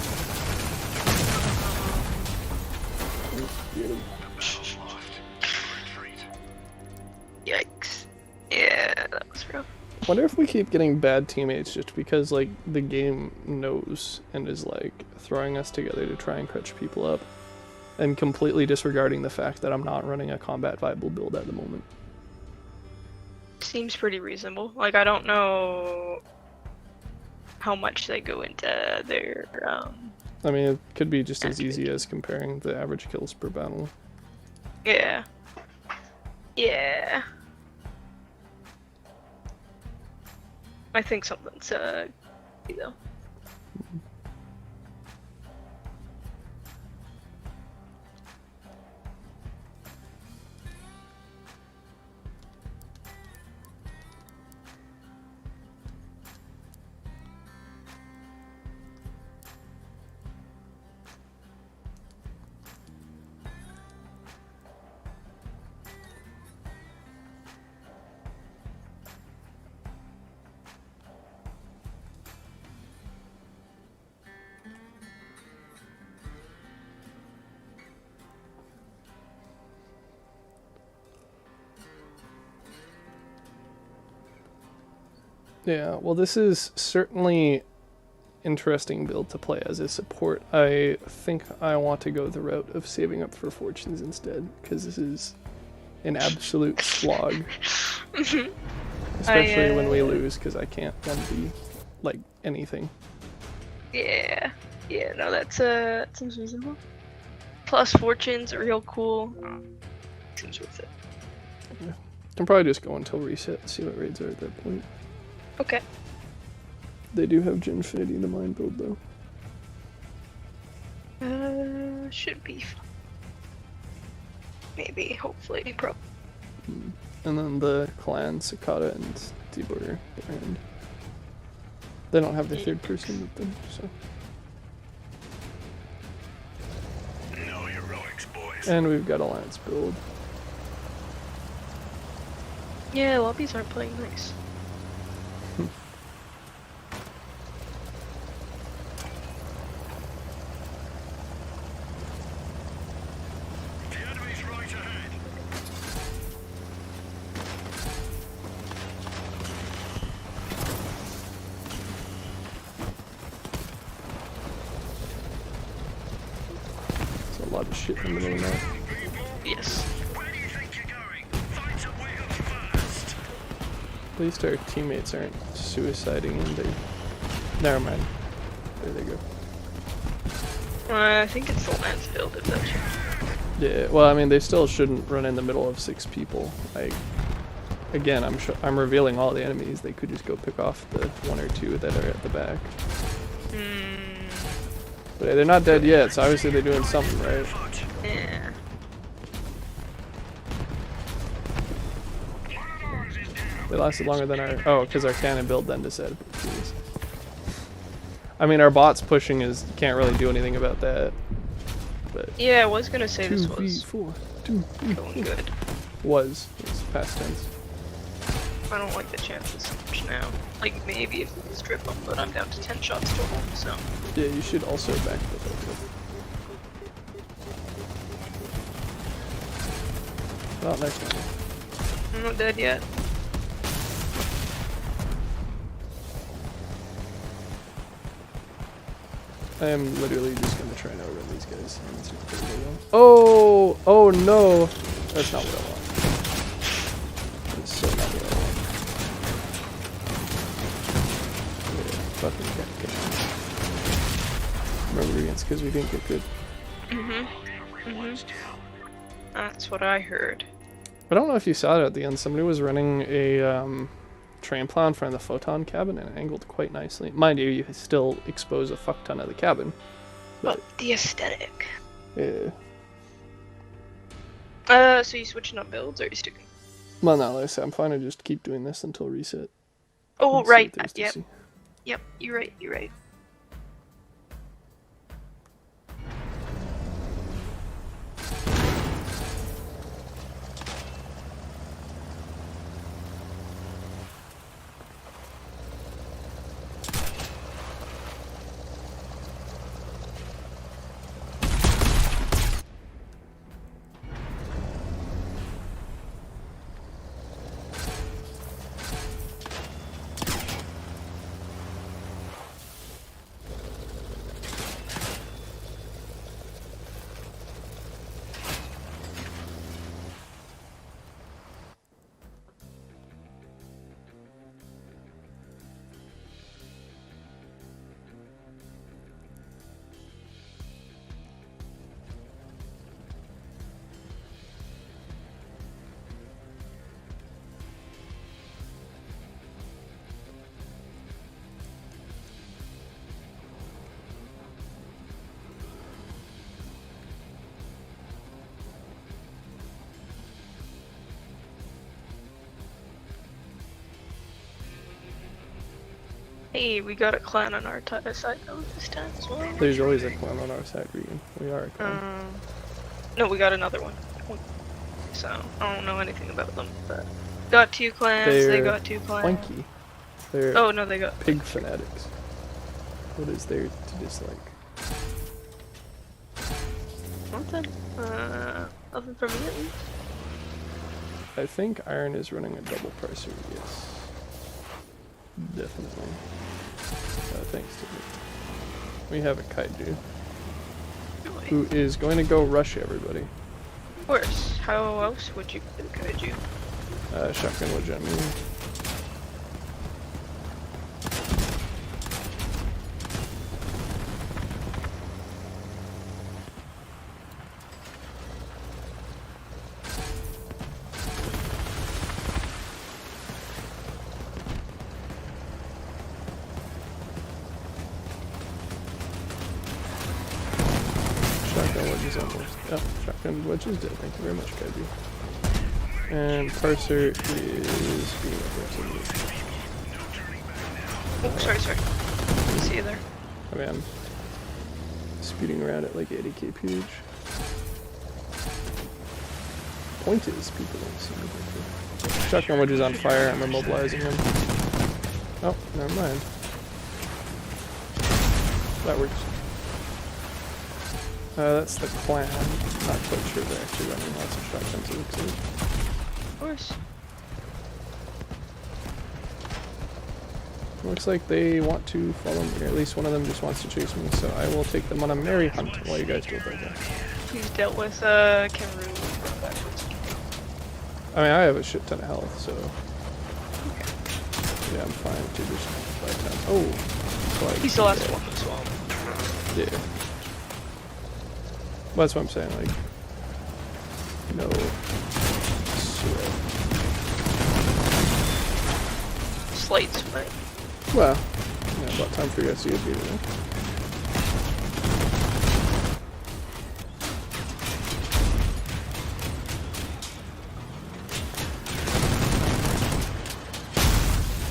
S2: Yikes. Yeah, that was rough.
S1: I wonder if we keep getting bad teammates just because, like, the game knows and is, like, throwing us together to try and catch people up. and completely disregarding the fact that I'm not running a combat viable build at the moment.
S2: Seems pretty reasonable. Like, I don't know how much they go into their,
S1: I mean, it could be just as easy as comparing the average kills per battle.
S2: Yeah. Yeah. I think something's, though.
S1: Yeah, well, this is certainly interesting build to play as a support. I think I want to go the route of saving up for fortunes instead, because this is an absolute slog. Especially when we lose, because I can't then be, like, anything.
S2: Yeah. Yeah, no, that seems reasonable. Plus fortunes are real cool. Seems worth it.
S1: Yeah. Can probably just go until reset and see what raids are at that point.
S2: Okay.
S1: They do have Ginfinity in the mine build, though.
S2: Should be fun. Maybe, hopefully, probably.
S1: And then the clan, Cicada and Debor behind. They don't have the third person with them, so.
S3: No heroics, boys.
S1: And we've got Alliance build.
S2: Yeah, lobbies aren't playing nice.
S3: The enemy's right ahead.
S1: There's a lot of shit in the middle now.
S2: Yes.
S3: Where do you think you're going? Find some way up first.
S1: At least our teammates aren't suiciding and they... Never mind. There they go.
S2: I think it's the lance build if that's
S1: Yeah, well, I mean, they still shouldn't run in the middle of 6 people. Again, I'm revealing all the enemies. They could just go pick off the 1 or 2 that are at the back. But yeah, they're not dead yet, so obviously they're doing something right.
S2: Yeah.
S1: They lasted longer than our... Oh, because our cannon build then decided. Jeez. I mean, our bots pushing is... Can't really do anything about that. But
S2: Yeah, I was gonna say this was
S1: 2v4. 2v4.
S2: going good.
S1: Was. It's past tense.
S2: I don't like the chances so much now. Like, maybe if we strip them, but I'm down to 10 shots total, so...
S1: Yeah, you should also back that up. Oh, next one.
S2: I'm not dead yet.
S1: I am literally just gonna try and outrun these guys. And see if they go well. Oh! Oh no! That's not what I want. That's so not what I want. Yeah, fucking get Remember against because we didn't get good.
S2: That's what I heard.
S1: I don't know if you saw it at the end. Somebody was running a trampoline in front of the photon cabin and it angled quite nicely. Mind you, you still expose a fuck ton of the cabin.
S2: But the aesthetic.
S1: Yeah.
S2: So you switching up builds or are you sticking?
S1: Well, no, like I said, I'm fine to just keep doing this until reset.
S2: Oh,
S1: and see
S2: right.
S1: what there is to
S2: Yep.
S1: see.
S2: Yep. You're right. You're right. Hey, we got a clan on our side though this time as well.
S1: There's always a clan on our side, Regan. We are a clan.
S2: No, we got another one. So, I don't know anything about them, but... Got 2 clans, they got 2 clans.
S1: Wanky. They're
S2: Oh, no, they got...
S1: pig fanatics. What is there to dislike?
S2: Nothing. Nothing from me at least.
S1: I think Iron is running a double parser, yes. Definitely. Thanks to me. We have a kaiju.
S2: Really?
S1: Who is going to go rush everybody.
S2: Of course. How else would you do kaiju?
S1: Shotgun wedge on me. Shotgun wedge is almost. Oh, shotgun wedge is dead. Thank you very much, kaiju. And parser is being aggressive.
S2: Oh, sorry. See you there.
S1: I mean, I'm speeding around at like 80 kph. Point is, people don't see me. Shotgun wedge is on fire. I'm immobilizing him. Oh, never mind. That works. That's the clan. Not quite sure they're actually running lots of shotguns, it looks like.
S2: Of course.
S1: Looks like they want to follow me, or at least one of them just wants to chase me, so I will take them on a merry hunt while you guys do it like that.
S2: He's dealt with, Cameroon backwards.
S1: I mean, I have a shit ton of health, so... Yeah, I'm fine to just buy time. Oh! So
S2: He's the last one as well.
S1: Yeah. Well, that's what I'm saying, like... No... sweat.
S2: Slight sweat.
S1: Well, yeah, about time for you guys to get beat, right?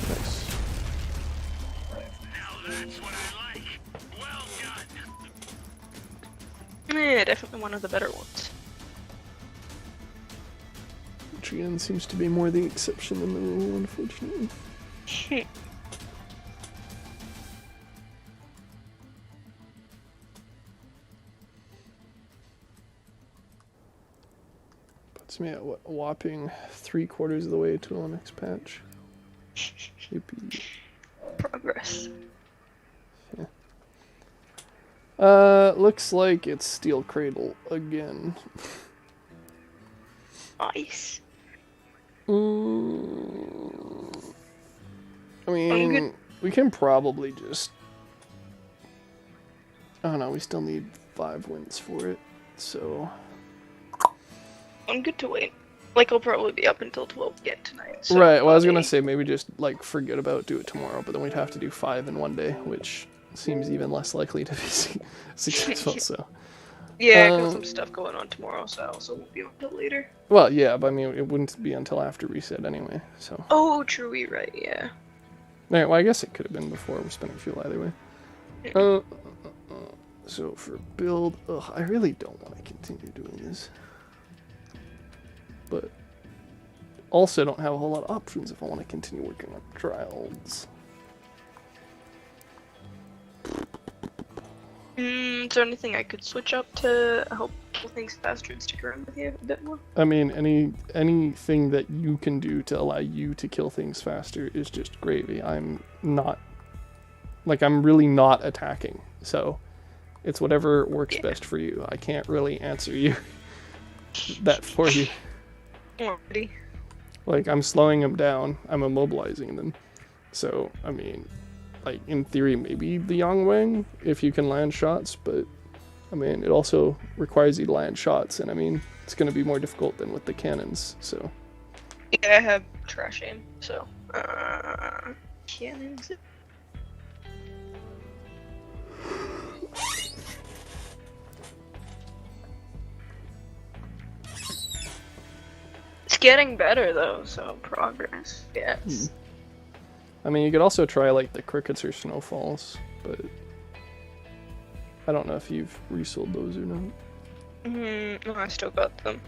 S1: Nice.
S3: Now that's what I like. Well done.
S2: Yeah, definitely one of the better ones.
S1: Which again seems to be more the exception than the rule, unfortunately. Puts me at what, a whopping 3/4 of the way to the next patch. Yippee.
S2: Progress.
S1: Looks like it's Steel Cradle again.
S2: Nice.
S1: I mean, we can probably just... I don't know, we still need 5 wins for it, so...
S2: I'm good to wait. Like, I'll probably be up until 12 again tonight. So
S1: right, well I was gonna say maybe just, like, forget about do it tomorrow, but then we'd have to do 5 in one day, which seems even less likely to be successful, so...
S2: Yeah, I got some stuff going on tomorrow, so I also won't be on until later.
S1: Well, yeah, but I mean, it wouldn't be until after reset anyway, so...
S2: Oh, true, you're right, yeah.
S1: Alright, well I guess it could have been before we're spending fuel either way.
S2: Yeah.
S1: So for build, I really don't want to continue doing this. But also don't have a whole lot of options if I want to continue working on trials.
S2: Is there anything I could switch up to help kill things faster and stick around with you a bit more?
S1: I mean, anything that you can do to allow you to kill things faster is just gravy. I'm really not attacking, so it's whatever works best for you. I can't really answer you that for you.
S2: Alrighty.
S1: Like, I'm slowing them down, I'm immobilizing them. So, I mean, like, in theory, maybe the Yangwang, if you can land shots, but, I mean, it also requires you to land shots, and I mean, it's going to be more difficult than with the cannons, so.
S2: Yeah, I have trash aim, so, cannons. It's getting better though, so progress, yes.
S1: I mean, you could also try like the crickets or snowfalls, but I don't know if you've resold those or not.
S2: No, I still got them.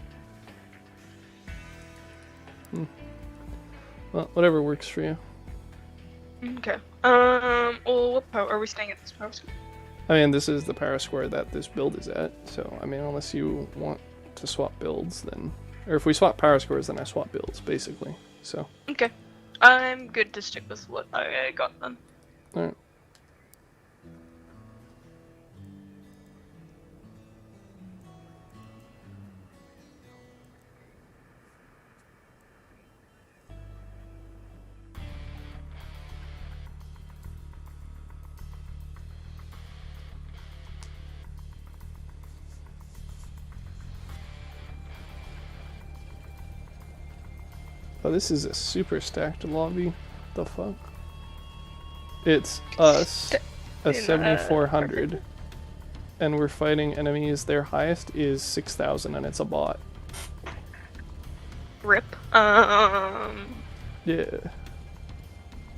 S1: Well, whatever works for you.
S2: Okay. Well, what power are we staying at this power square?
S1: I mean, this is the power square that this build is at, so I mean, unless you want to swap builds, then, or if we swap power squares, then I swap builds, basically. So.
S2: Okay. I'm good to stick with what I got then.
S1: All right. Oh, this is a super stacked lobby. The fuck? It's us, a 7400, and we're fighting enemies. Their highest is 6,000, and it's a bot.
S2: Rip.
S1: Yeah.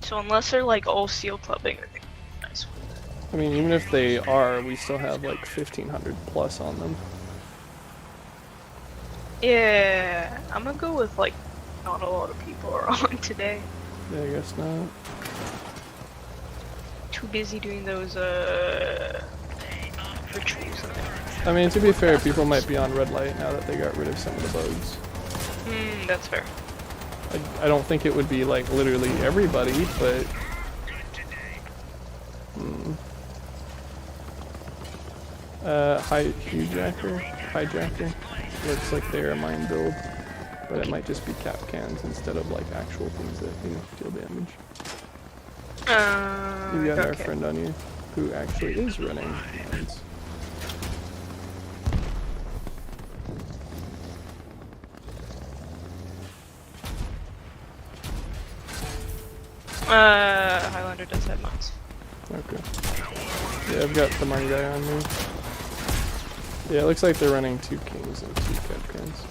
S2: So unless they're like all seal clubbing, I think nice.
S1: I mean, even if they are, we still have like 1,500 plus on them.
S2: Yeah, I'm gonna go with like not a lot of people are on today.
S1: Yeah, I guess not.
S2: Too busy doing those rituals.
S1: I mean, to be fair, people might be on red light now that they got rid of some of the bugs.
S2: That's fair.
S1: I don't think it would be like literally everybody, but hijacker looks like they're a mine build, but it might just be cap cans instead of like actual things that deal damage. You got our friend on you who actually is running mines.
S2: Highlander does have mines.
S1: Okay. Yeah, I've got the mine guy on me. Yeah, it looks like they're running 2 kings and 2 capcans.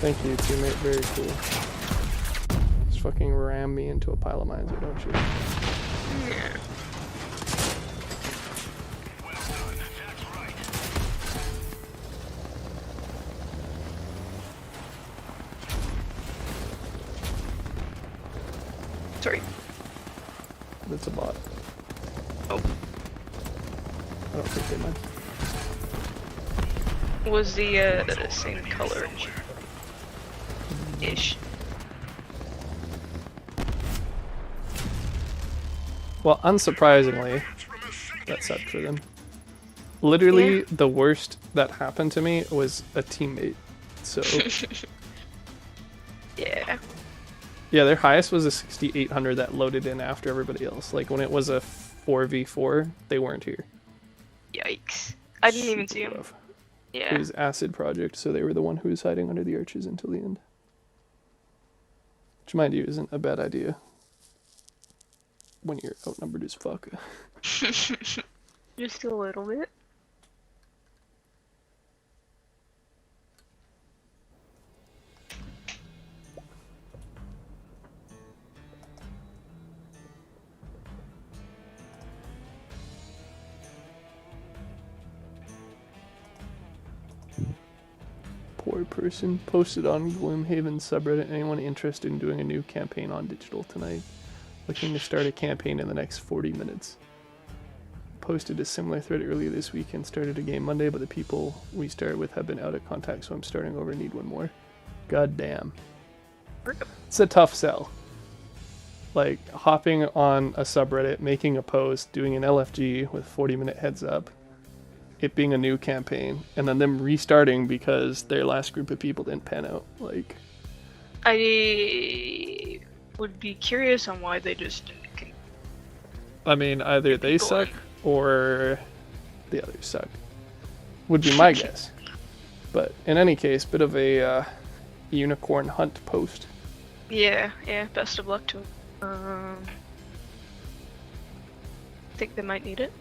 S1: Thank you, teammate. Very cool. Just fucking ram me into a pile of mines, don't you?
S2: Yeah. Sorry.
S1: That's a bot.
S2: Oh.
S1: I don't think they mind.
S2: Was the same color ish?
S1: Well, unsurprisingly, that sucked for them. Literally, the worst that happened to me was a teammate. So.
S2: Yeah.
S1: Yeah, their highest was a 6,800 that loaded in after everybody else. Like when it was a 4v4, they weren't here.
S2: Yikes. I didn't even see him.
S1: Rough.
S2: Yeah.
S1: It was Acid Project, so they were the one who was hiding under the arches until the end. Which, mind you, isn't a bad idea when you're outnumbered as fuck.
S2: Just a little bit.
S1: Poor person. Posted on Gloomhaven subreddit. Anyone interested in doing a new campaign on digital tonight? Looking to start a campaign in the next 40 minutes. Posted a similar thread earlier this week and started a game Monday, but the people we started with have been out of contact, so I'm starting over and need one more. God damn. It's a tough sell. Like, hopping on a subreddit, making a post, doing an LFG with 40-minute heads up, it being a new campaign, and then them restarting because their last group of people didn't pan out. Like,
S2: I would be curious on why they just didn't.
S1: I mean, either they suck or the others suck. Would be my guess. But in any case, bit of a unicorn hunt post.
S2: Yeah, best of luck to him. Think they might need it.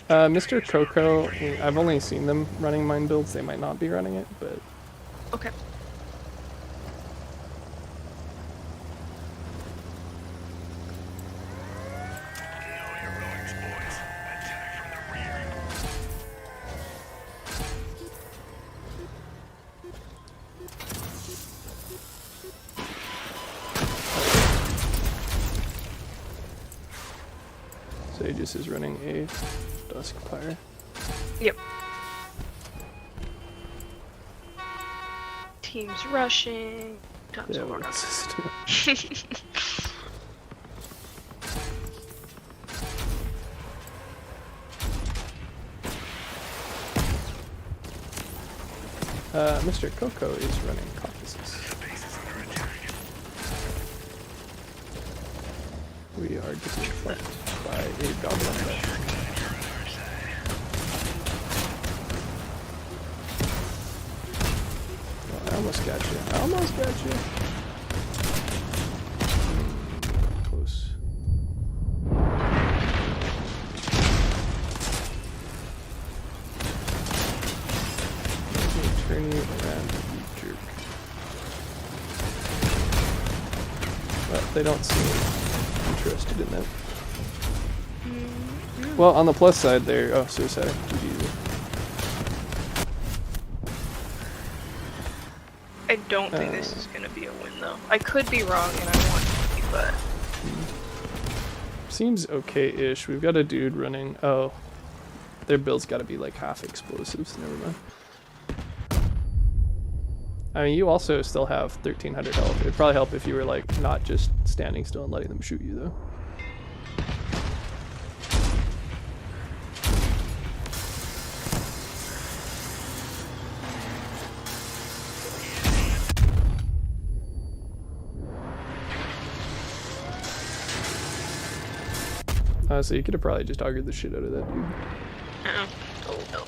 S1: Mr. Coco, I've only seen them running mine builds. They might not be running it, but
S2: Okay.
S3: No heroics, boys. Attack from the rear.
S1: Sages is running a Duskpire.
S2: Yep. Teams rushing. Tons
S1: Yeah,
S2: of work.
S1: what's this doing? Mr. Coco is running Caucasus. We are getting flanked by a goblin deck. Oh, I almost got you. I almost got you. Close. Turn you around, you jerk. Well, they don't seem interested in that. Well, on the plus side, they're suicide.
S2: I don't think this is gonna be a win though. I could be wrong and I want to be, but
S1: Seems okay-ish. We've got a dude running. Oh, their build's got to be like half explosives. Never mind. I mean, you also still have 1300 health. It'd probably help if you were like not just standing still and letting them shoot you, though. So you could have probably just augured the shit out of that dude.
S2: oh no.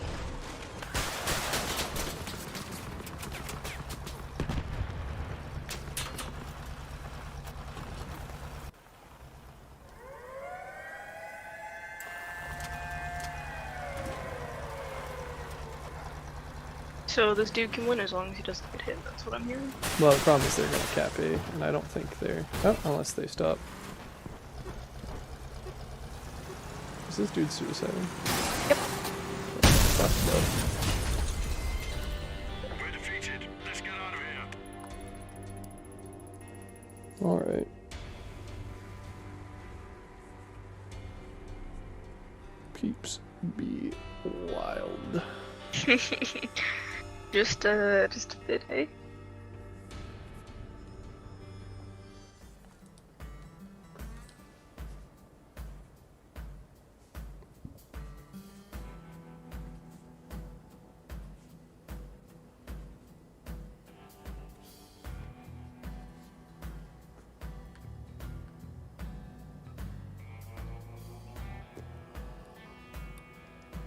S2: So this dude can win as long as he doesn't get hit, that's what I'm hearing.
S1: Well, the problem is they're going to cap A, and I don't think they're... Oh, unless they stop. Is this dude suicidal?
S2: Yep.
S1: Fuck no.
S3: We're defeated. Let's get out of here.
S1: Alright. Peeps be wild.
S2: just a bit, eh?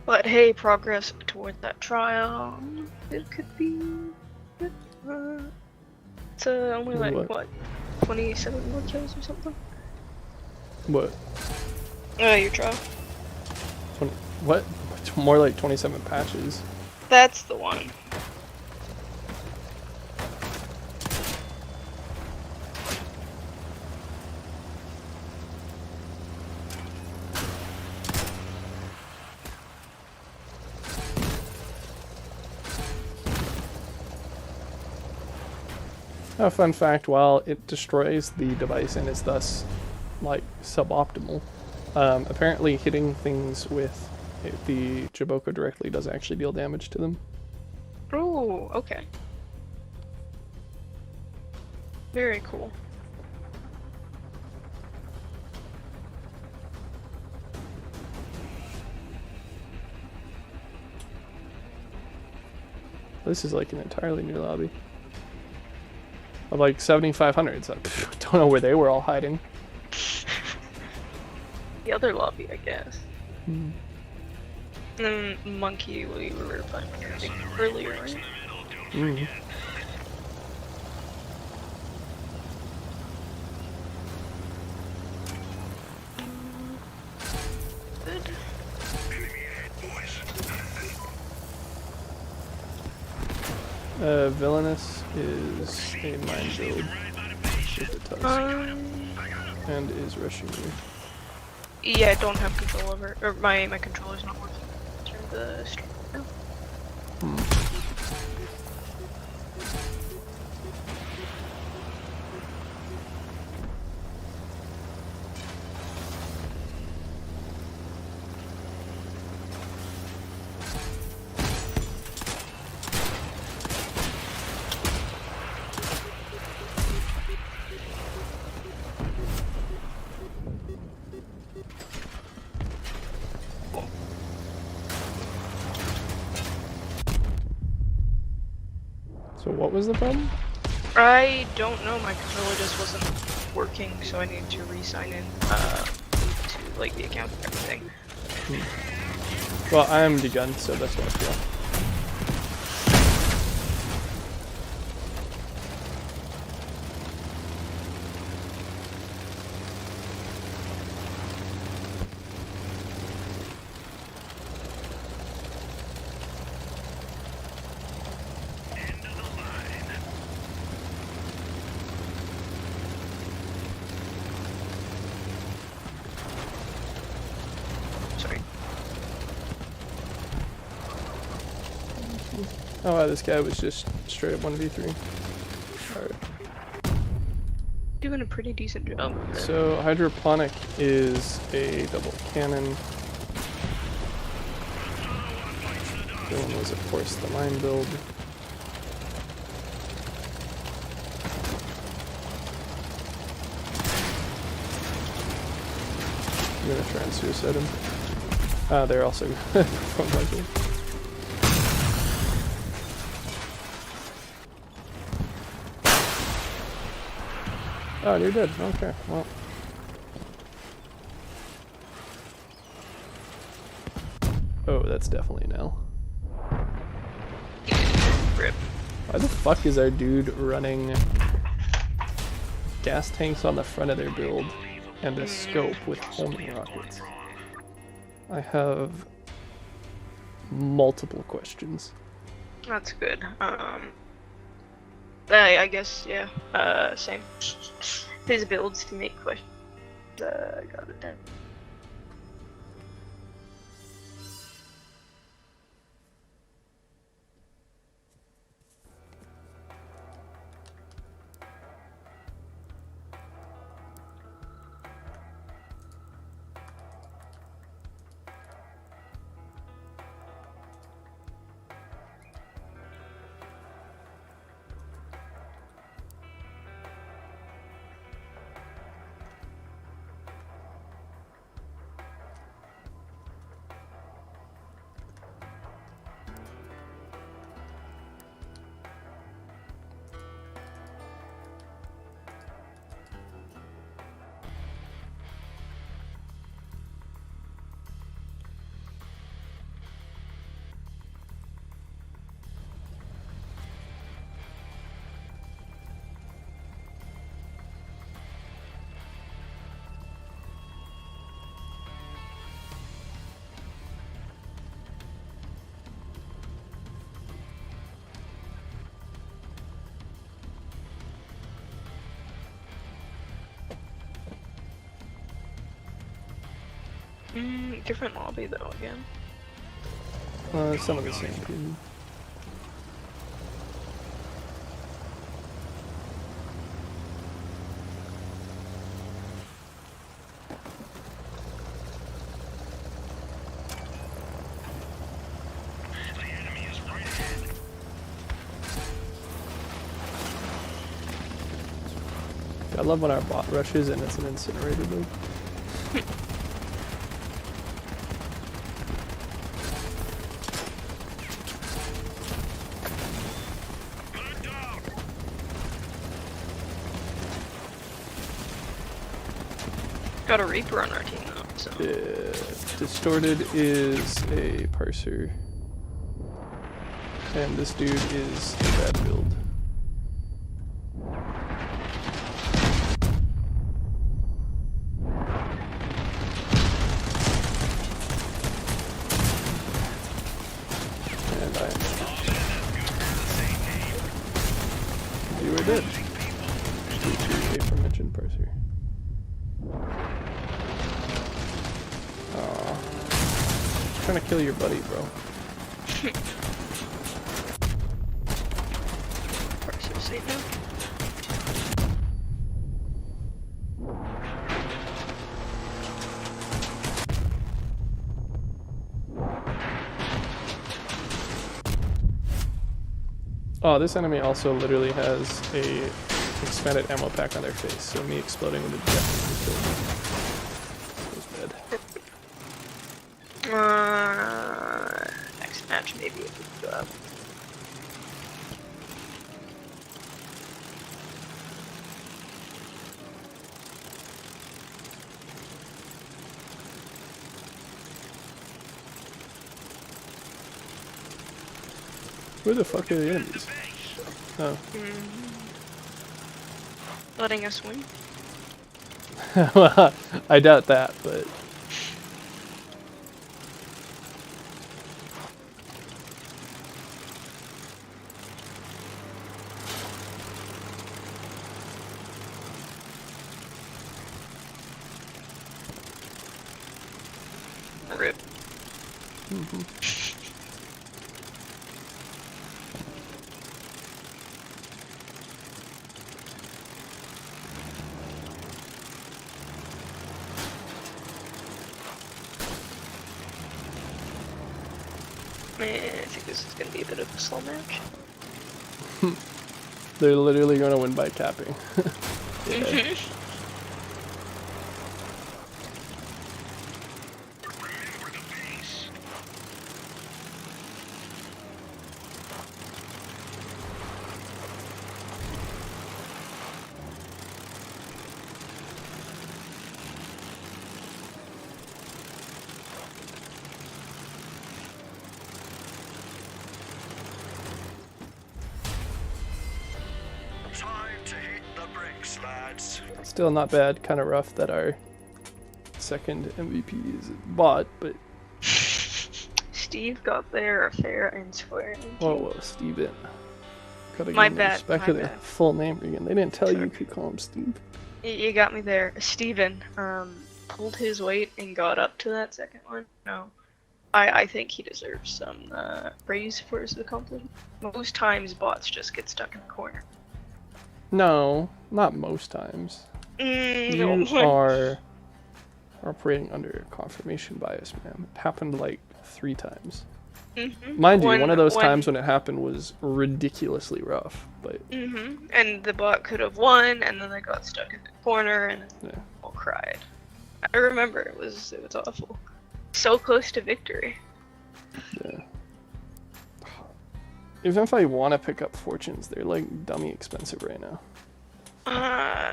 S2: But hey, progress toward that trial. It could be. It's only like what, 27 more kills or something.
S1: What?
S2: Your trial.
S1: 20, what? More like 27 patches.
S2: That's the one.
S1: A fun fact, while it destroys the device and is thus, like, suboptimal, apparently hitting things with the Jaboko directly does actually deal damage to them.
S2: Oh, okay. Very cool.
S1: This is like an entirely new lobby. Of like 7,500, so don't know where they were all hiding.
S2: The other lobby, I guess.
S1: Hmm.
S2: And then Monkey, we were playing earlier, right?
S1: Mm. Villainous is a mine build with the tusk and is rushing you.
S2: Yeah, I don't have control over, or my controller's not working. Turn the stream now.
S1: So what was the problem?
S2: I don't know, my controller just wasn't working, so I needed to re-sign in to like the account and everything.
S1: Well, I am begun, so that's what I feel.
S2: Sorry.
S1: Oh wow, this guy was just straight up 1v3. Alright.
S2: Doing a pretty decent job.
S1: So hydroponic is a double cannon. Villain was of course the mine build. I'm gonna try and suicide him. They're also from Michael. Oh, you're dead. Okay, well. Oh, that's definitely an L.
S2: Rip.
S1: Why the fuck is our dude running gas tanks on the front of their build and a scope with homing rockets? I have multiple questions.
S2: That's good. I guess, yeah. Same. His builds to make questions. Got it done. Different lobby though again.
S1: Some of the same people. I love when our bot rushes and it's an incinerator build.
S2: Got a Reaper on our team though, so.
S1: Yeah, Distorted is a parser. And this dude is a bad build. And I am. expansion parser. Aw. Trying to kill your buddy, bro.
S2: Parser say no.
S1: Oh, this enemy also literally has a expanded ammo pack on their face, so me exploding would have definitely killed me.
S2: Next match maybe if we go up.
S1: Where the fuck are the enemies? Oh.
S2: Letting us win.
S1: Well, I doubt that, but...
S2: Rip. I think this is going to be a bit of a slow match.
S1: They're literally going to win by capping. Yeah.
S3: Time to hit the bricks, lads.
S1: Still not bad, kind of rough that our second MVP is bot, but...
S2: Steve got there fair and square.
S1: Whoa, Steven. Gotta
S2: My
S1: give him
S2: bad,
S1: respect
S2: my
S1: to their
S2: bad.
S1: full name again. They didn't tell you
S2: Sorry.
S1: you could call him Steve.
S2: You got me there. Steven pulled his weight and got up to that second one. No. I think he deserves some praise for his accomplishment. Most times bots just get stuck in the corner.
S1: No, not most times. You
S2: No.
S1: are operating under confirmation bias, man. It happened like 3 times. Mind you, one of those times when it happened was ridiculously rough, but
S2: And the bot could have won, and then they got stuck in the corner and
S1: yeah.
S2: all cried. I remember it was awful. So close to victory.
S1: Yeah. Even if I want to pick up fortunes, they're like dummy expensive right now.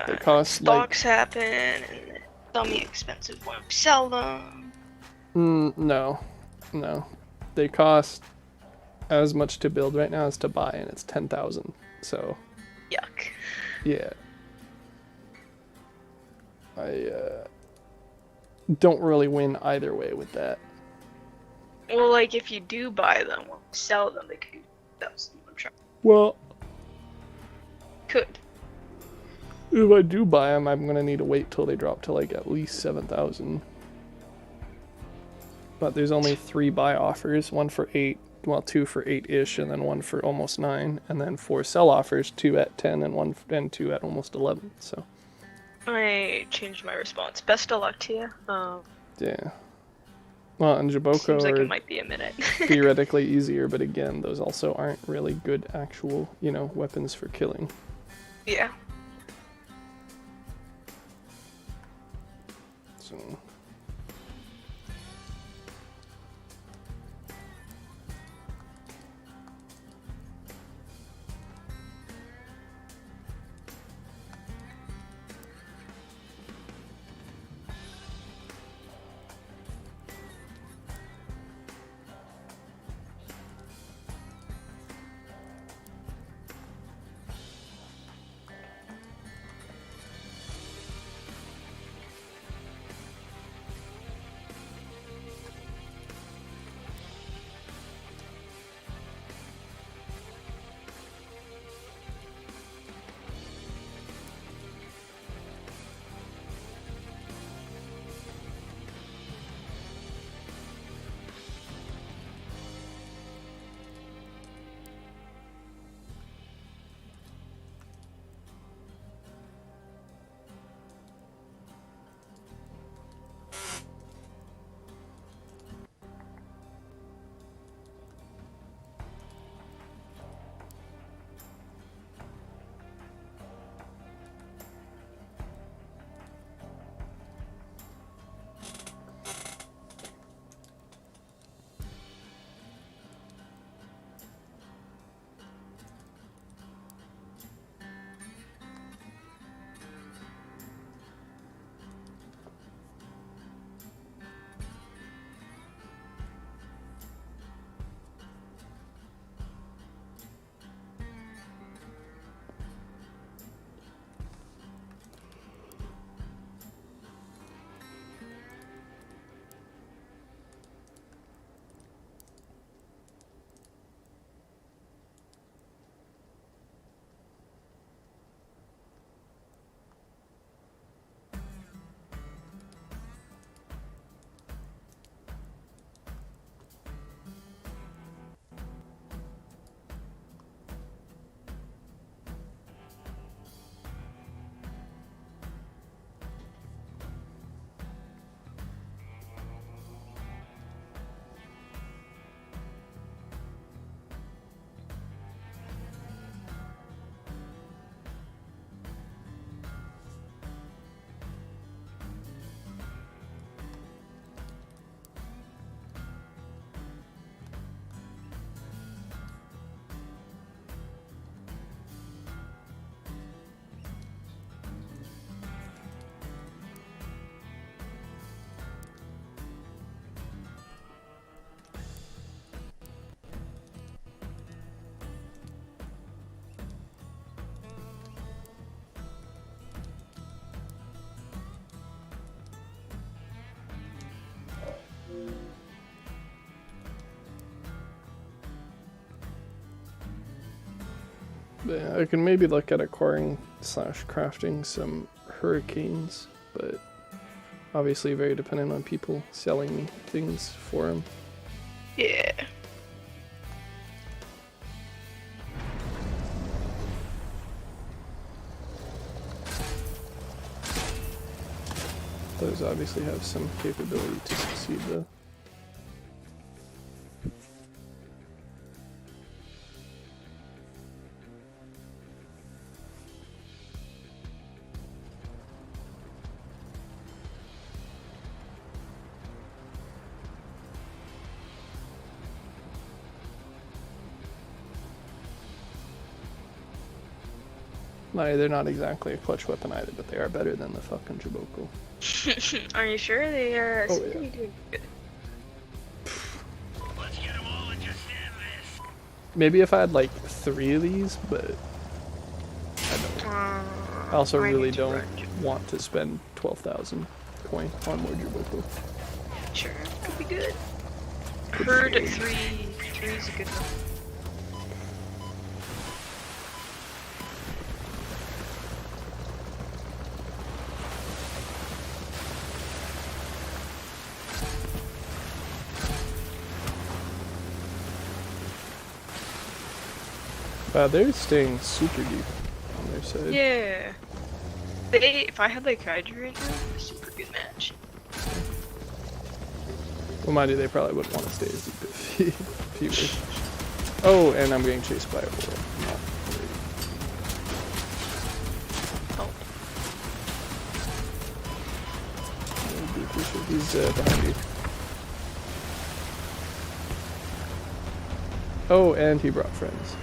S1: They cost
S2: Stocks happen, and dummy expensive when we sell them.
S1: No. They cost as much to build right now as to buy, and it's 10,000. So
S2: Yuck.
S1: yeah, I don't really win either way with that.
S2: Well, like if you do buy them, when we sell them, they could. I'm trying.
S1: Well,
S2: Could.
S1: if I do buy them, I'm gonna need to wait till they drop to like at least 7,000. But there's only 3 buy offers, one for 8, well 2 for 8-ish, and then one for almost 9, and then 4 sell offers, 2 at 10 and 2 at almost 11. So
S2: I changed my response. Best of luck to you.
S1: yeah. Well, and Jaboko
S2: Seems like
S1: are
S2: it might be a minute.
S1: theoretically easier, but again, those also aren't really good actual, weapons for killing.
S2: Yeah.
S1: So But I can maybe look at acquiring / crafting some hurricanes, but obviously very dependent on people selling me things for them.
S2: Yeah.
S1: Those obviously have some capability to succeed though. No, they're not exactly a clutch weapon either, but they are better than the fucking Jaboko.
S2: Are you sure they are?
S1: Oh,
S2: seem to
S1: yeah.
S2: be doing good.
S3: Let's get them all and just end this.
S1: Maybe if I had like 3 of these, but I don't. I also
S2: I
S1: really
S2: need to
S1: don't
S2: run.
S1: want to spend 12,000 coin on more Jaboko.
S2: Sure, could be good.
S1: Could
S2: Heard
S1: be.
S2: 3 is a good one.
S1: Wow, they're staying super deep on their side.
S2: Yeah. If I had like Kaiju right now, a super good match.
S1: Well, mind you, they probably wouldn't want to stay as deep if he was. Oh, and I'm getting chased by a Aurora. Not really.
S2: Oh.
S1: He's behind you. Oh, and he brought friends.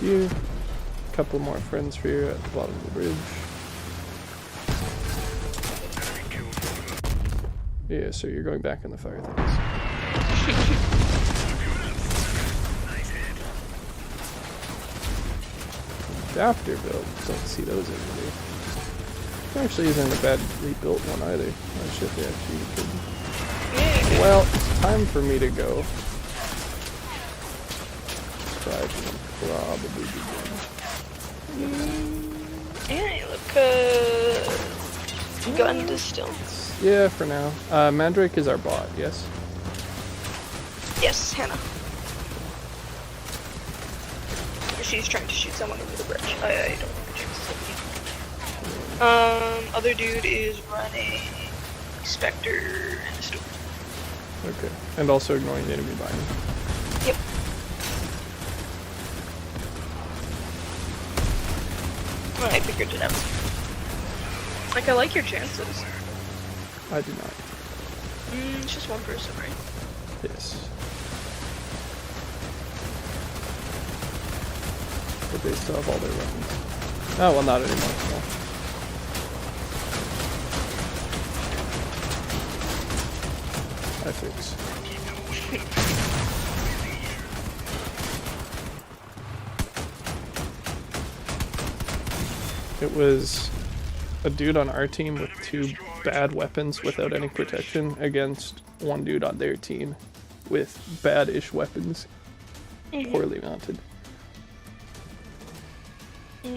S1: Thank you. A couple more friends for you at the bottom of the bridge. Yeah, so you're going back in the fire things. Adapter build, don't see those anymore. Actually isn't a bad rebuilt one either. I should be actually could.
S2: Yeah.
S1: Well, it's time for me to go. So I can probably begin.
S2: Yeah, you look gun distance.
S1: Yeah, for now. Mandrake is our bot, yes?
S2: Yes, Hannah. She's trying to shoot someone over the bridge. I don't have a chance to see. Other dude is running Spectre and a Storm.
S1: Okay. And also ignoring the enemy behind me.
S2: Yep. Well, I figured it out. Like, I like your chances.
S1: I do not.
S2: It's just one person, right?
S1: Yes. But they still have all their weapons. Oh, well, not anymore. No. I fix. It was a dude on our team with 2 bad weapons without any protection against one dude on their team with bad-ish weapons, poorly mounted.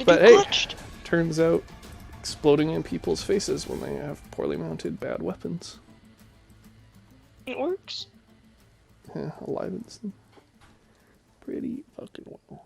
S1: But hey,
S2: Clutched.
S1: turns out exploding in people's faces when they have poorly mounted bad weapons.
S2: It works.
S1: Yeah, alivens them pretty fucking well.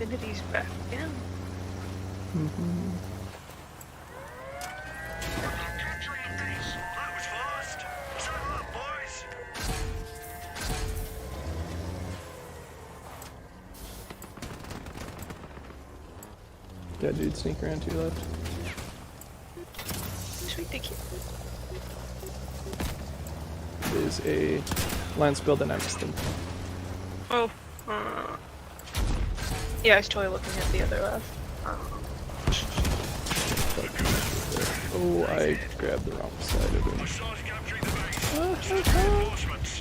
S2: Infinity's back again.
S1: Mm-hmm.
S3: Capturing the base. That was fast. Settle up, boys.
S1: Yeah, dude, sneak around to your left.
S2: Sweet, thank you.
S1: There's a lance build and Emerson.
S2: Oh, yeah, I was totally looking at the other left.
S1: Oh, I grabbed the wrong side of him.
S3: Hostiles capturing the base. Reinforcements.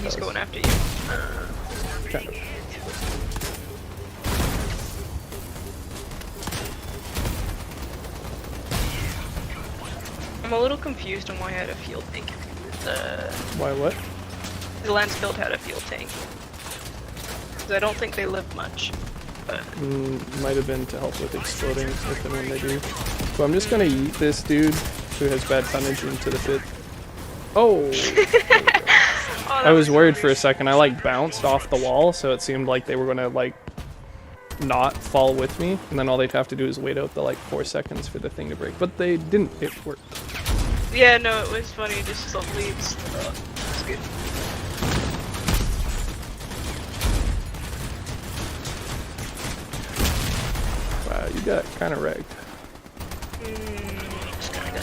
S2: He's going after you.
S1: Kind of.
S2: I'm a little confused on why I had a field tank.
S1: Why what?
S2: The lance build had a field tank. Because I don't think they live much. But
S1: Might have been to help with exploding if and when they do. So I'm just gonna yeet this dude who has bad tonnage into the pit. Oh! I was worried for a second. I like bounced off the wall, so it seemed like they were gonna like not fall with me, and then all they'd have to do is wait out the like 4 seconds for the thing to break. But they didn't. It worked.
S2: yeah, no, it was funny. Just some leaves. It's good.
S1: Wow, you got kind of wrecked.
S2: Just kinda.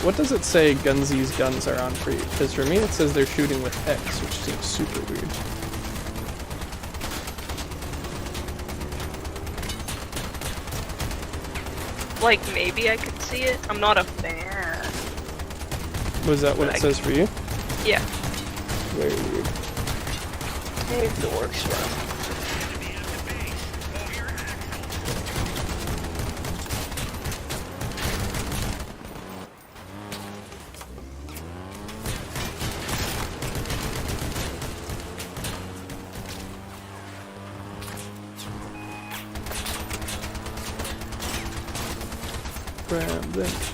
S1: What does it say Gunsy's guns are on for you? Because for me it says they're shooting with X, which seems super weird.
S2: Like, maybe I could see it. I'm not a fan.
S1: Was that what it says for you?
S2: Yeah.
S1: Very weird.
S2: Maybe if it works well.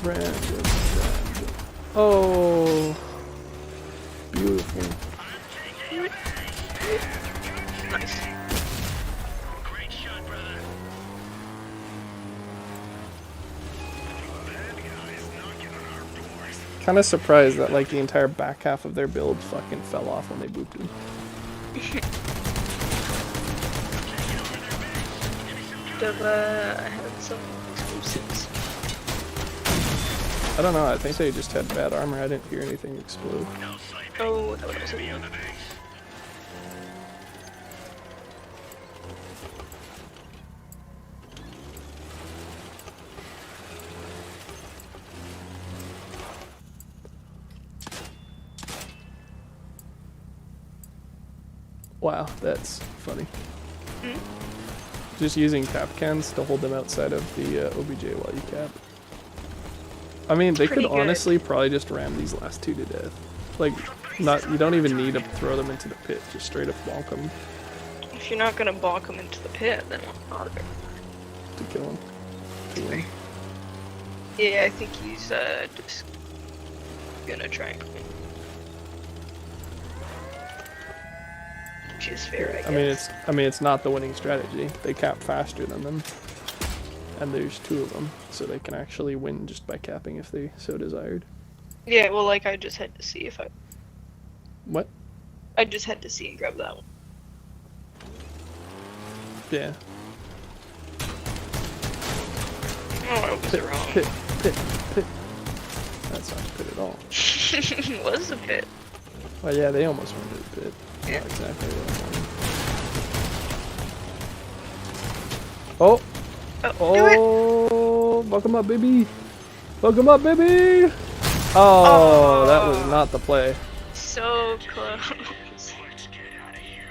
S1: Brandon. Oh, beautiful.
S2: Nice.
S3: Great shot, brother. Bad guys knocking on our doors.
S1: Kind of surprised that like the entire back half of their build fucking fell off when they booped him.
S2: I had some exclusives.
S1: I don't know. I think they just had bad armor. I didn't hear anything explode.
S2: Oh, that was a
S1: Wow, that's funny. Just using cap cans to hold them outside of the OBJ while you cap. I mean, they
S2: Pretty
S1: could
S2: good.
S1: honestly probably just ram these last two to death. Like, you don't even need to throw them into the pit. Just straight up bonk them
S2: If you're not gonna bonk him into the pit, then what bother?
S1: to kill them. To win.
S2: Yeah, I think he's just gonna try and win. Which is fair, I guess.
S1: I mean, it's not the winning strategy. They cap faster than them, and there's two of them, so they can actually win just by capping if they so desired.
S2: Yeah, well, like, I just had to see if
S1: What?
S2: I just had to see and grab that one.
S1: Yeah.
S2: Oh, I was
S1: Pit,
S2: wrong.
S1: pit, pit, pit. That's not pit at all.
S2: Was a bit.
S1: Well, yeah, they almost went to the pit.
S2: Yeah.
S1: Not exactly what I wanted.
S2: Oh, do it!
S1: Oh, fuck 'em up, baby! Fuck 'em up, baby! Oh, that was not the play.
S2: So close.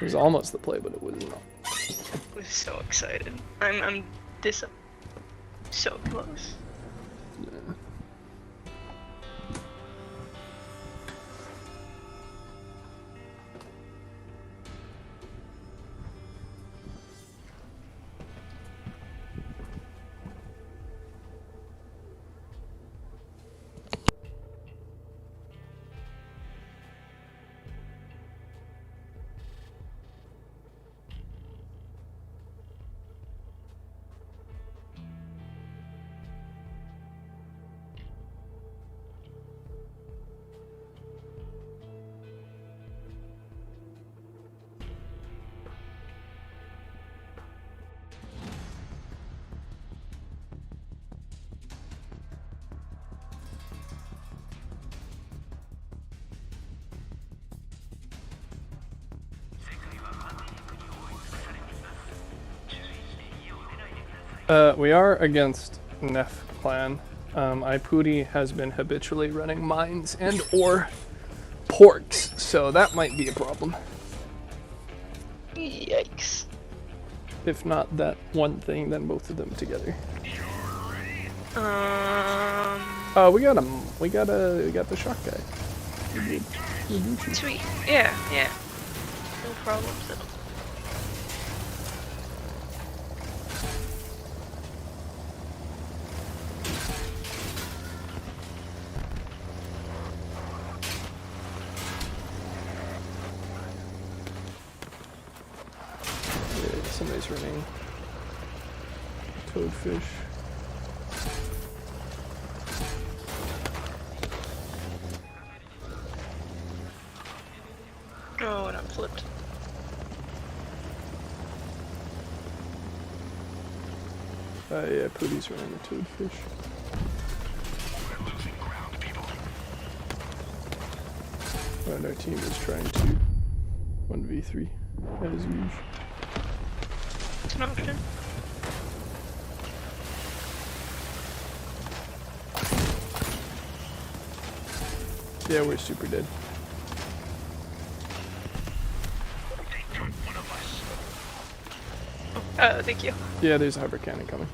S1: It was almost the play, but it was not.
S2: I was so excited. I'm so close.
S1: Yeah. We are against Nef clan. Ipudi has been habitually running mines and or porks, so that might be a problem.
S2: Yikes.
S1: If not that one thing, then both of them together. We got him. We got the shock guy.
S2: Sweet. Yeah, yeah. No problems at all.
S1: Yeah, somebody's running toadfish.
S2: Oh, and I'm flipped.
S1: Yeah, Pooty's running the toadfish.
S3: We're losing ground, people.
S1: And our team is trying to 1v3 as usual.
S2: It's an option.
S1: Yeah, we're super dead.
S3: They took one of us.
S2: Thank you.
S1: Yeah, there's a hyper cannon coming.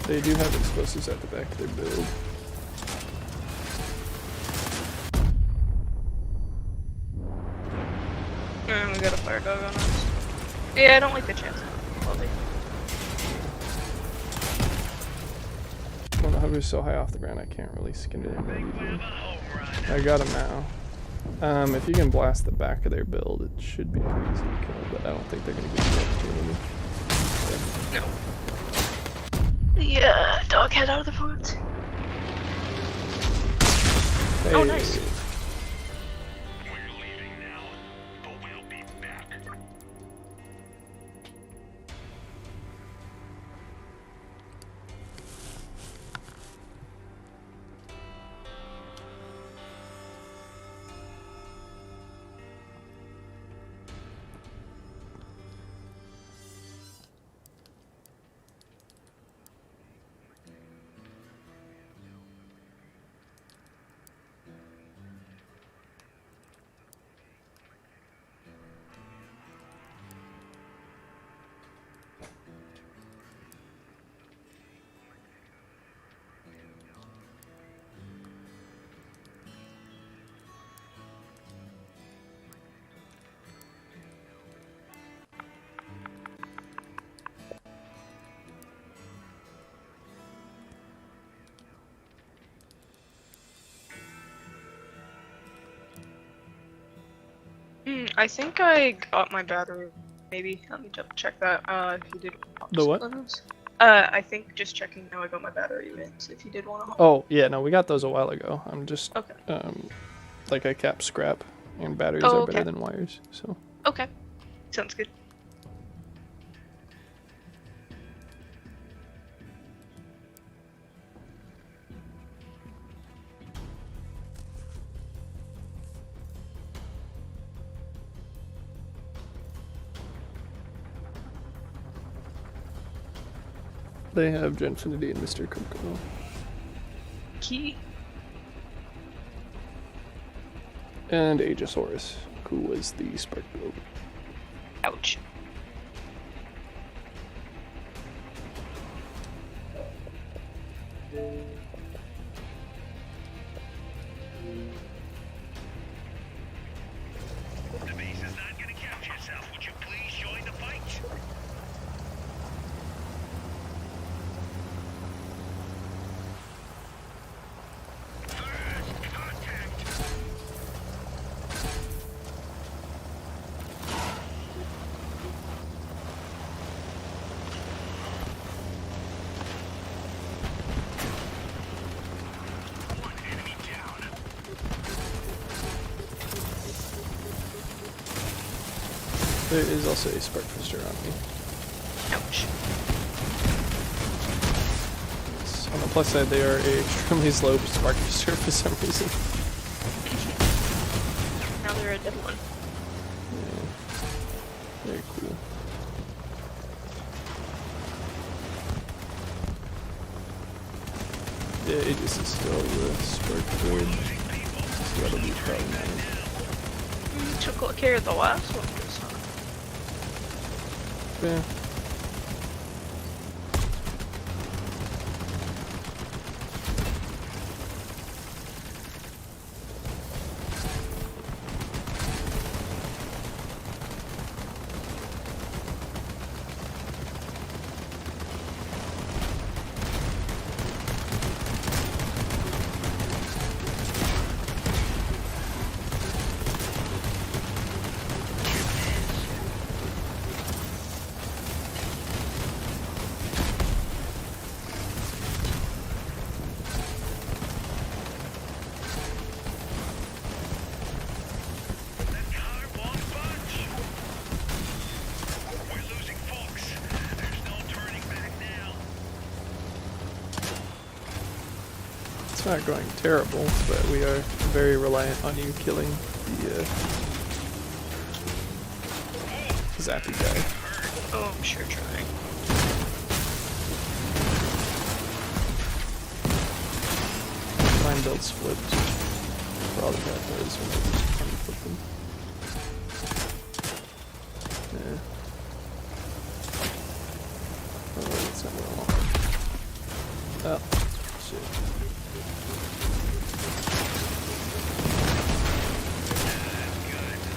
S1: They do have explosives at the back of their build.
S2: And we got a fire dog on us. Yeah, I don't like the chance. Lovely.
S1: Well, the hover's so high off the ground I can't really skin it in very easily. I got him now. If you can blast the back of their build, it should be pretty easy to kill, but I don't think they're going to give you the opportunity.
S2: No. The dog head out of the fort.
S1: Hey.
S2: Oh, nice.
S3: We're leaving now, but we'll be back.
S2: I think I got my battery. Maybe. Let me double check that. If you did.
S1: The what?
S2: I think just checking now I got my battery events. If you did want to.
S1: Oh, yeah, no, we got those a while ago. I'm just,
S2: Okay.
S1: like I cap scrap, and batteries
S2: Oh,
S1: are better
S2: okay.
S1: than wires, so.
S2: Okay. Sounds good.
S1: They have Genfinity and Mr. Coco.
S2: Key.
S1: And Aegisaurus, who was the Spark build.
S2: Ouch.
S3: The base is not gonna count yourself. Would you please join the fight? First contact. One enemy down.
S1: There is also a Spark Fister on me.
S2: Ouch.
S1: Yes. On the plus side, they are a extremely slow spark booster for some reason.
S2: Now they're a dead one.
S1: Yeah. Very cool. Yeah, Aegis is still the spark build, so that'll be problematic.
S2: Took care of the last one this time.
S1: Yeah.
S3: That car won't budge. We're losing folks. There's no turning back now.
S1: It's not going terrible, but we are very reliant on you killing the zappy guy.
S2: Oh, I'm sure trying.
S1: Mine builds flipped. For all the bad guys when I just unflip them. Yeah. Oh, wait, that's not what I want. Oh, shit.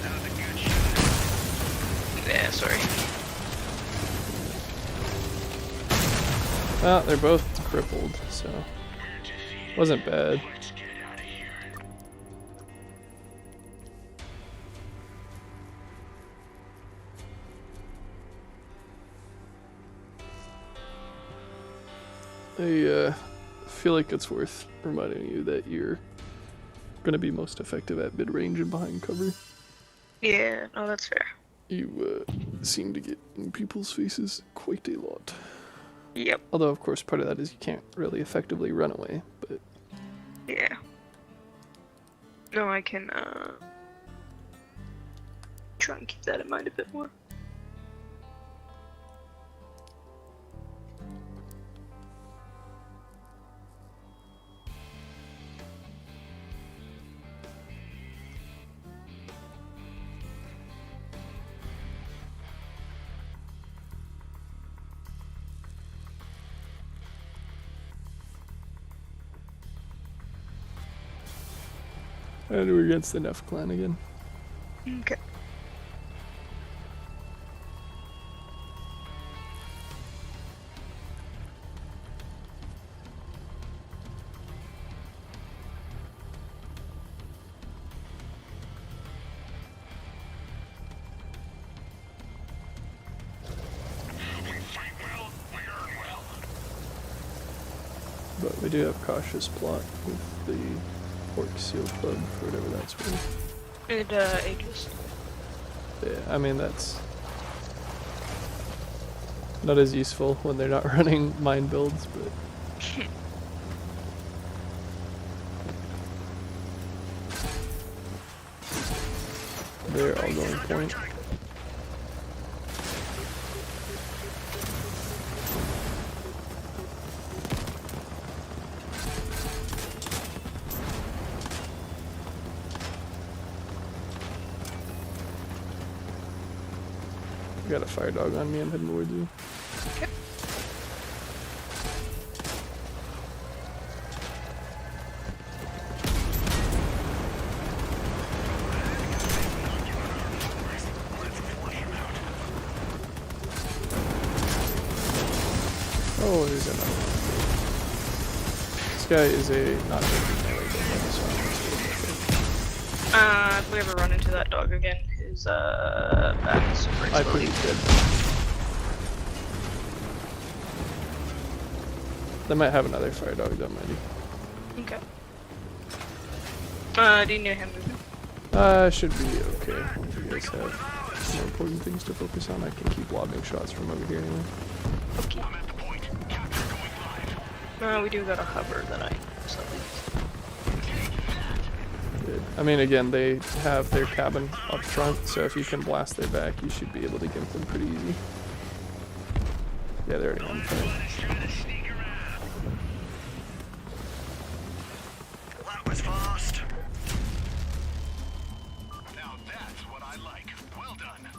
S3: That was a good shot.
S2: Yeah, sorry.
S1: Well, they're both crippled, so wasn't bad.
S3: Let's get out of here.
S1: I feel like it's worth reminding you that you're gonna be most effective at mid-range and behind cover.
S2: Yeah, no, that's fair.
S1: You seem to get in people's faces quite a lot.
S2: Yep.
S1: Although, of course, part of that is you can't really effectively run away, but
S2: Yeah. No, I can try and keep that in mind a bit more.
S1: and we're against the Neff clan again.
S2: Okay.
S3: We fight well, we earn well.
S1: But we do have cautious plot with the Orc Seal Club for whatever that's worth.
S2: It ages.
S1: Yeah, I mean that's not as useful when they're not running mine builds, but they're all going point. Got a fire dog on me, I'm heading towards you.
S2: Okay.
S1: Oh, there's another one. This guy is a not very melee builder, so
S2: If we ever run into that dog again, his back is super
S1: I put
S2: exploding.
S1: it dead. They might have another fire dog, don't mind you.
S2: Okay. Do you know him moving?
S1: Should be okay. If you guys have more important things to focus on, I can keep lobbing shots from over here anyway.
S2: Okay.
S3: I'm at the point. Capture going live.
S2: We do got a hover that I slightly
S1: Good. I mean, again, they have their cabin up front, so if you can blast their back, you should be able to get them pretty easy. Yeah, they're already on front.
S3: That was fast.
S4: Now that's what I like. Well done.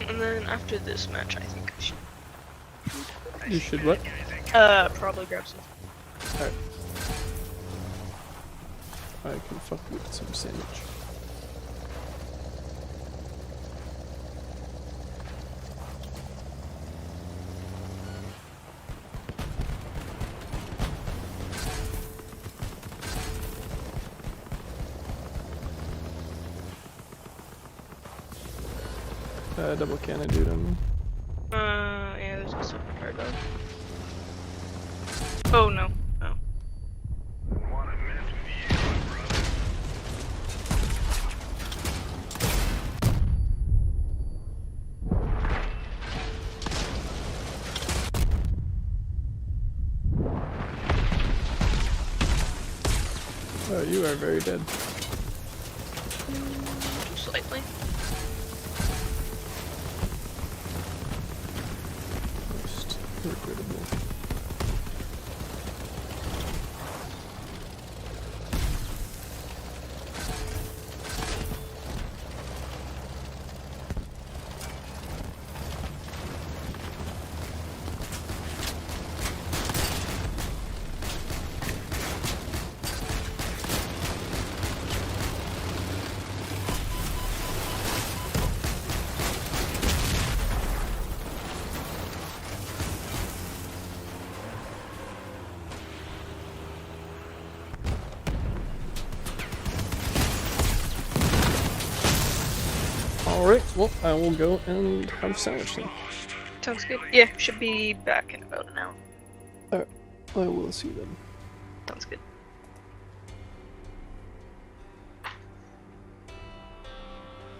S2: And then after this match, I think I should
S1: You should what?
S2: probably grab some.
S1: Alright. I can fuck you with some sandwich. Double cannon dude on me.
S2: Yeah, there's a super card though. Oh no. Oh.
S4: Wanna mess with you, brother?
S1: Oh, you are very dead.
S2: Just slightly.
S1: Most regrettable. Alright, well, I will go and have a sandwich then.
S2: Sounds good. Yeah, should be back in about an hour.
S1: Alright, I will see you then.
S2: Sounds good.